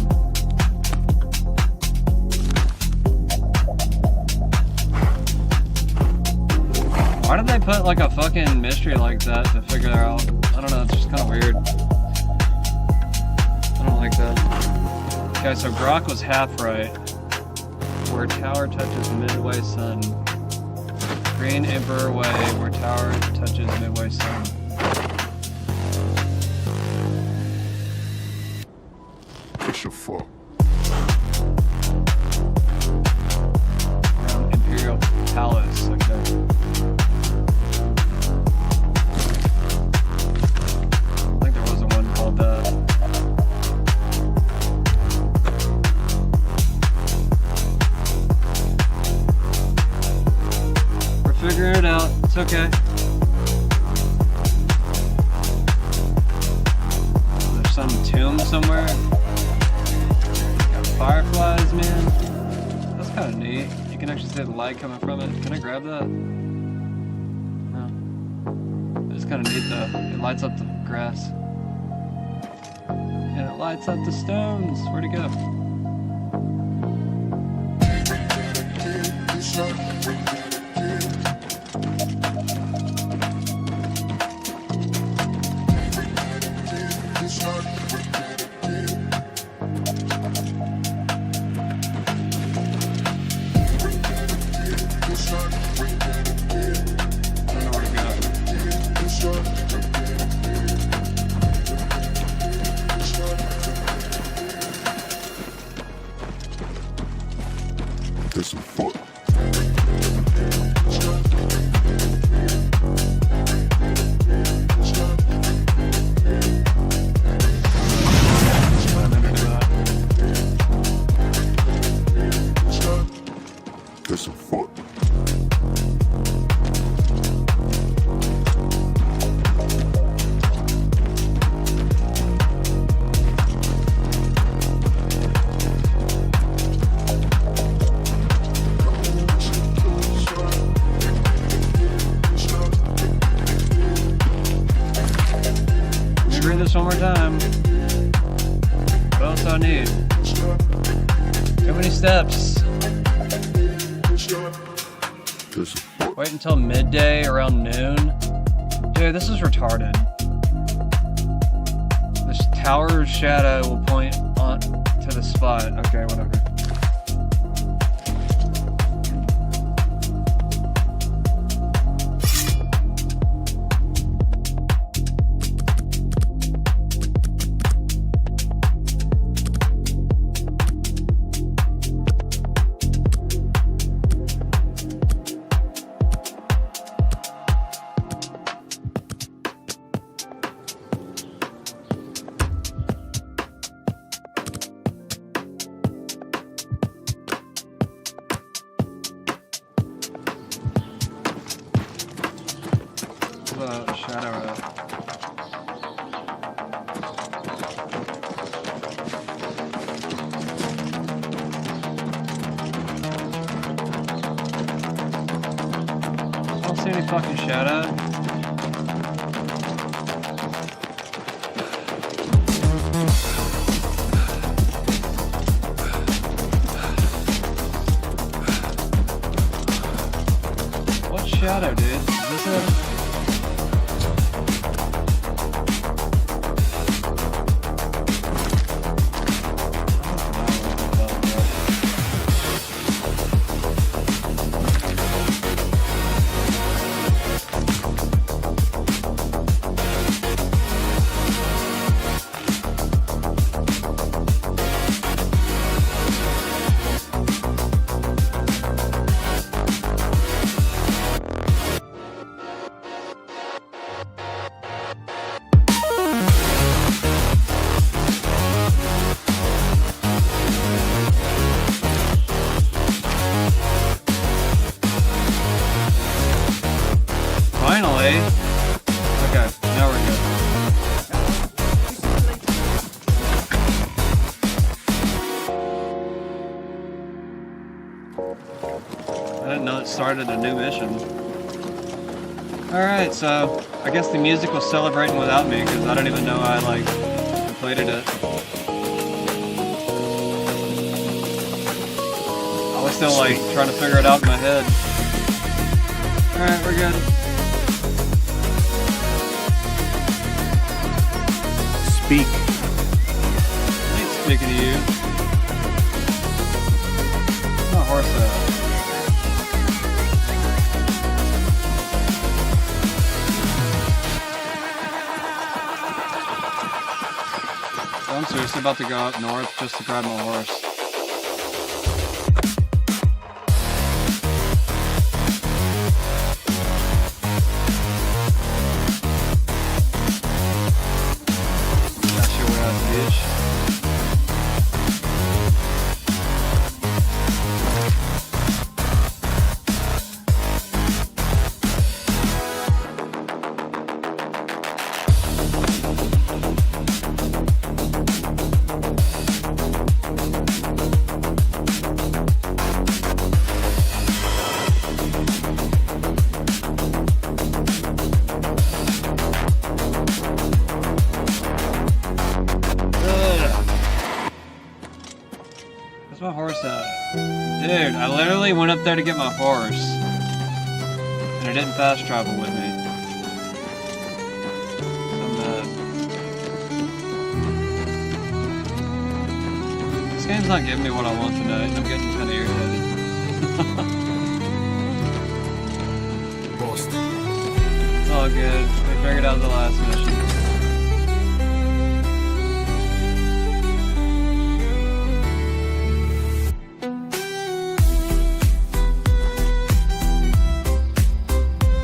Why did they put like a fucking mystery like that to figure out? I don't know, it's just kind of weird. I don't like that. Okay, so Grok was half right. Where tower touches midway sun. Green Emperor Way, where tower touches midway sun. What the fuck? Around Imperial Palace, okay. I think there was a one called that. We're figuring it out. It's okay. There's some tomb somewhere. Fireflies, man. That's kind of neat. You can actually see the light coming from it. Can I grab that? No. It's kind of neat though. It lights up the grass. And it lights up the stones. Where'd it go? There's some fun. Get some fun. Let me read this one more time. What else do I need? Too many steps. Wait until midday, around noon. Dude, this is retarded. This tower's shadow will point on to the spot. Okay, whatever. Shadow up. I don't see any fucking shadow. What shadow, dude? Is this a... Finally. Okay, now we're good. I didn't know it started a new mission. Alright, so I guess the music was celebrating without me because I don't even know I like completed it. I was still like trying to figure it out in my head. Alright, we're good. Speak. I ain't speaking to you. Where's my horse at? So I'm seriously about to go up north just to grab my horse. Where's my horse at? Dude, I literally went up there to get my horse. And it didn't fast travel with me. I'm mad. This game's not giving me what I want tonight. I'm getting kind of irritated. It's all good. We figured out the last mission.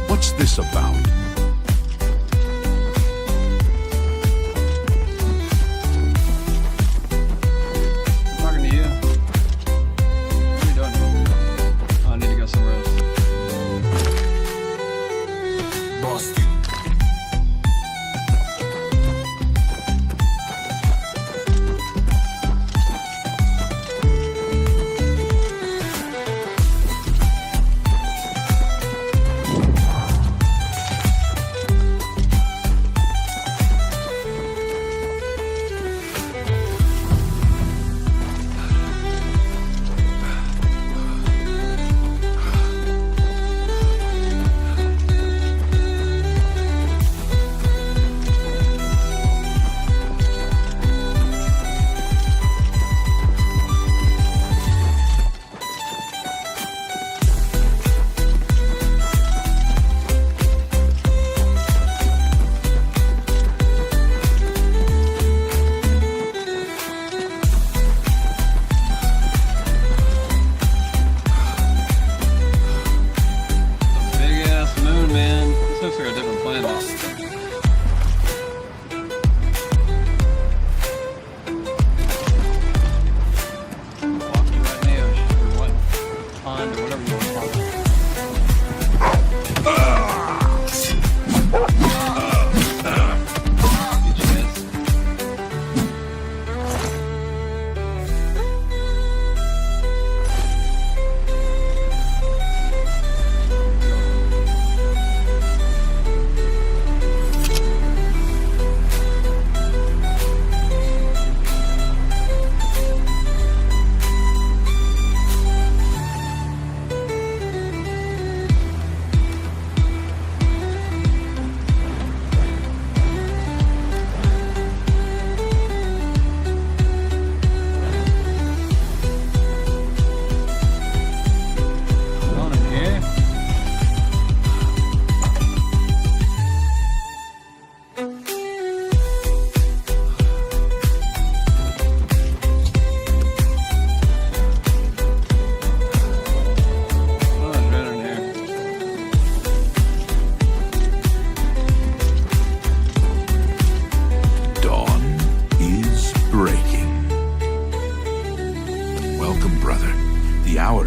What's this about? I'm talking to you. What are you doing here? Oh,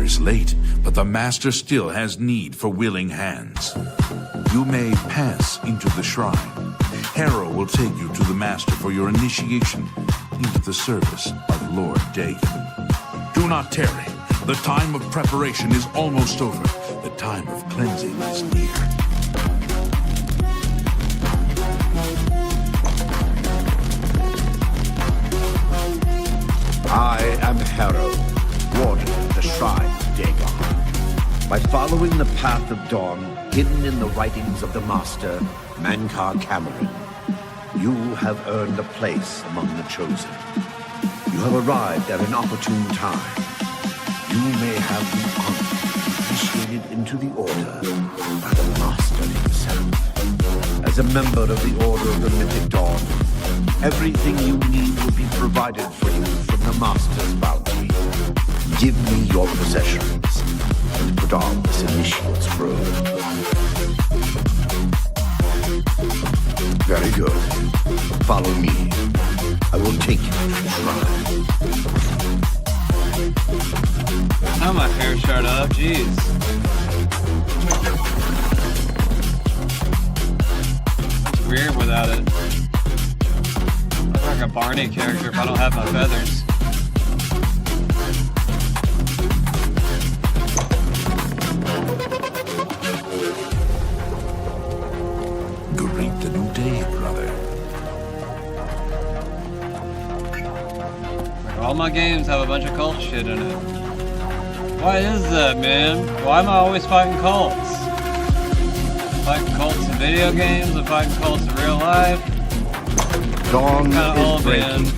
is late, but the Master still has need for willing hands. You may pass into the shrine. Harrow will take you to the Master for your initiation into the service of Lord Dagon. Do not tarry. The time of preparation is almost over. The time of cleansing is near. I am Harrow, warden of the Shrine of Dagon. By following the path of dawn, hidden in the writings of the Master, Mankar Cameron, you have earned a place among the chosen. You have arrived at an opportune time. You may have the honor to be initiated into the Order by the Master himself. As a member of the Order of the Mythic Dawn, everything you need will be provided for you from the Master's bounty. Give me your possessions and put on this initiate's robe. Very good. Follow me. I will take you to the shrine. Now my hair shot up, jeez. It's weird without it. I look like a Barney character if I don't have my feathers. Greet the new day, brother. All my games have a bunch of cult shit in it. Why is that, man? Why am I always fighting cults? Fighting cults in video games, I'm fighting cults in real life. Dawn Kinda is old, breaking.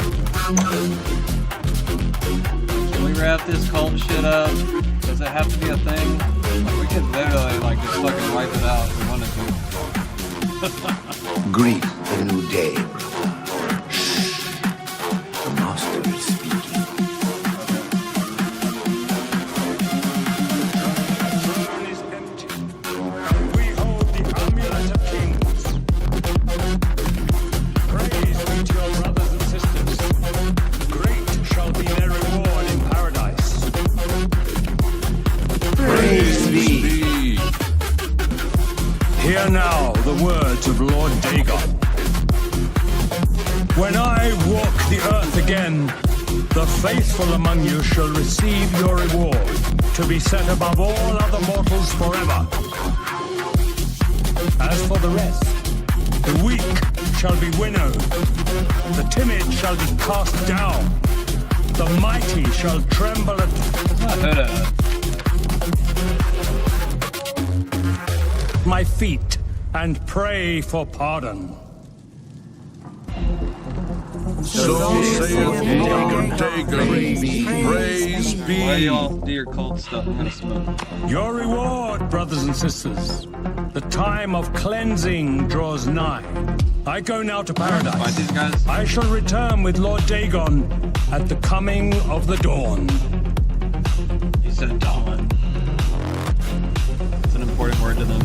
Can we wrap this cult shit up? Does it have to be a thing? Like, we could literally like just fucking wipe it out if we wanted to. Greet the new day, brother. Shh. The Master is speaking. We hold the amulet of kings. Praise be to your brothers and sisters. Great shall be their reward in paradise. Praise be. Hear now the words of Lord Dagon. When I walk the earth again, the faithful among you shall receive your reward, to be set above all other mortals forever. As for the rest, the weak shall be winnowed, the timid shall be cast down, the mighty shall tremble at my feet and pray for pardon. So saith Lord Dagon, praise be. Why y'all do your cult stuff? I'm gonna smoke. Your reward, brothers and sisters. The time of cleansing draws nigh. I go now to paradise. I shall return with Lord Dagon at the coming of the dawn. He said dawn. It's an important word to them.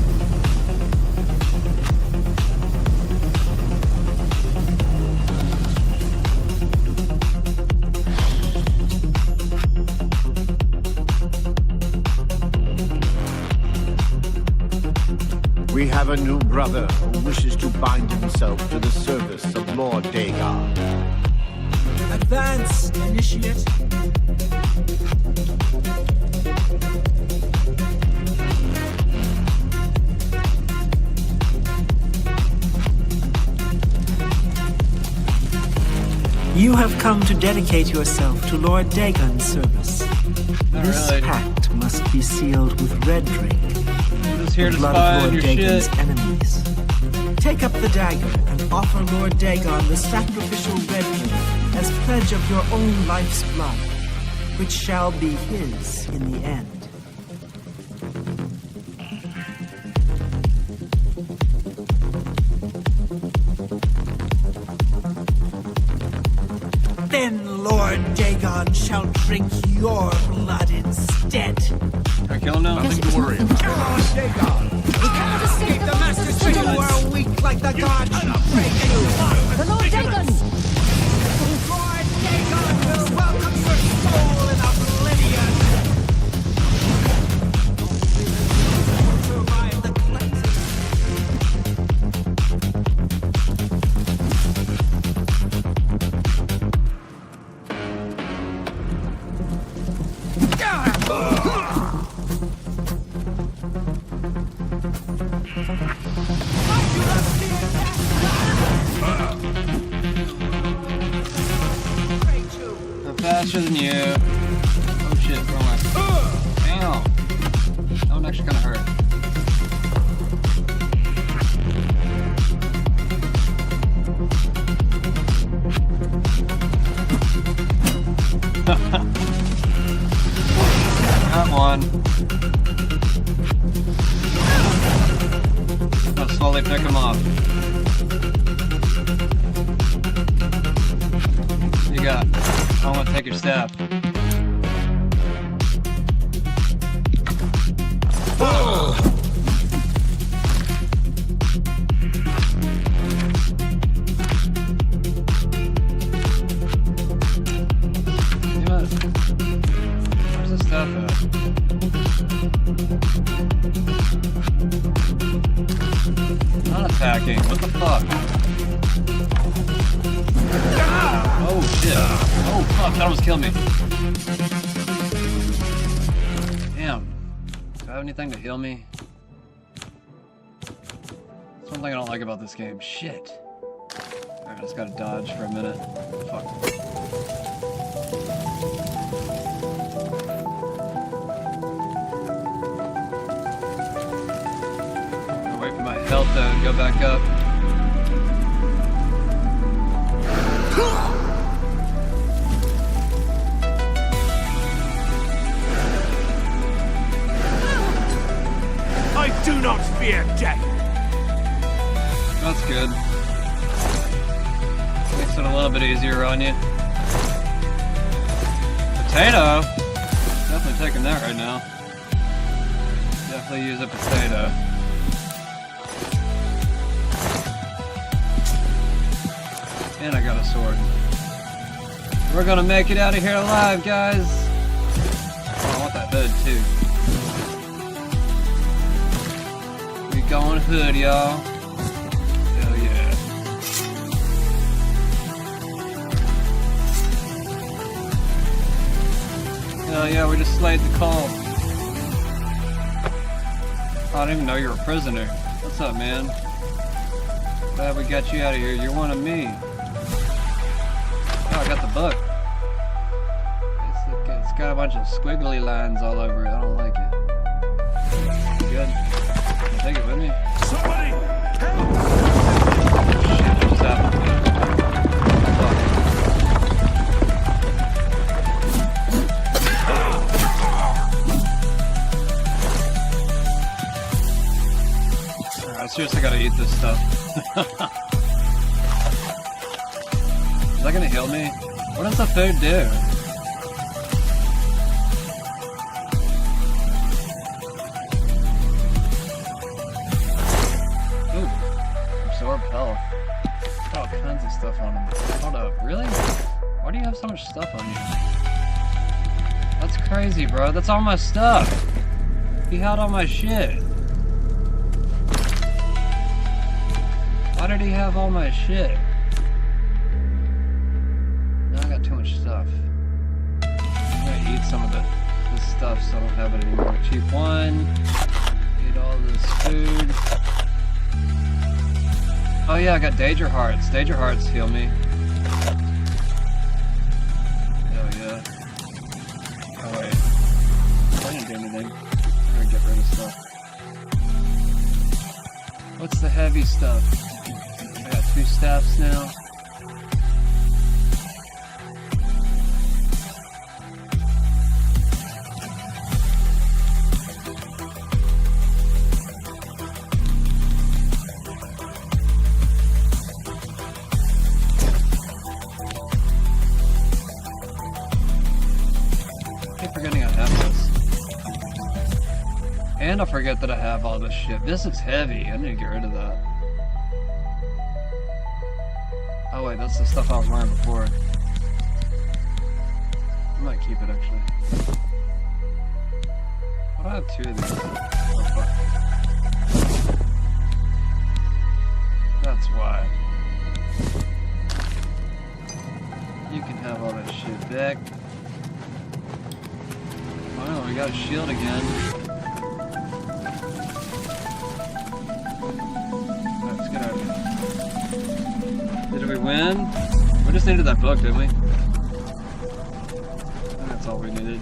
We have a new brother who wishes to bind himself to the service of Lord Dagon. Advance, initiate. You have come to dedicate yourself to Lord Dagon's service. This pact must be sealed with red drink. Here the to blood spy of on Lord your Dagon's shit. enemies. Take up the dagger and offer Lord Dagon the sacrificial red drink as pledge of your own life's blood, which shall be his in the end. Then Lord Dagon shall drink your blood instead. Can I kill him now? Nothing to worry about. Come on, Dagon! We cannot escape the Master's vision. You are weak like the gods. Break you! The Lord Dagon! Lord Dagon will welcome your soul in oblivion. faster than you. Oh shit, wrong way. Ow. That one actually kind of hurt. Got one. I'll slowly pick him off. You got. I want to take your staff. Where's the staff at? Not attacking. What the fuck? Oh shit. Oh fuck, that almost killed me. Damn. Do I have anything to heal me? That's one thing I don't like about this game. Shit. Alright, I just gotta dodge for a minute. Fuck. I'll wait for my health to go back up. I do not fear death. That's good. Makes it a little bit easier on you. Potato? Definitely taking that right now. Definitely use a potato. And I got a sword. We're gonna make it out of here alive, guys! Oh, I want that hood, too. We going hood, y'all. Hell yeah. Hell yeah, we just slayed the call. I didn't even know you were a prisoner. What's up, man? Glad we got you out of here. You're one of me. Oh, I got the book. It's got a bunch of squiggly lines all over it. I don't like it. Good. Can I take it with me? Somebody! Shit, what just happened? Alright, I seriously gotta eat this stuff. Is that gonna heal me? What does the food do? Ooh, absorb health. All kinds of stuff on him. Hold up, really? Why do you have so much stuff on you? That's crazy, bro. That's all my stuff. He held all my shit. Why did he have all my shit? Now I got too much stuff. I'm gonna eat some of this stuff so I don't have it anymore. Cheap one. Eat all this food. Oh yeah, I got Danger Hearts. Danger Hearts heal me. Hell yeah. Oh wait. I didn't do anything. I'm gonna get rid of stuff. What's the heavy stuff? I got 2 staffs now. And I forget that I have all this shit. This is heavy. I need to get rid of that. Oh wait, that's the stuff I was wearing before. I might keep it actually. Why do I have 2 of these? Oh fuck. That's why. You can have all that shit back. Wow, we got a shield again. Let's get out of here. Did we win? We just needed that book, didn't we? we needed.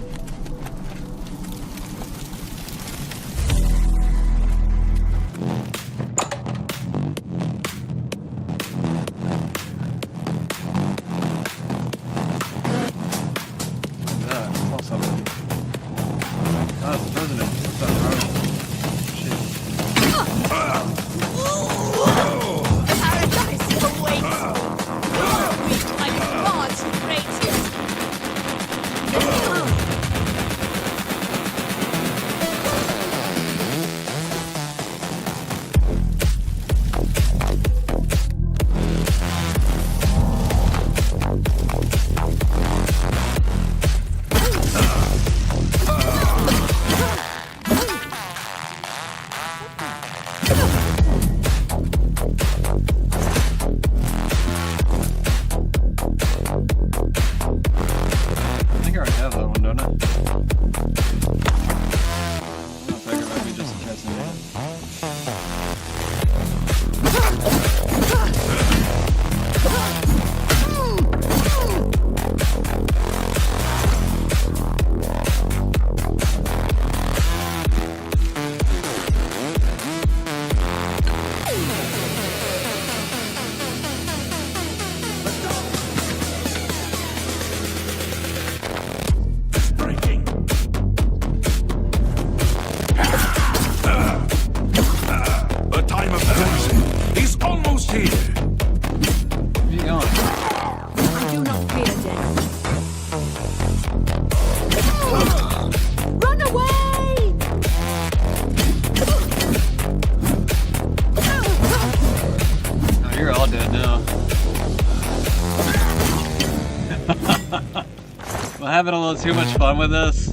Having a little too much fun with this.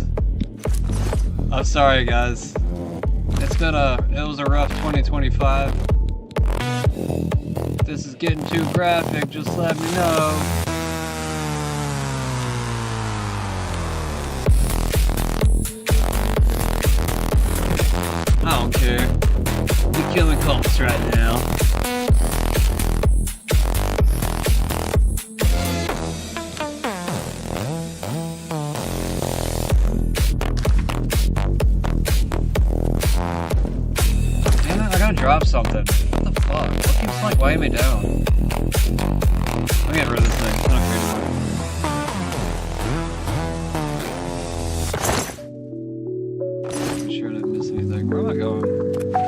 I'm sorry, guys. It was a rough 2025. If this is getting too graphic, just let me know. I don't care. We're killing cults right now. Drop something. What the fuck? What keeps like weighing me down? Let me get rid of this thing. It's not creative. Make sure I didn't miss anything. Where am I going? I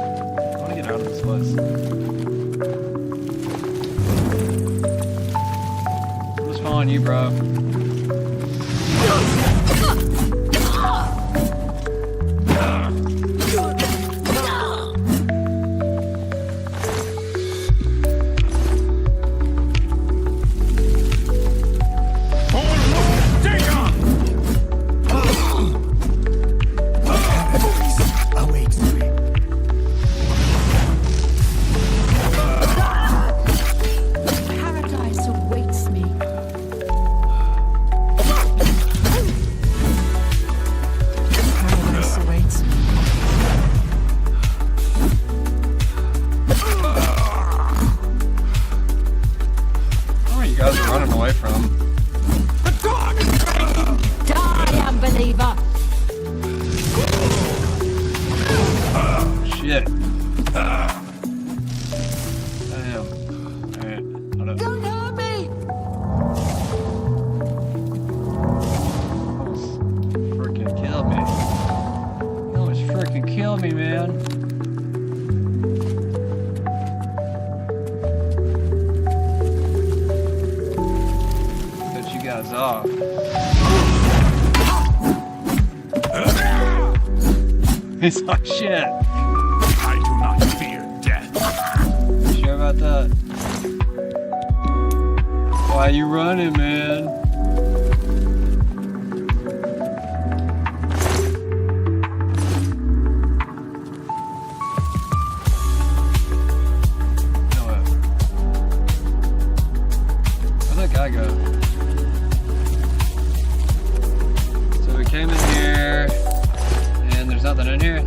want to get out of this place. I'm just following you, bro. He's like, shit. I do not fear death. You sure about that? Why are you running, man? Where'd that guy go? So we came in here. There's nothing in here?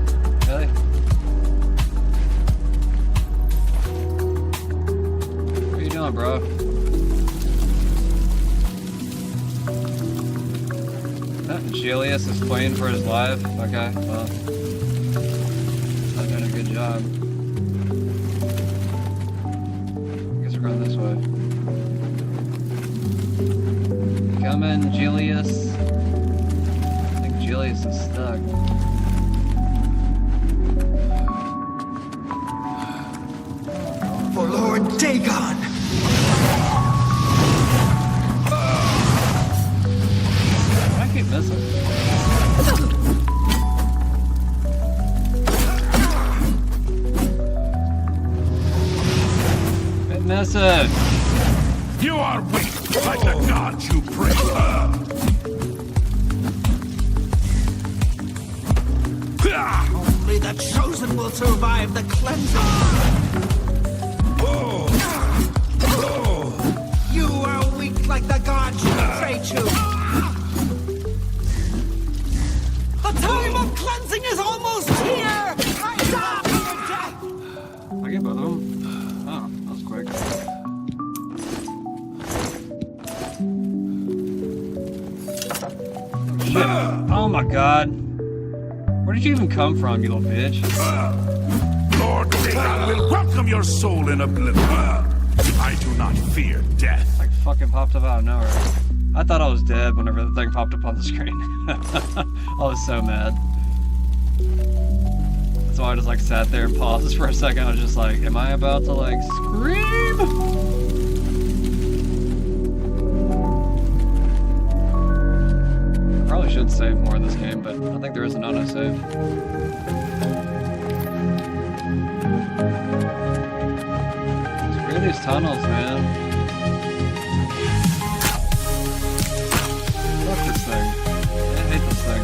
Really? What are you doing, bro? Nothing, shit. Julius is playing for his life. Okay, well, not doing a good job. I guess we're going this way. Coming, Julius. I think Julius is stuck. For Lord Dagon! I keep missing. Quit missing! You are weak, like the gods you pray. Only the chosen will survive the cleansing. You are weak like the gods you pray to. The time of cleansing is almost here! I get both of them. Oh, that was quick. Shit. Oh my god. Where did you even come from, you little bitch? Lord Dagon will welcome your soul in oblivion. I do not fear death. Like fucking popped up out of nowhere. I thought I was dead whenever the thing popped up on the screen. I was so mad. That's why I just like sat there and paused for a second. I was just like, am I about to like scream? Probably should save more in this game, but I think there is an auto-save. Screw these tunnels, man. Fuck this thing. I hate this thing.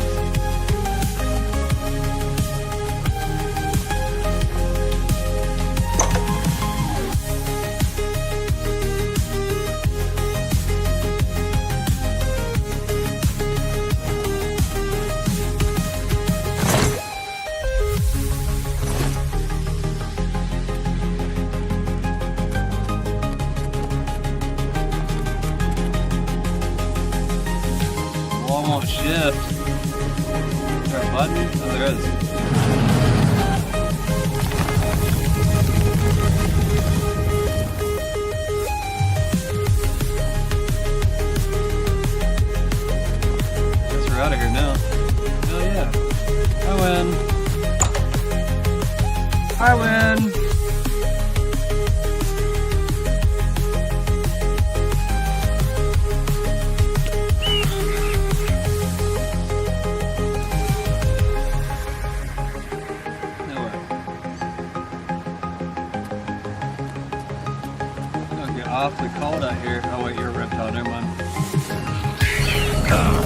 Shift. Is there a button? Oh, there is. Guess we're out of here now. Hell yeah. I win. I win. Awfully cold out here. Oh wait, you're a reptile, never mind. Got him.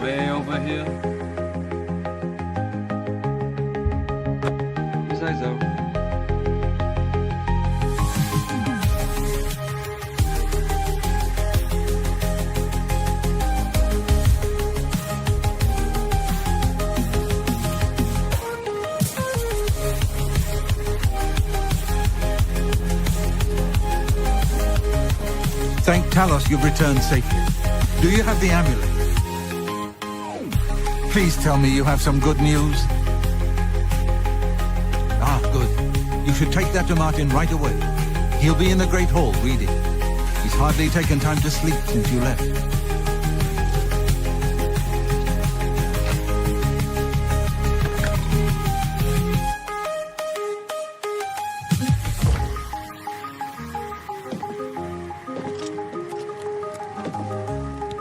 Way over here. Thank Talos you've returned safely. Do you have the amulet? Please tell me you have some good news. Ah, good. You should take that to Martin right away. He'll be in the Great Hall reading. He's hardly taken time to sleep since you left.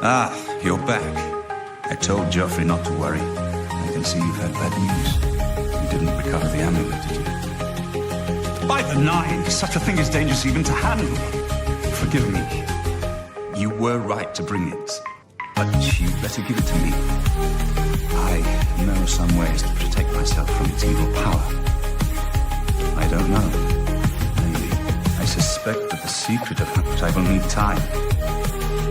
Ah, you're back. I told Joffrey not to worry. I can see you've had bad news. You didn't recover the amulet, did you? By the Nine, such a thing is dangerous even to handle. Forgive me. You were right to bring it, but you'd better give it to me. I know some ways to protect myself from its evil power. I don't know. Maybe. I suspect suspect that the secret of which I will need time.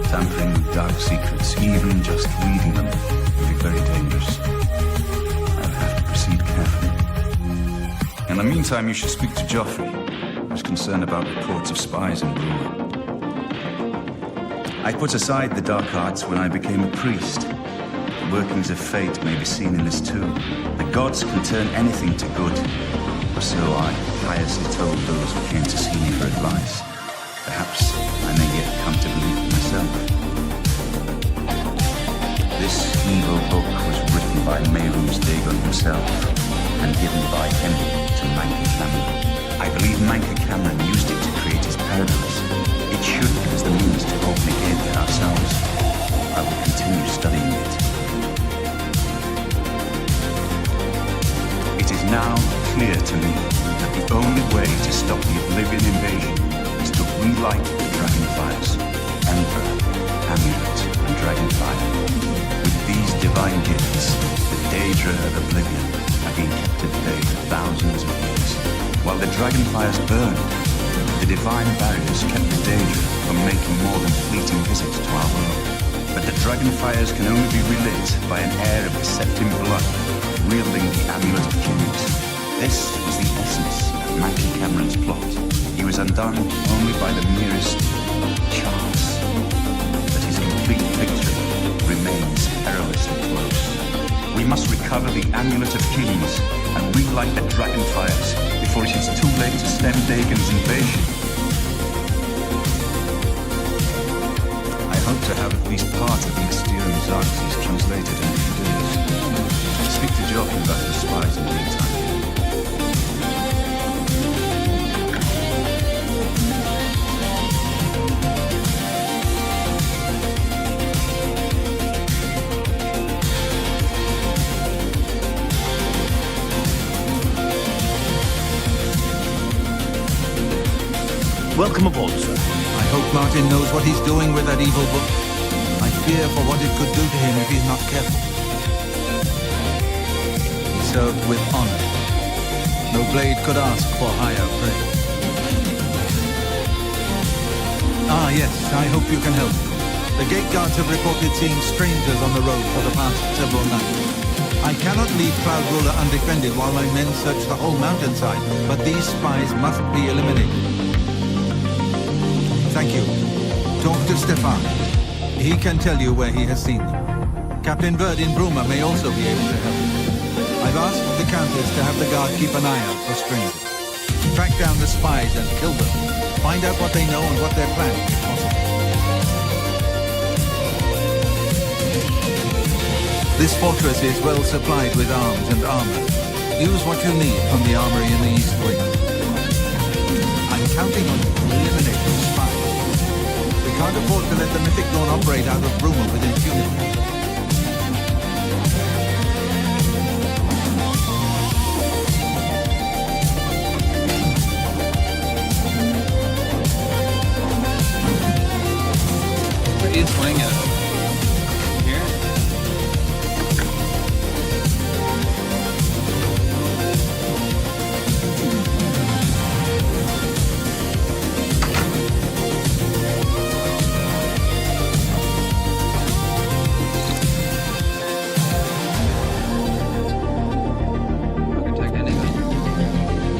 Tampering with dark secrets, even just reading them, will be very dangerous. I'll have to proceed carefully. In the meantime, you should speak to Joffrey, who's concerned about reports of spies in Bruma. I put aside the dark arts when I became a priest. The workings of fate may be seen in this too. The gods can turn anything to good. Or so I piously told those who came to see me for advice. Perhaps I may yet come to believe it myself. This evil book was written by Mehrunes Dagon himself and given by him to Manka Cameron. I believe Manka Cameron used it to create his paradise. It should give us the means to open a gate there ourselves. I will continue studying it. It is now clear to me that the only way to stop the Oblivion invasion is to relight the Dragonfires, Emperor, Amulet, and Dragonfire. With these divine gifts, the Daedra of Oblivion have been kept at bay for thousands of years. While the Dragonfires burned, the divine barriers kept the Daedra from making more than fleeting visits to our world. But the Dragonfires can only be relit by an heir of deceptive blood, wielding the Amulet of Kings. This was the essence of Manka Cameron's plot. He was undone only by the merest chance. But his complete victory remains perilously close. We must recover the Amulet of Kings and relight the Dragonfires before it is too late to stem Dagon's invasion. I hope to have at least part of the Mysterium Xarxes translated in a few days. I'll speak to Joffrey about the spies in the meantime. Welcome aboard, sir. I hope Martin knows what he's doing with that evil book. I fear for what it could do to him if he's not careful. He served with honor. No blade could ask for higher praise. Ah, yes, I hope you can help. The gate guards have reported seeing strangers on the road for the past several nights. I cannot leave Cloud Ruler undefended while my men search the whole mountainside, but these spies must be eliminated. Thank you. Talk to Stefan. He can tell you where he has seen them. Captain Bird in Bruma may also be able to help. I've asked the Countess to have the guard keep an eye out for strangers. Track down the spies and kill them. Find out what they know and what they're planning, if possible. This fortress is well supplied with arms and armor. Use what you need from the armory in the East Wing. I'm counting on you to eliminate those spies. We can't afford to let the Mythic Dawn operate out of Bruma with impunity. East Wing it. Here? I can take anything.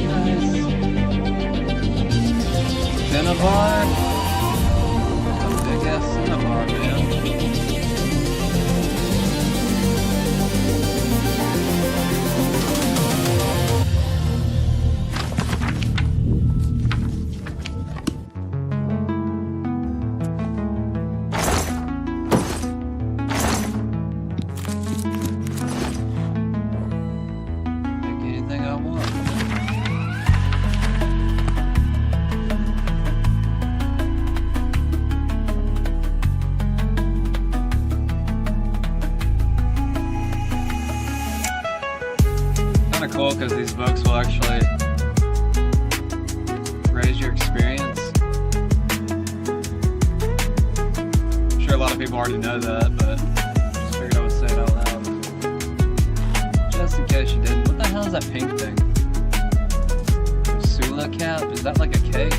Nice. Cinnabar. Cinnabar, man. Take anything I want. Cool because these books will actually raise your experience. I'm sure a lot of people already know that, but just figured I would say it out loud. Just in case you didn't. What the hell is that pink thing? Sula cap? Is that like a cake?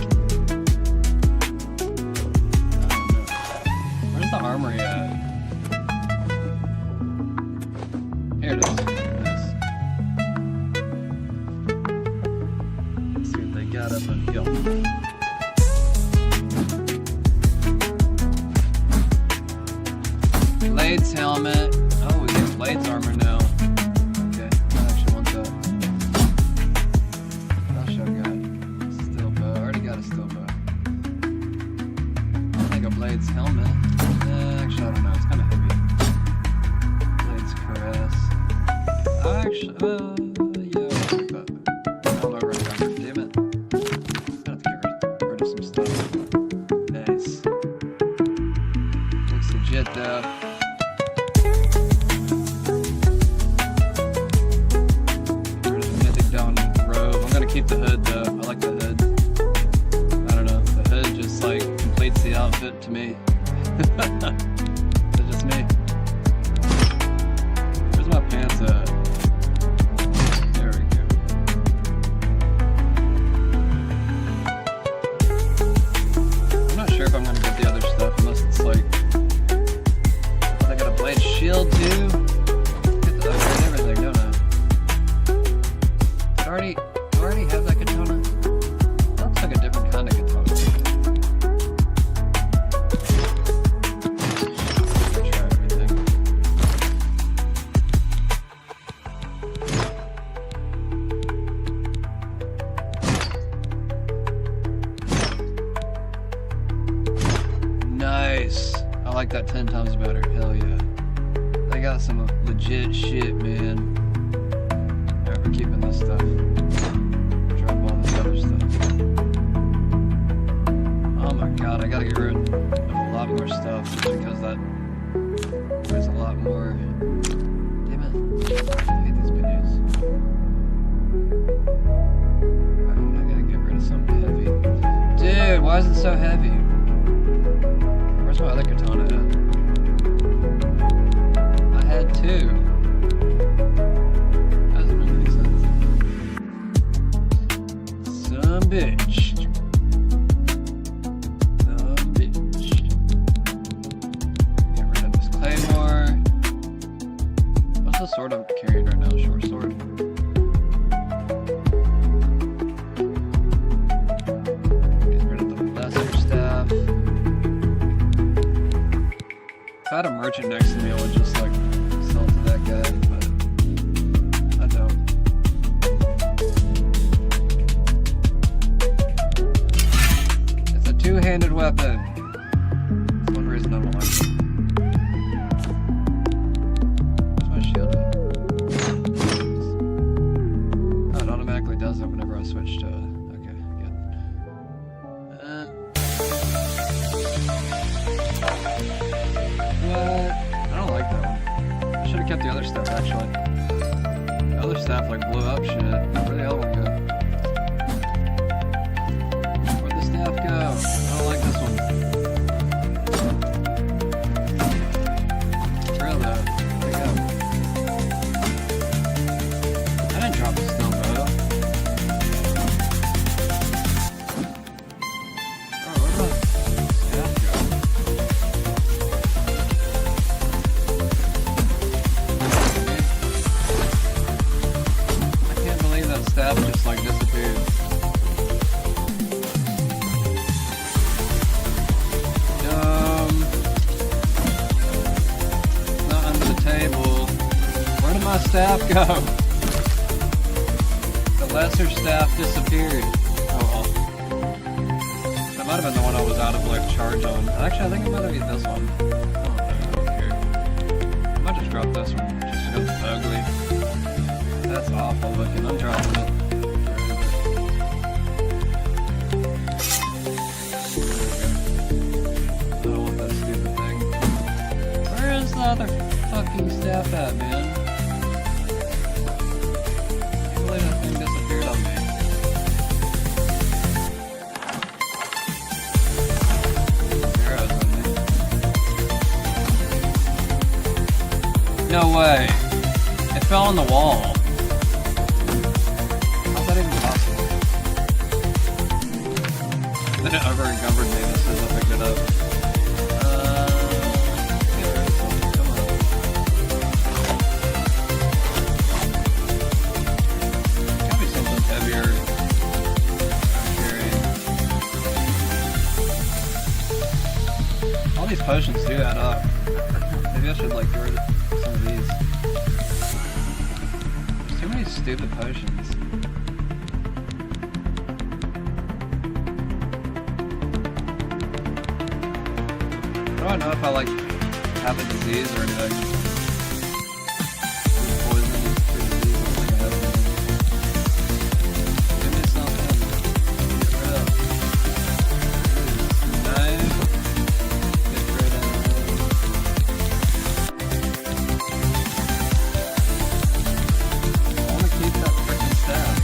Blades helmet. Oh, we get Blades armor now. Okay, I actually want that. I'll show God. Steel bow. I already got a steel bow. I'll take a Blades helmet. Actually, I don't know. It's kind of heavy. Blades caress. Actually, yeah, I'll take that. I don't know where I got it. Damn it. I have to get rid of some stuff. Nice. Looks legit though. Get rid of the Mythic Dawn robe. I'm gonna keep the hood though. I like the hood. I don't know. The hood just like completes the outfit to me. It's just me. Where's my pants at? There we go. I'm not sure if I'm gonna get the other stuff unless it's like I got a blade shield too. Get the upgrade everything, don't I? I already have that katana. That looks like a different kind of katana. Try everything. Nice. I like that 10 times better. Hell yeah. They got some legit shit, man. Alright, we're keeping this stuff. Drop all this other stuff. Oh my god, I gotta get rid of a lot more stuff just because there's a lot more. Damn it. I hate these menus. I gotta get rid of something heavy. Dude, why is it so heavy? Where's my other katana at? I had two. That doesn't make any sense. Some bitch. Some bitch. Get rid of this claymore. What's the sword I'm carrying right now? Short sword. Get rid of the lesser staff. If I had a merchant next to me, I would just like sell to that guy, but I don't. It's a two-handed weapon. That's one reason I don't like it. Where's my shield at? Oh, it automatically does it whenever I switch to. Okay, good. What? I don't like that one. I should have kept the other stuff actually. The other stuff like blew up shit. Where'd the other one go? Where'd the staff go? I don't like this one. Really though. Where'd it go? I didn't drop the stone bow. Oh, where'd my staff go? Staff just like disappeared. Not under the table. Where did my staff go? The lesser staff disappeared. Oh well. That might have been the one I was out of like charge on. Actually, I think it might have been this one. I don't care. I might just drop this one just because it's ugly. That's awful looking. I'm dropping it. I don't want that stupid thing. Where is the other fucking staff at, man? I can't believe that thing disappeared on me. Arrows on me. No way. It fell on the wall. How's that even possible? Then it over-encumbered me as soon as I picked it up. Get rid of something. Come on. Gotta be something heavier I'm carrying. All these potions do add up. They Maybe I should like get rid of some of these. There's too many stupid potions. I don't know if I like have a disease or anything. Poison, disease, I don't think I have anything. Give me something. Get rid of. Knife. Get rid of. I want to keep that freaking staff.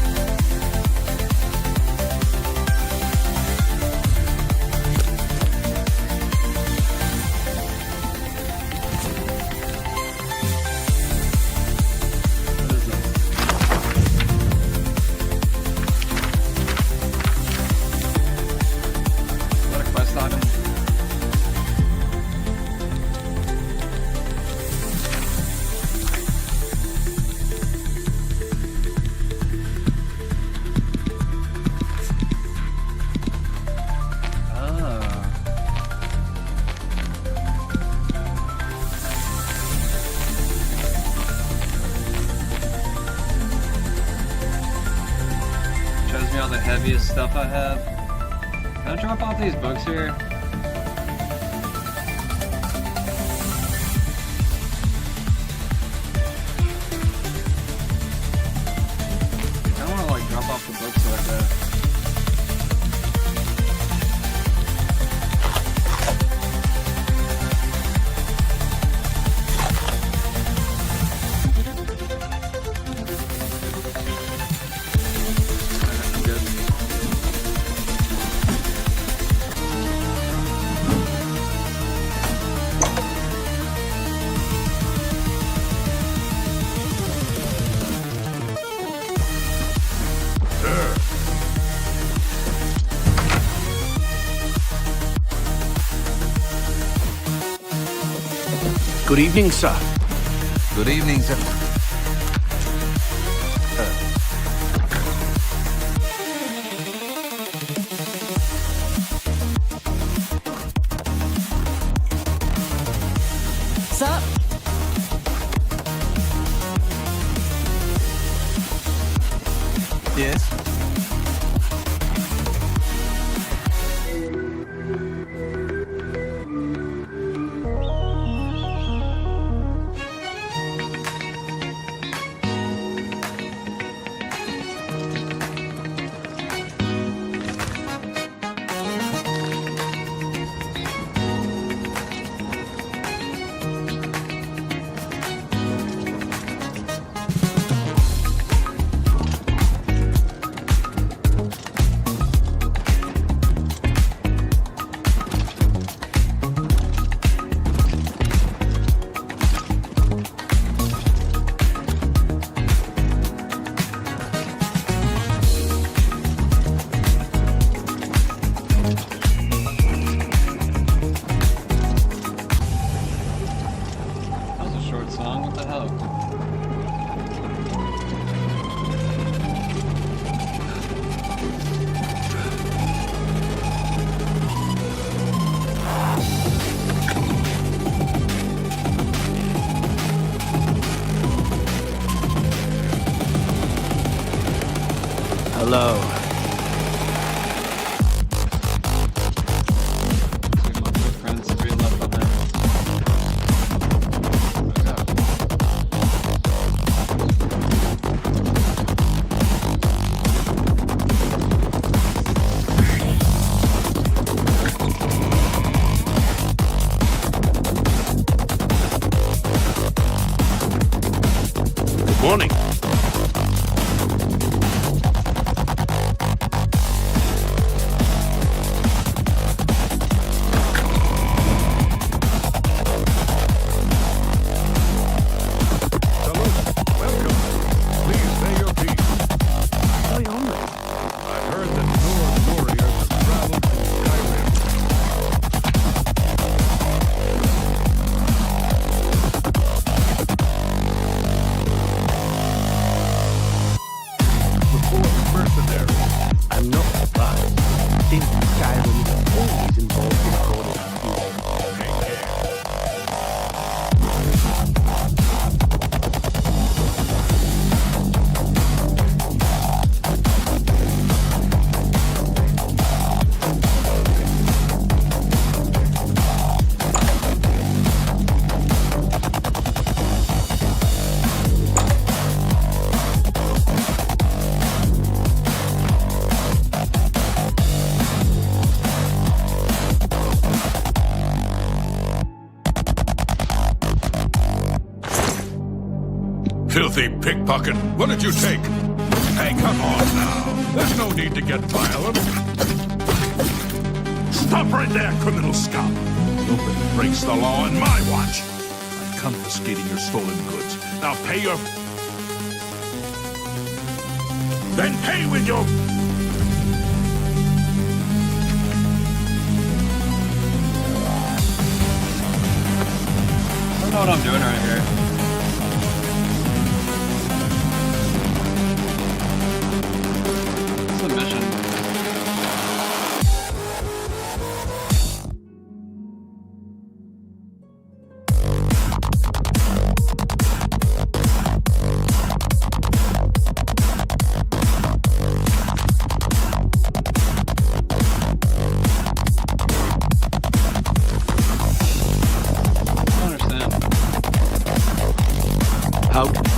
Shows me all the heaviest stuff I have. Can I drop off these books here? I don't want to like drop off the books like that. Good evening, sir. Good evening, sir. Sup? Yes? Hello. Good morning. Filthy pickpocket. What did you take? Hey, come on now. There's no need to get violent. Stop right there, criminal scum. Nobody breaks the law on my watch. I'm confiscating your stolen goods. Now pay your... Then pay with your... I don't know what I'm doing right here. What's the mission?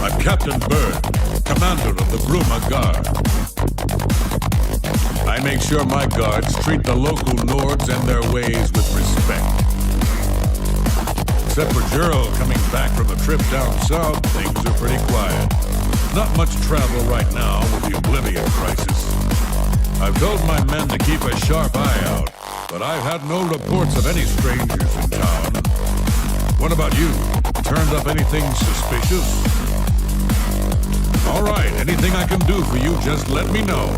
I'm Captain Bird, commander of the Bruma Guard. I make sure my guards treat the local Nords and their ways with respect. Except for Gerald coming back from a trip down south, things are pretty quiet. Not much travel right now with the Oblivion crisis. I've told my men to keep a sharp eye out, but I've had no reports of any strangers in town. What about you? Turned up anything suspicious? All right, anything I can do for you, just let me know.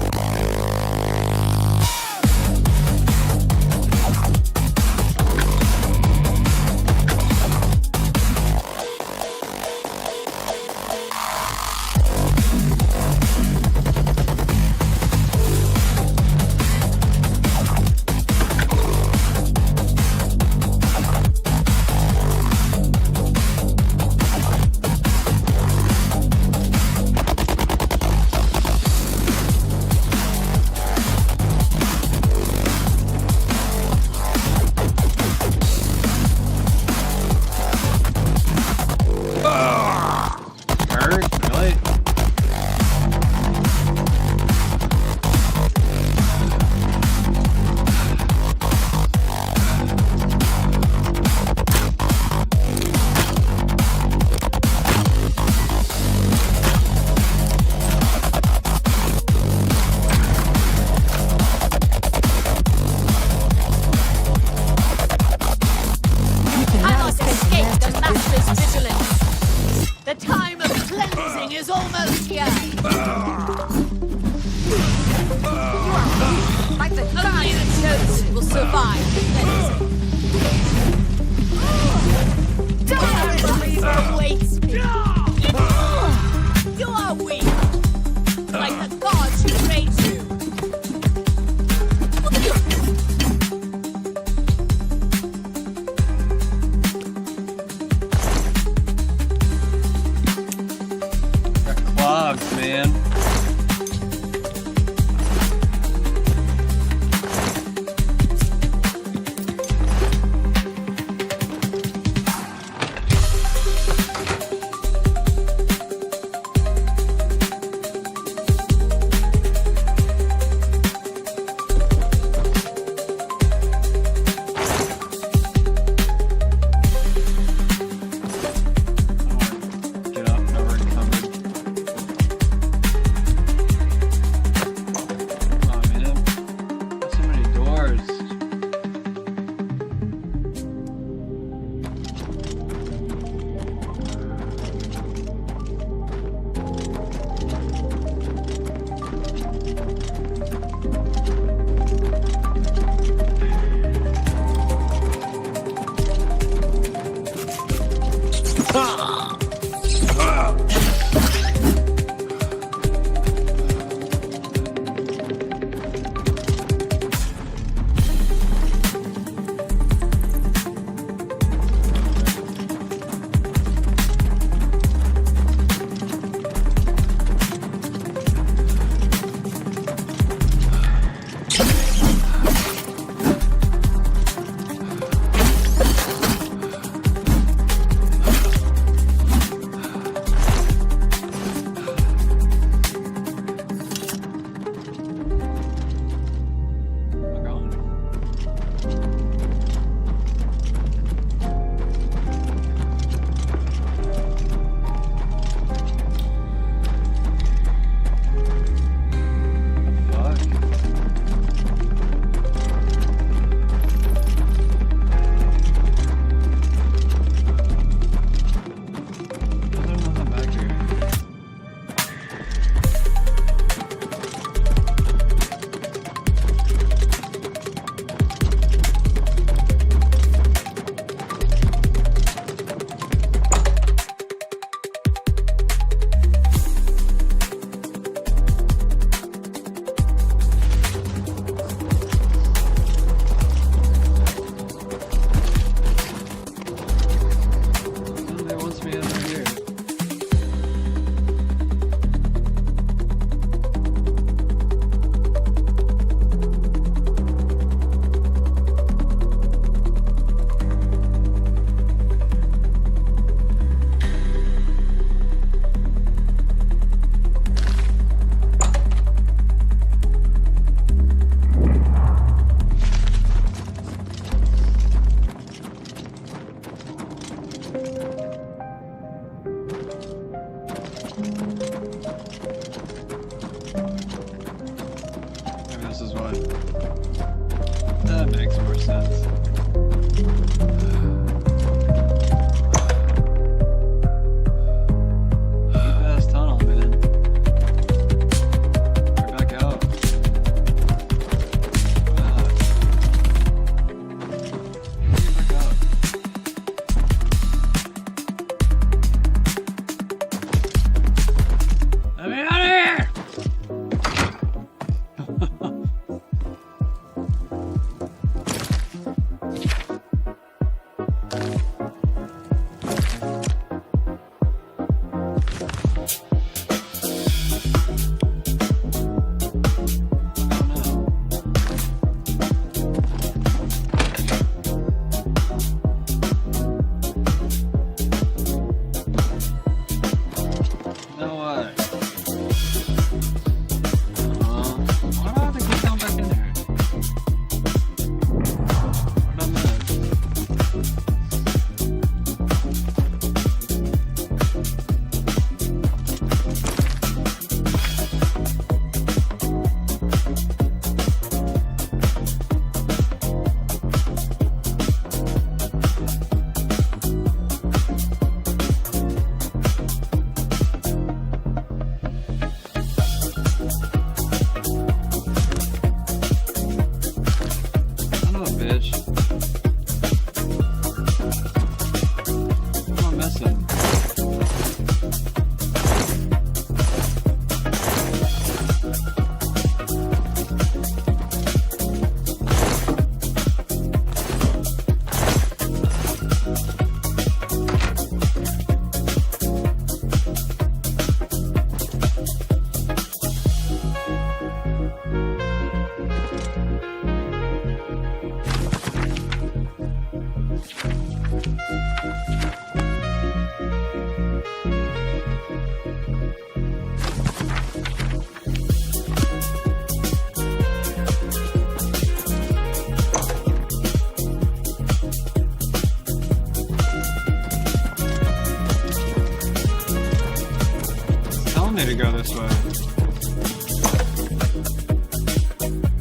Me to go this way.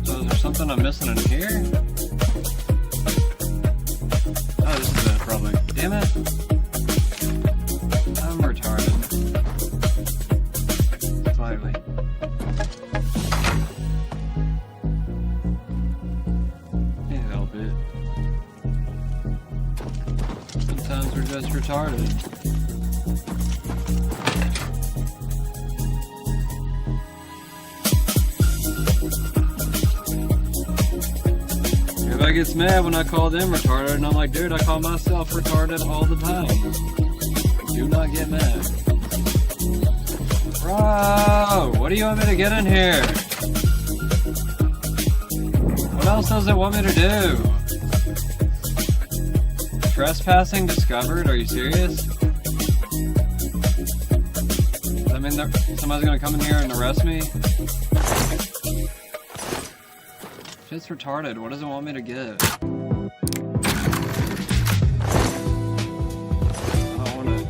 So is there something I'm missing in here? Oh, this is it, probably. Damn it. I'm retarded. Slightly. Yeah, a little bit. Sometimes we're just retarded. Everybody gets mad when I call them retarded, and I'm like, dude, I call myself retarded all the time. Do not get mad. Bro, what do you want me to get in here? What else does it want me to do? Trespassing discovered? Are you serious? I mean, somebody's gonna come in here and arrest me? It's retarded. What does it want me to get? I don't want it.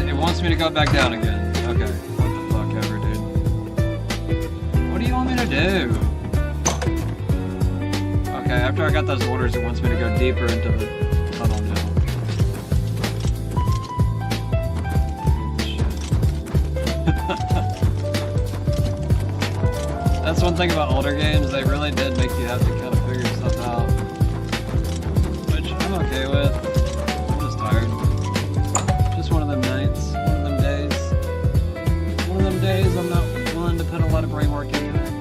It wants me to go back down again. Okay. What the fuck ever, dude. What do you want me to do? Okay, after I got those orders, it wants me to go deeper into the tunnel now. That's one thing about older games, they really did make you have to kind of figure stuff out. Which I'm okay with. I'm just tired. Just one of them nights, one of them days. One of them days I'm not willing to put a lot of brain work into it.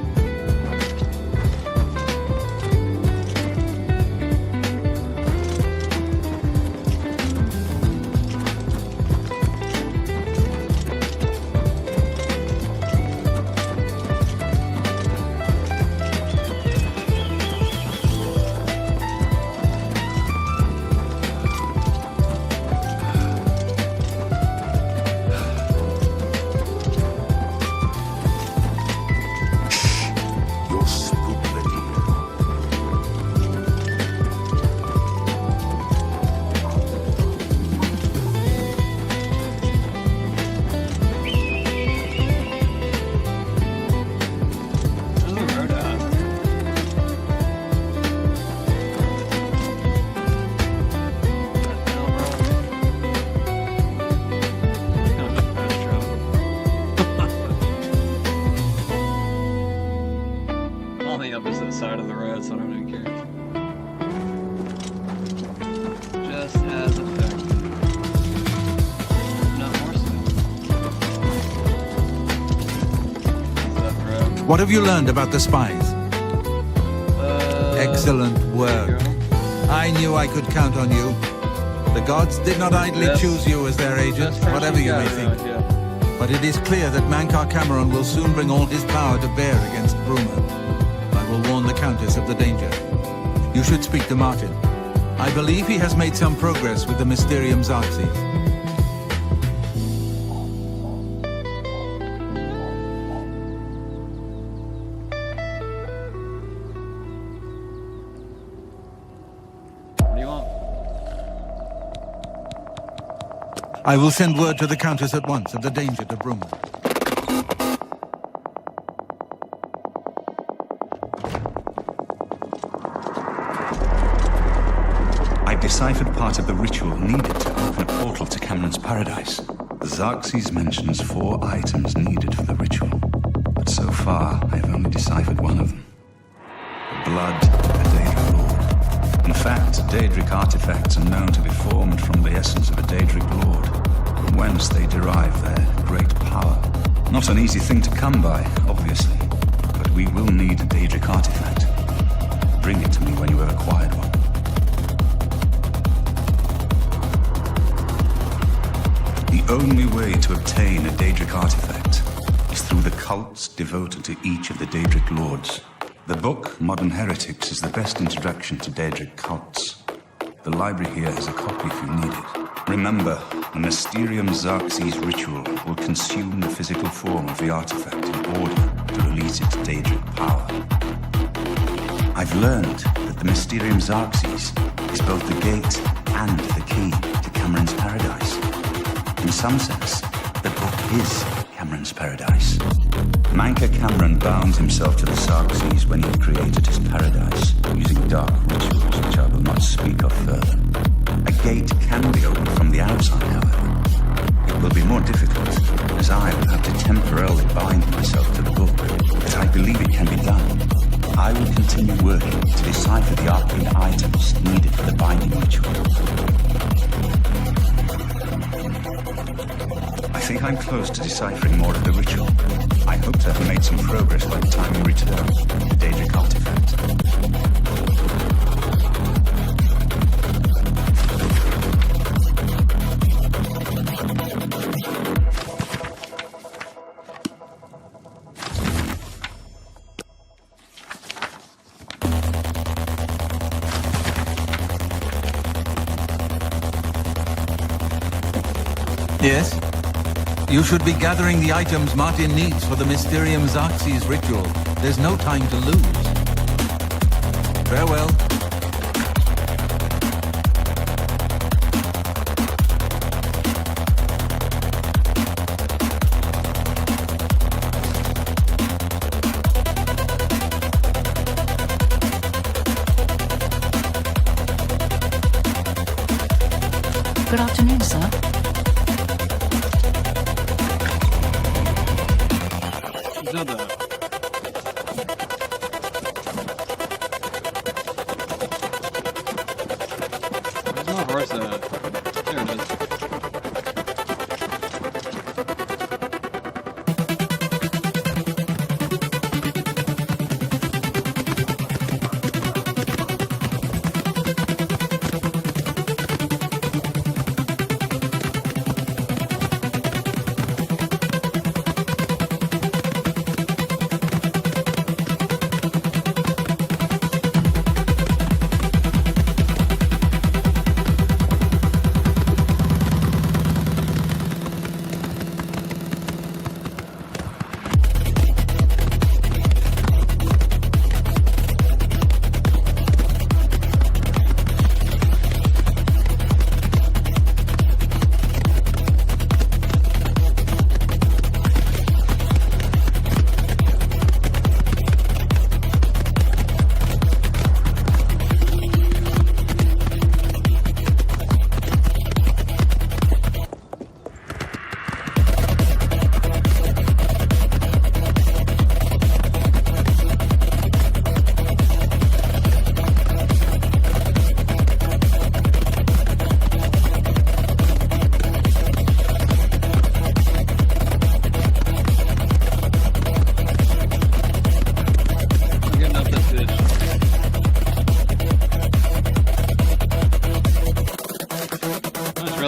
Side of the road, so I don't even care. Just as effective. Not more so. What have you learned about the spies? Excellent work. I knew I could count on you. The gods did not idly choose you as their agent, whatever you may think. But it is clear that Mankar Cameron will soon bring all his power to bear against Bruma. I will warn the Countess of the danger. You should speak to Martin. I believe he has made some progress with the Mysterium Xarxes. What do you want? I will send word to the Countess at once of the danger to Bruma. I've deciphered part of the ritual needed to open a portal to Cameron's paradise. The Xarxes mentions 4 items needed for the ritual, but so far I have only deciphered one of them. The blood of a Daedric Lord. In fact, Daedric artifacts are known to be formed from the essence of a Daedric Lord, from whence they derive their great power. Not an easy thing to come by, obviously, but we will need a Daedric artifact. Bring it to me when you have acquired one. The only way to obtain a Daedric artifact is through the cults devoted to each of the Daedric Lords. The book, Modern Heretics, is the best introduction to Daedric cults. The library here has a copy if you need it. Remember, the Mysterium Xarxes ritual will consume the physical form of the artifact in order to release its Daedric power. I've learned that the Mysterium Xarxes is both the gate and the key to Cameron's paradise. In some sense, the book is Cameron's paradise. Mankar Cameron bound himself to the Xarxes when he created his paradise, using dark rituals which I will not speak of further. A gate can be opened from the outside, however. It will be more difficult, as I will have to temporarily bind myself to the book, but I believe it can be done. I will continue working to decipher the arcane items needed for the binding ritual. I think I'm close to deciphering more of the ritual. I hope to have made some progress by the time we return to the Daedric artifact. Yes? You should be gathering the items Martin needs for the Mysterium Xarxes ritual. There's no time to lose. Farewell. Good afternoon, sir.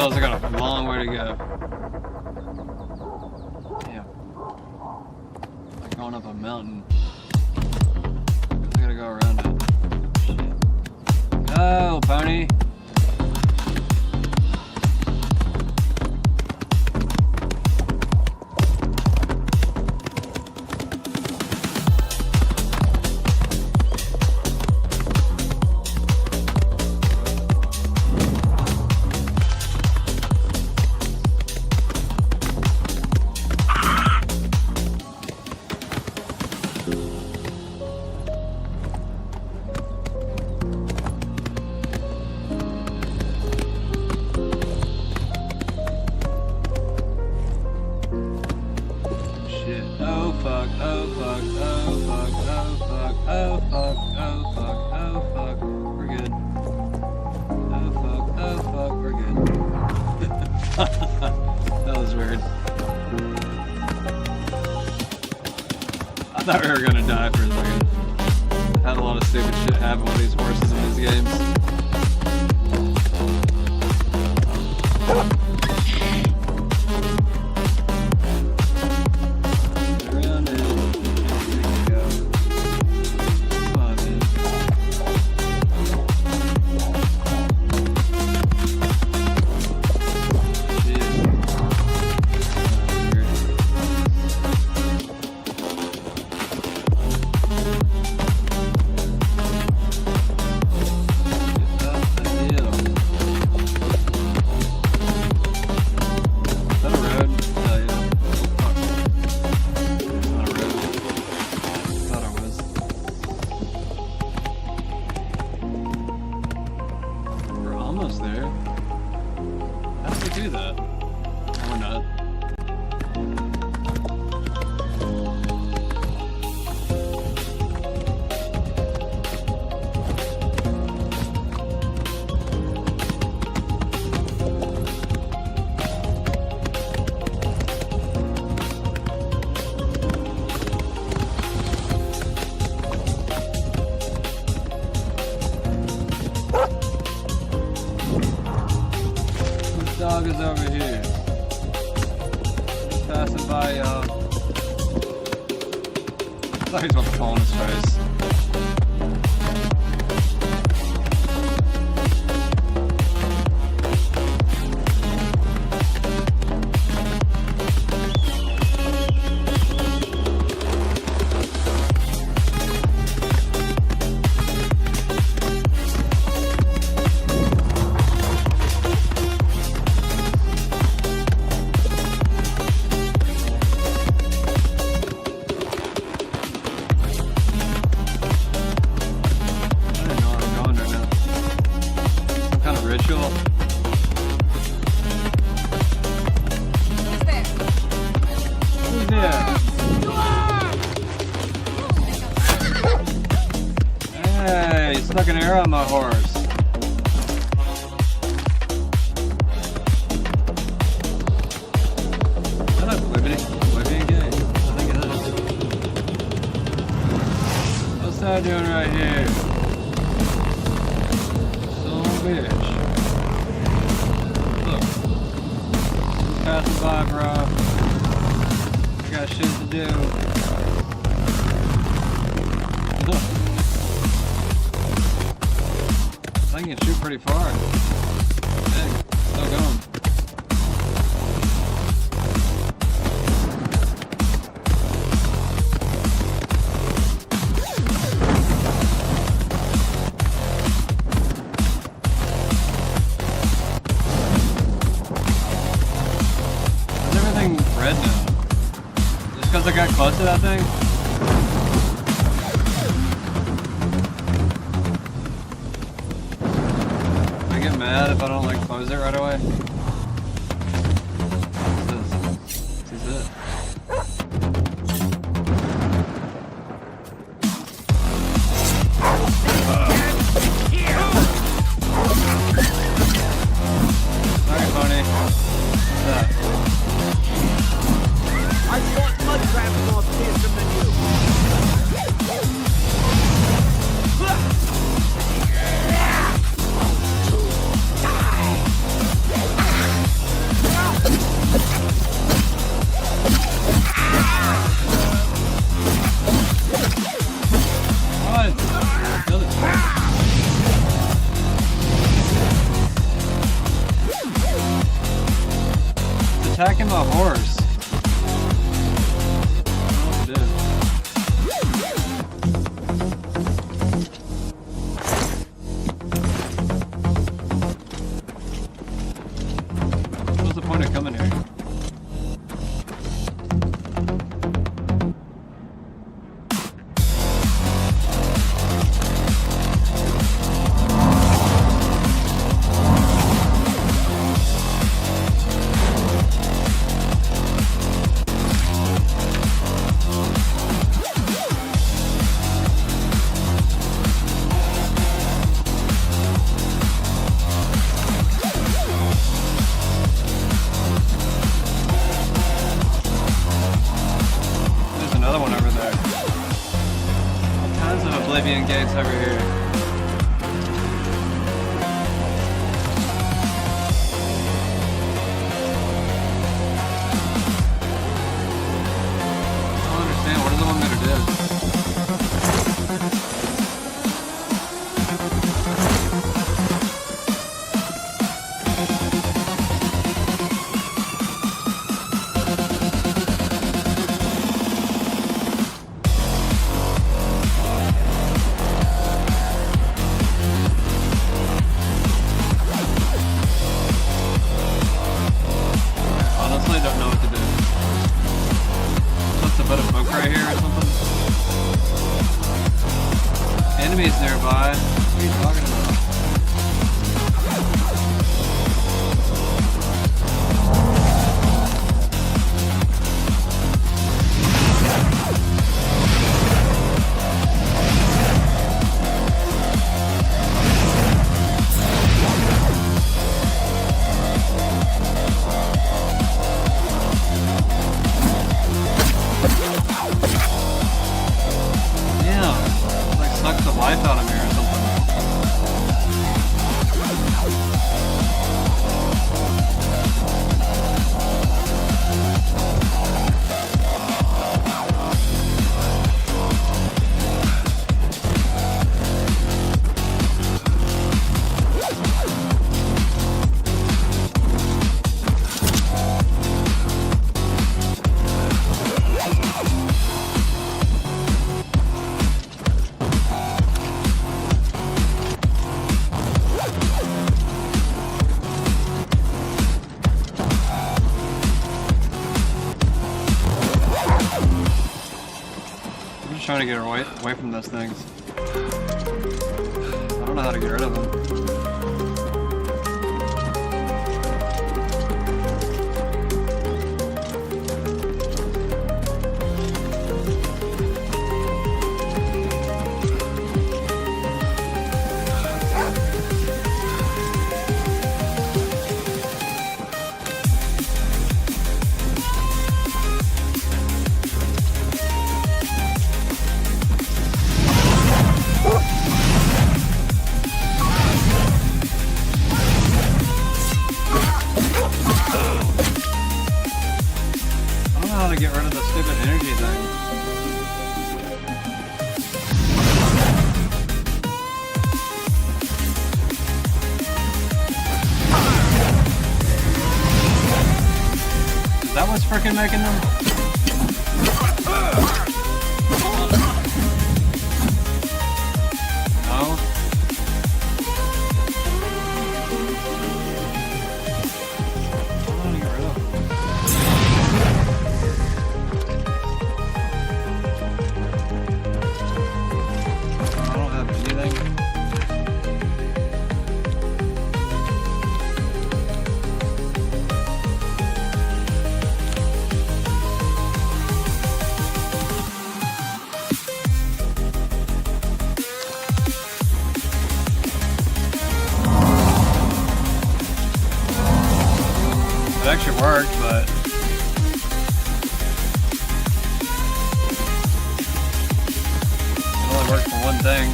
realize I got a long way to go. Damn. Like going up a mountain. I gotta go around it. Shit. Go, pony! That was weird. I thought we were gonna die for a second. I've had a lot of stupid shit happen with these horses in these games. Dog is over here. Just passing by, y'all. I thought he was about to fall in his face. Hey, he stuck an arrow on my horse. Is that a Whippy game? I think it is. What's that doing right here? Son of a bitch. Look. Just passing by, bro. I got shit to do. Look. I think it can shoot pretty far. Hey, still going. Is everything red now? Just because I got close to that thing? Mad if I don't like close it right away. What's this? This is it. Sorry, Pony. What's that? I thought mud crabs more fearsome than you. a horse. I don't know what to do. What's the point of coming here? Gates over here. I don't understand. What does it want me to do? Enemies nearby. What are you talking about? Sucks the life out of me or something. Trying to get away from those things. I don't know how to get rid of them. Get rid of the stupid energy thing. Is that what's freaking making them? No? It actually worked, but it only worked for one thing.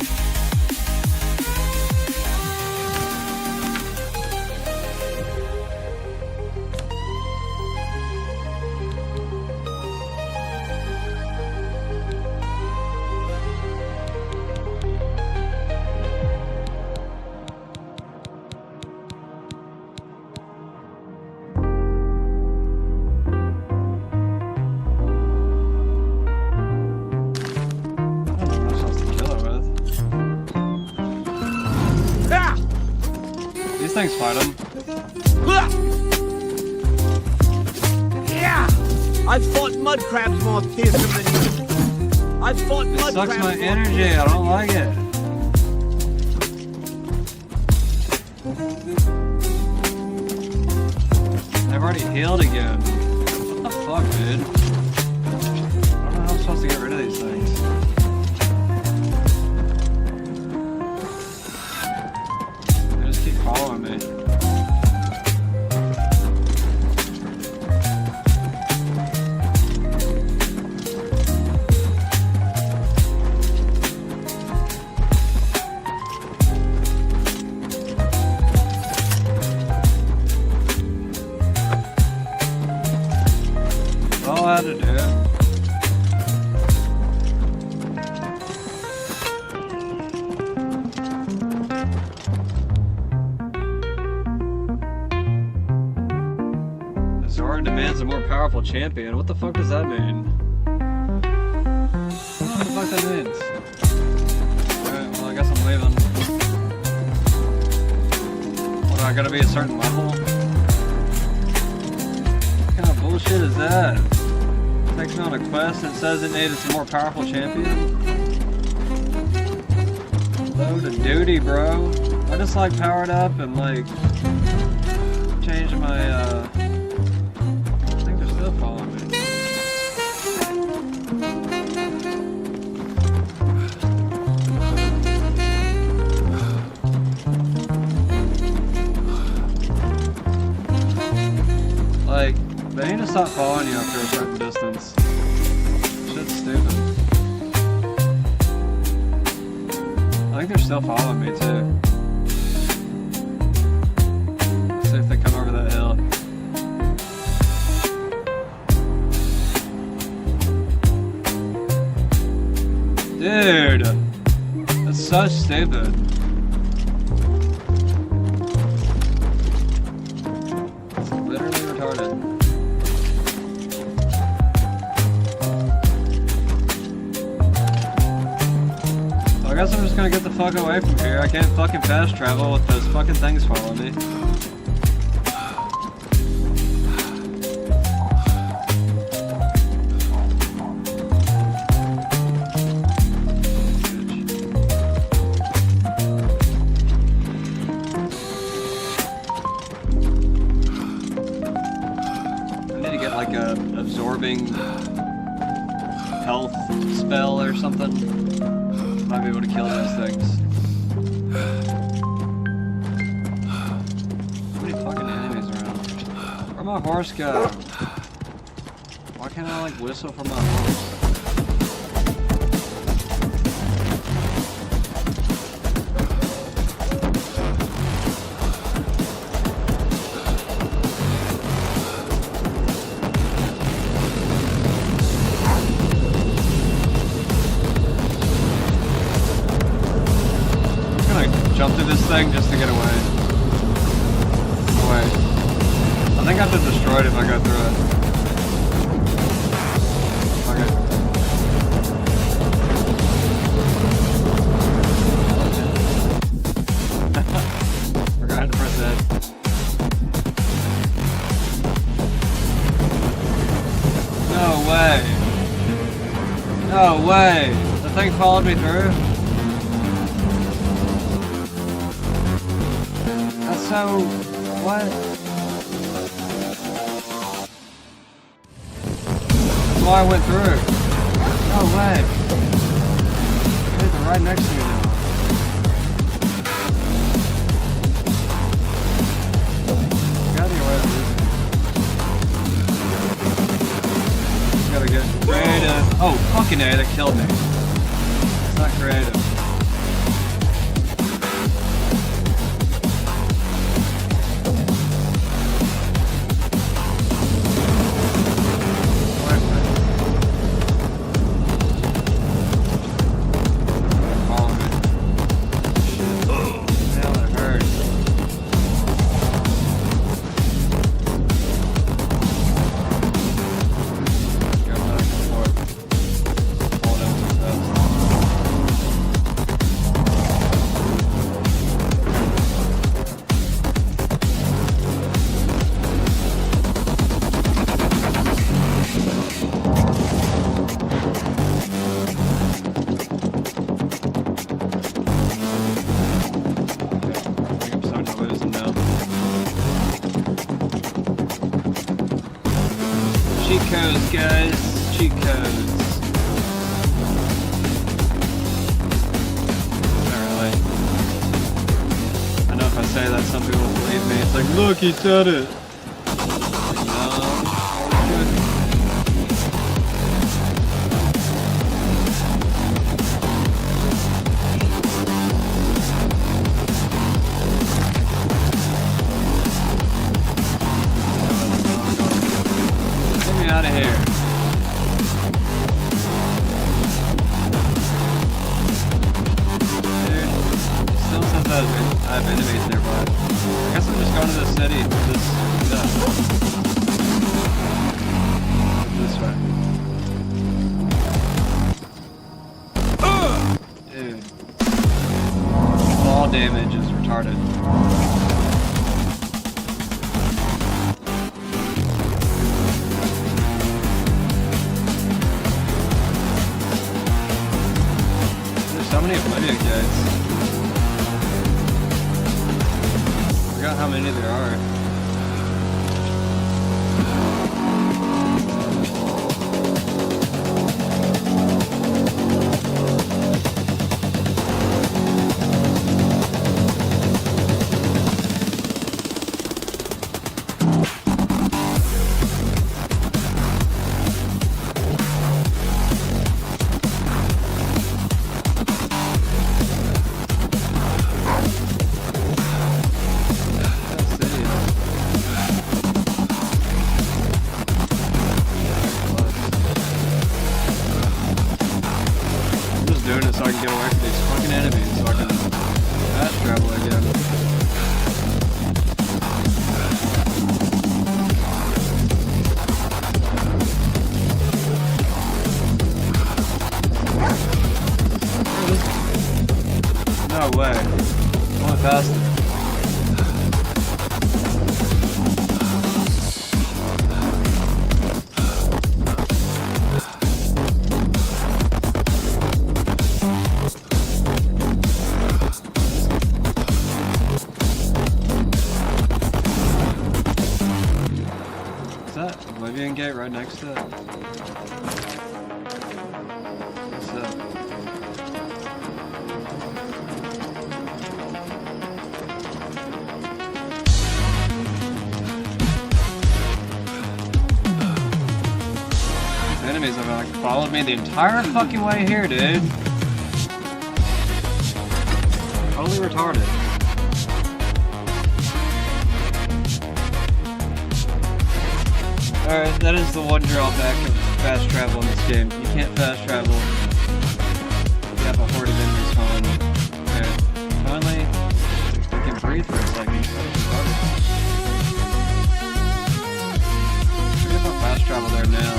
These things fight him. Yeah! I've fought mud crabs more fearsome than you. I've fought It mud sucks crabs my more energy. I don't like it. I've already healed again. What the fuck, dude? I don't know how I'm supposed to get rid of these things. They just keep following me. All I had to do. Zora demands a more powerful champion. What the fuck does that mean? I don't know what the fuck that means. Alright, well I guess I'm leaving. What, do I gotta be a certain level? What kind of bullshit is that? Takes me on a quest and says it needed some more powerful champion? Load of duty, bro. I just like powered up and like change my I think they're still following me. Like, they need to stop following you after a certain distance. Shit's stupid. I think they're still following me too. Let's see if they come over that hill. Dude! That's so stupid. It's literally retarded. I guess I'm just gonna get the fuck away from here. I can't fucking fast travel with those fucking things following me. I need to get like a absorbing health spell or something. Might be able to kill those things. How many fucking enemies around? Where'd my horse go? Why can't I like whistle for my horse? Jump through this thing just to get away. Wait. I think I have to destroy it if I go through it. Okay. Forgot to press that. No way. No way. The thing followed me through. So, what? That's why I went through. No way. They're right next to me now. Gotta get away from this. Gotta get creative. Oh, fucking A, that killed me. It's not creative. Cheat codes, guys. Cheat codes. Not really. I know if I say that, some people will believe me. It's like, look, he said it. Out of here. Dude, still says I have enemies nearby. I guess I'm just going to the city for this stuff. This way. Dude. Fall damage is retarded. So many Oblivion guys. I forgot how many there are. So I can get away from these fucking enemies, so I can fast travel again. No way. I went faster. Oblivion gate right next to it. What's that? These enemies have like followed me the entire fucking way here, dude. Totally retarded. Alright, that is the one drawback of fast travel in this game. You can't fast travel. You have a horde of enemies following you. Okay, finally, I can breathe for a second. Maybe if I fast travel there now,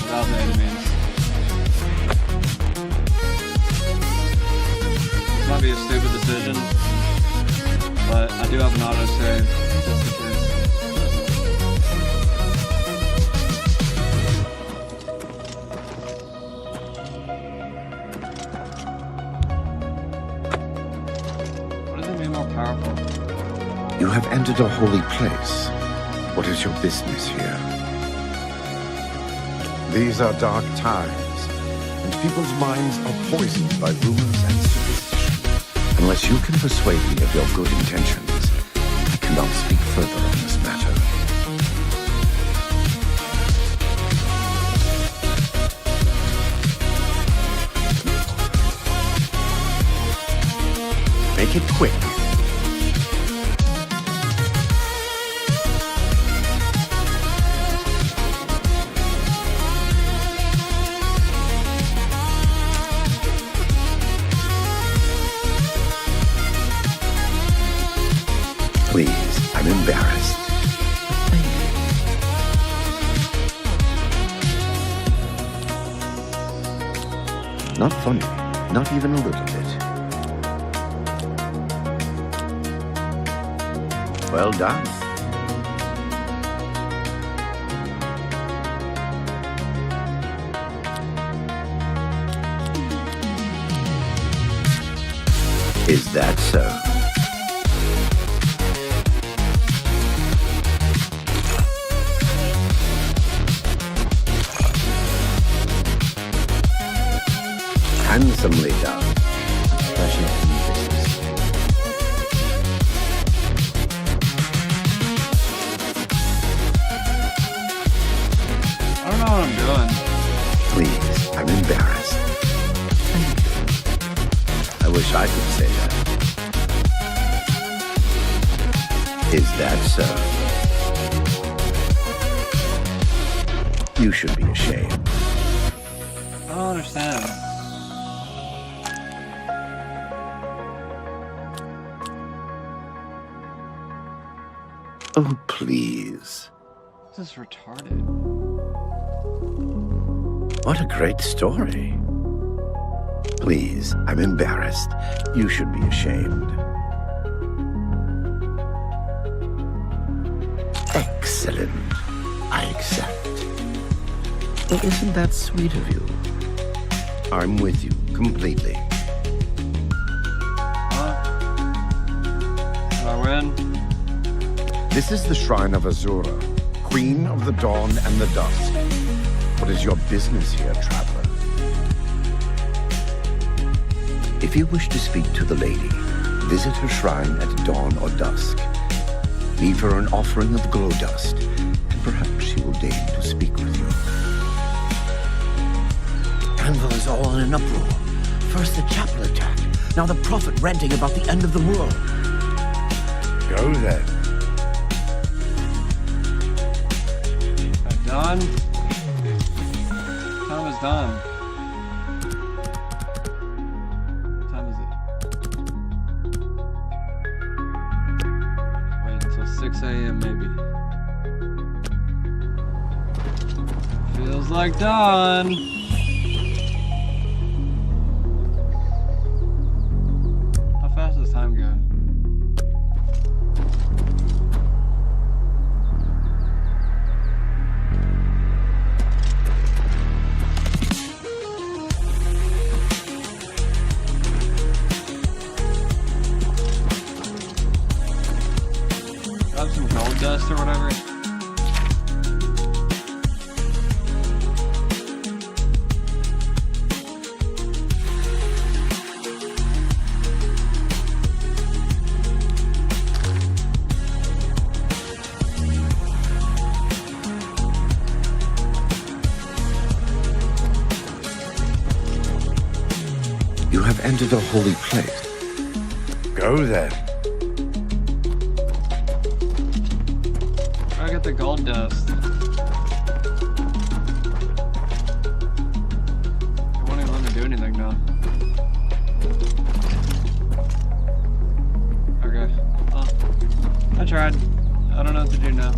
without the enemies. This might be a stupid decision, but I do have an autosave, just in case. You have entered a holy place. What is your business here? These are dark times, and people's minds are poisoned by rumors and superstition. Unless you can persuade me of your good intentions, I cannot speak further on this matter. Make it quick. Please, I'm embarrassed. Not funny, not even a little bit. Well done. Is that so? Is that so? You should be ashamed. I don't understand. Oh, please. This is retarded. What a great story. Please, I'm embarrassed. You should be ashamed. Excellent. I accept. Well, isn't that sweet of you? I'm with you completely. Did I win? This is the shrine of Azura, Queen of the Dawn and the Dusk. What is your business here, traveler? If you wish to speak to the lady, visit her shrine at dawn or dusk. Leave her an offering of glow dust, and perhaps she will deign to speak with you. Anvil is all in an uproar. First the chapel attack, now the prophet ranting about the end of the world. Go then. Done? Time is done. What time is it? Wait until 6 a.m. maybe. Feels like dawn. How fast does time go? Grab some gold dust or whatever. You have entered a holy place. Go then. I got the gold dust. It won't even let me do anything now. Okay. Well, I tried. I don't know what to do now.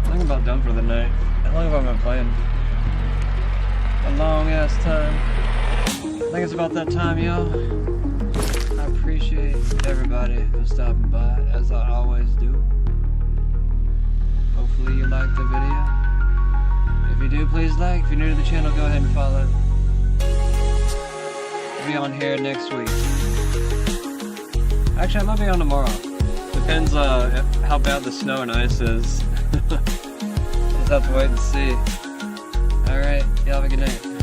I think I'm about done for the night. How long have I been playing? A long ass time. I think it's about that time, yo. I appreciate everybody for stopping by, as I always do. Hopefully you liked the video. If you do, please like. If you're new to the channel, go ahead and follow. I'll be on here next week. Actually, I might be on tomorrow. Depends how bad the snow and ice is. Just have to wait and see. Alright, y'all have a good night.